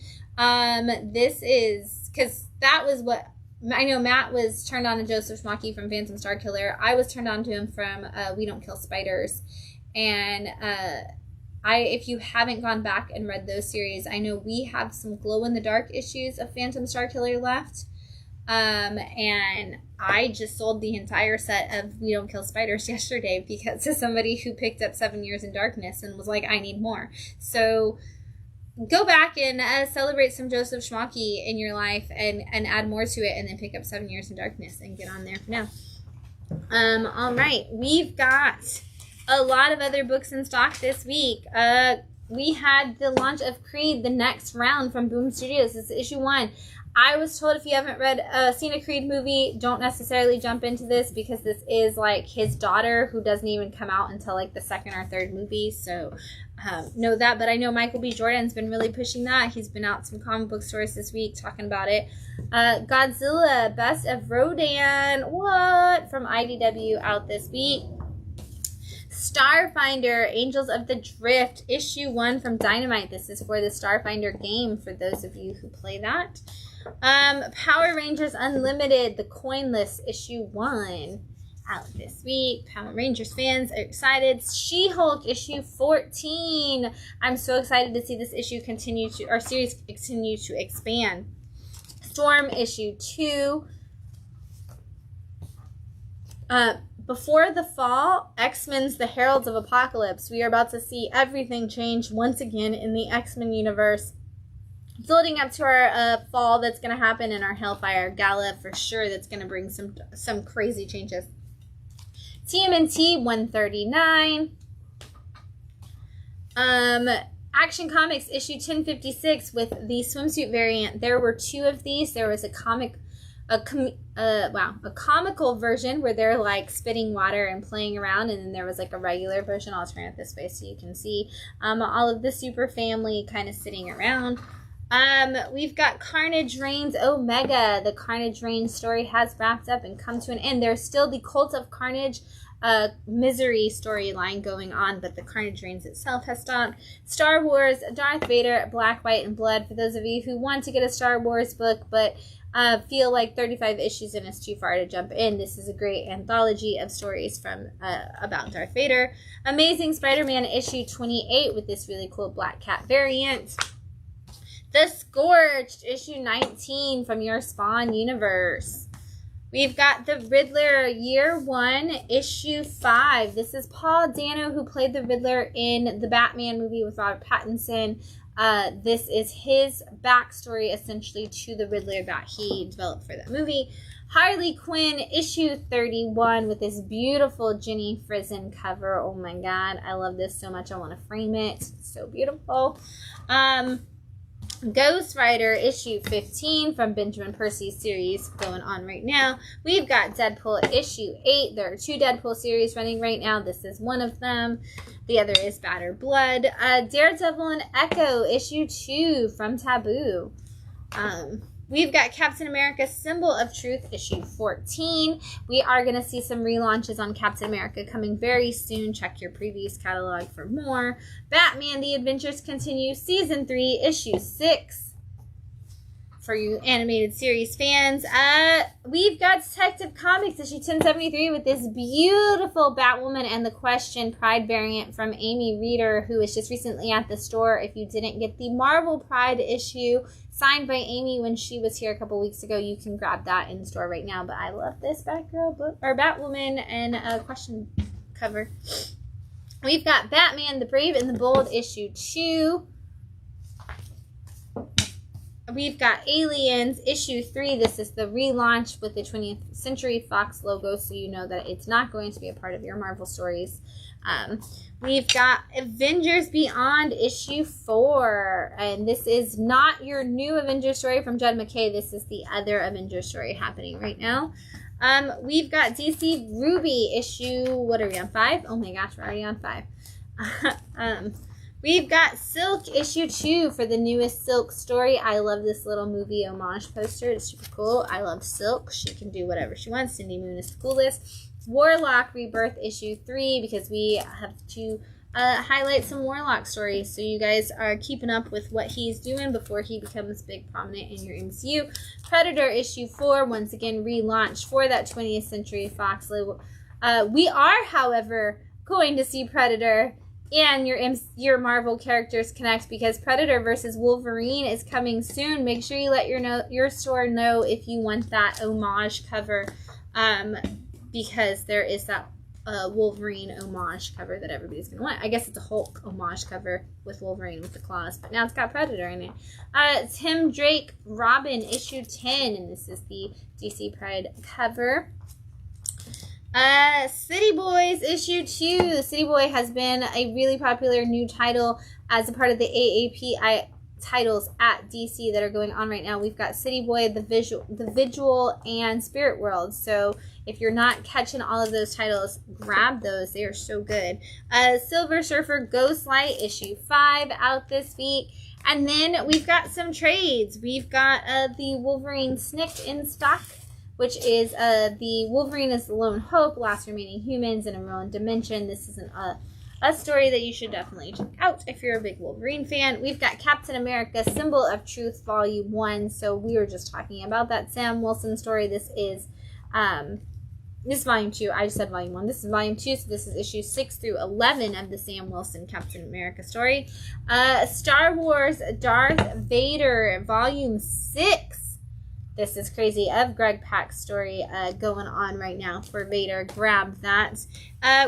This is because that was what I know. Matt was turned on to Joseph Schmacke from Phantom Starkiller. I was turned on to him from We Don't Kill Spiders, and if you haven't gone back and read those series, I know we have some glow-in-the-dark issues of Phantom Starkiller left. And I just sold the entire set of We Don't Kill Spiders yesterday because of somebody who picked up 7 Years in Darkness and was like, I need more. So go back and celebrate some Joseph Schmalke in your life and add more to it, and then pick up 7 Years in Darkness and get on there for now. All right, we've got a lot of other books in stock this week. We had the launch of Creed, the next round from Boom Studios. This is issue 1. I was told if you haven't seen a Creed movie, don't necessarily jump into this because this is like his daughter who doesn't even come out until like the 2nd or 3rd movie. So know that. But I know Michael B. Jordan's been really pushing that. He's been out some comic book stores this week talking about it. Godzilla, Best of Rodan, from IDW out this week. Starfinder, Angels of the Drift, issue 1 from Dynamite. This is for the Starfinder game for those of you who play that. Power Rangers Unlimited, the Coinless, issue 1 out this week. Power Rangers fans are excited. She-Hulk, issue 14. I'm so excited to see this issue series continue to expand. Storm, issue 2. Before the fall, X-Men's The Heralds of Apocalypse. We are about to see everything change once again in the X-Men universe. Building up to our fall that's going to happen in our Hellfire Gala for sure. That's going to bring some crazy changes. TMNT 139. Action Comics issue 1056 with the swimsuit variant. There were 2 of these. There was a comical version where they're like spitting water and playing around, and then there was like a regular version. I'll turn it this way so you can see all of the super family kind of sitting around. We've got Carnage Reigns Omega. The Carnage Reigns story has wrapped up and come to an end. There's still the Cult of Carnage Misery storyline going on, but the Carnage Reigns itself has stopped. Star Wars, Darth Vader, Black, White, and Blood. For those of you who want to get a Star Wars book, but feel like 35 issues in is too far to jump in, this is a great anthology of stories from about Darth Vader. Amazing Spider-Man issue 28 with this really cool Black Cat variant. The Scorched, issue 19 from your Spawn universe. We've got the Riddler, year 1, issue 5. This is Paul Dano, who played the Riddler in the Batman movie with Robert Pattinson. This is his backstory, essentially, to the Riddler that he developed for that movie. Harley Quinn, issue 31, with this beautiful Jenny Frison cover. Oh my god, I love this so much. I want to frame it. It's so beautiful. Ghost Rider, issue 15 from Benjamin Percy's series going on right now. We've got Deadpool, issue 8. There are 2 Deadpool series running right now. This is one of them. The other is Batter Blood. Daredevil and Echo, issue 2 from Taboo. We've got Captain America, Symbol of Truth, issue 14. We are going to see some relaunches on Captain America coming very soon. Check your previous catalog for more. Batman, The Adventures Continue, season 3, issue 6. For you animated series fans, we've got Detective Comics, issue 1073, with this beautiful Batwoman and the Question Pride variant from Amy Reeder, who was just recently at the store. If you didn't get the Marvel Pride issue signed by Amy when she was here a couple weeks ago, you can grab that in the store right now. But I love this Batgirl book, or Batwoman and Question cover. We've got Batman, the Brave and the Bold, issue 2. We've got Aliens, issue 3. This is the relaunch with the 20th Century Fox logo, so you know that it's not going to be a part of your Marvel stories. We've got Avengers Beyond, issue 4. And this is not your new Avengers story from Judd McKay. This is the other Avengers story happening right now. We've got DC Ruby, issue, what are we on, 5? Oh my gosh, we're already on 5. We've got Silk, issue 2 for the newest Silk story. I love this little movie homage poster. It's super cool. I love Silk. She can do whatever she wants. Cindy Moon is the coolest. Warlock Rebirth, issue 3, because we have to highlight some Warlock stories, so you guys are keeping up with what he's doing before he becomes big prominent in your MCU. Predator, issue 4, once again relaunched for that 20th Century Fox label. We are, however, going to see Predator and your Marvel characters connect, because Predator versus Wolverine is coming soon. Make sure you let your store know if you want that homage cover, because there is that Wolverine homage cover that everybody's gonna want. I guess it's a Hulk homage cover with Wolverine with the claws, but now it's got Predator in it. Tim Drake Robin issue 10, and this is the DC Pride cover. City Boys issue 2. City Boy has been a really popular new title as a part of the AAP titles at DC that are going on right now. We've got City Boy, The Vigil, and Spirit World. So if you're not catching all of those titles, grab those. They are so good. Silver Surfer Ghostlight issue 5 out this week. And then we've got some trades. We've got the Wolverine Snicked in stock, which is the Wolverine is the Lone Hope, Last Remaining Humans in a Ruined Dimension. This is a story that you should definitely check out if you're a big Wolverine fan. We've got Captain America, Symbol of Truth, Volume 1. So we were just talking about that Sam Wilson story. This is Volume 2. I just said Volume 1. This is Volume 2, so this is issue 6 through 11 of the Sam Wilson Captain America story. Star Wars Darth Vader, Volume 6. This is crazy, of Greg Pak's story going on right now for Vader. Grab that.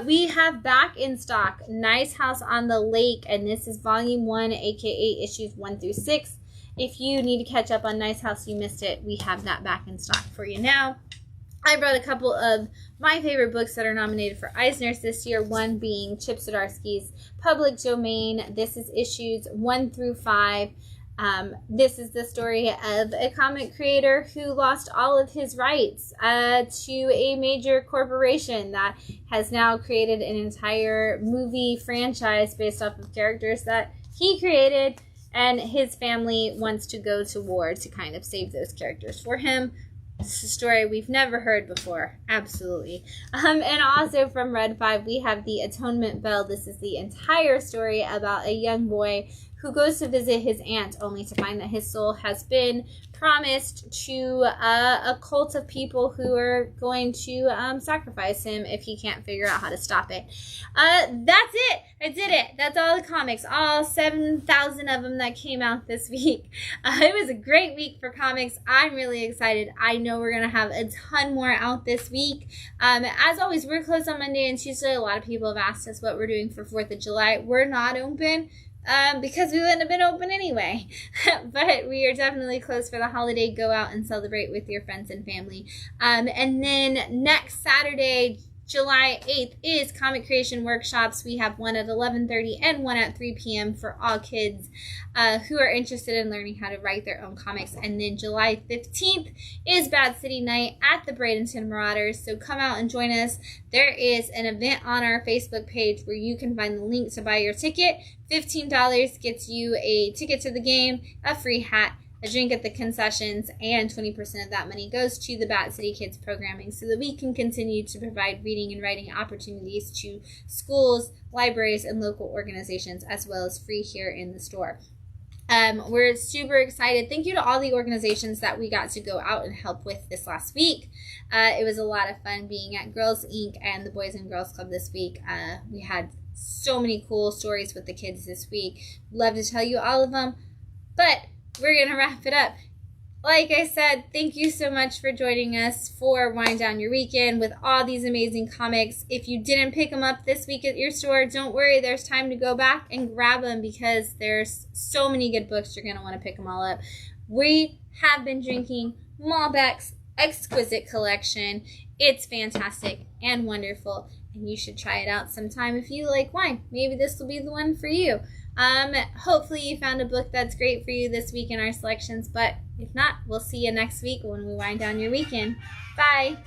We have back in stock Nice House on the Lake, and this is Volume 1, aka issues 1 through 6. If you need to catch up on Nice House, you missed it, we have that back in stock for you now. I brought a couple of my favorite books that are nominated for Eisners this year, one being Chip Zdarsky's Public Domain. This is issues 1 through 5. This is the story of a comic creator who lost all of his rights to a major corporation that has now created an entire movie franchise based off of characters that he created, and his family wants to go to war to kind of save those characters for him. It's a story we've never heard before. Absolutely. And also from Red 5, we have The Atonement Bell. This is the entire story about a young boy who goes to visit his aunt only to find that his soul has been promised to a cult of people who are going to sacrifice him if he can't figure out how to stop it. That's it. I did it. That's all the comics. All 7,000 of them that came out this week. It was a great week for comics. I'm really excited. I know we're going to have a ton more out this week. As always, we're closed on Monday and Tuesday. A lot of people have asked us what we're doing for 4th of July. We're not open. Because we wouldn't have been open anyway. But we are definitely closed for the holiday. Go out and celebrate with your friends and family. And then next Saturday, July 8th, is Comic Creation Workshops. We have one at 11:30 and one at 3 p.m. for all kids who are interested in learning how to write their own comics. And then July 15th is Bad City Night at the Bradenton Marauders. So come out and join us. There is an event on our Facebook page where you can find the link to buy your ticket. $15 gets you a ticket to the game, a free hat, a drink at the concessions, and 20% of that money goes to the Bat City Kids programming so that we can continue to provide reading and writing opportunities to schools, libraries, and local organizations, as well as free here in the store. We're super excited. Thank you to all the organizations that we got to go out and help with this last week. It was a lot of fun being at Girls Inc. and the Boys and Girls Club this week. We had so many cool stories with the kids this week. Love to tell you all of them, but we're going to wrap it up. Like I said, thank you so much for joining us for Wind Down Your Weekend with all these amazing comics. If you didn't pick them up this week at your store, don't worry. There's time to go back and grab them because there's so many good books. You're going to want to pick them all up. We have been drinking Malbec's Exquisite Collection. It's fantastic and wonderful, and you should try it out sometime if you like wine. Maybe this will be the one for you. Hopefully you found a book that's great for you this week in our selections, but if not, we'll see you next week when we wind down your weekend. Bye!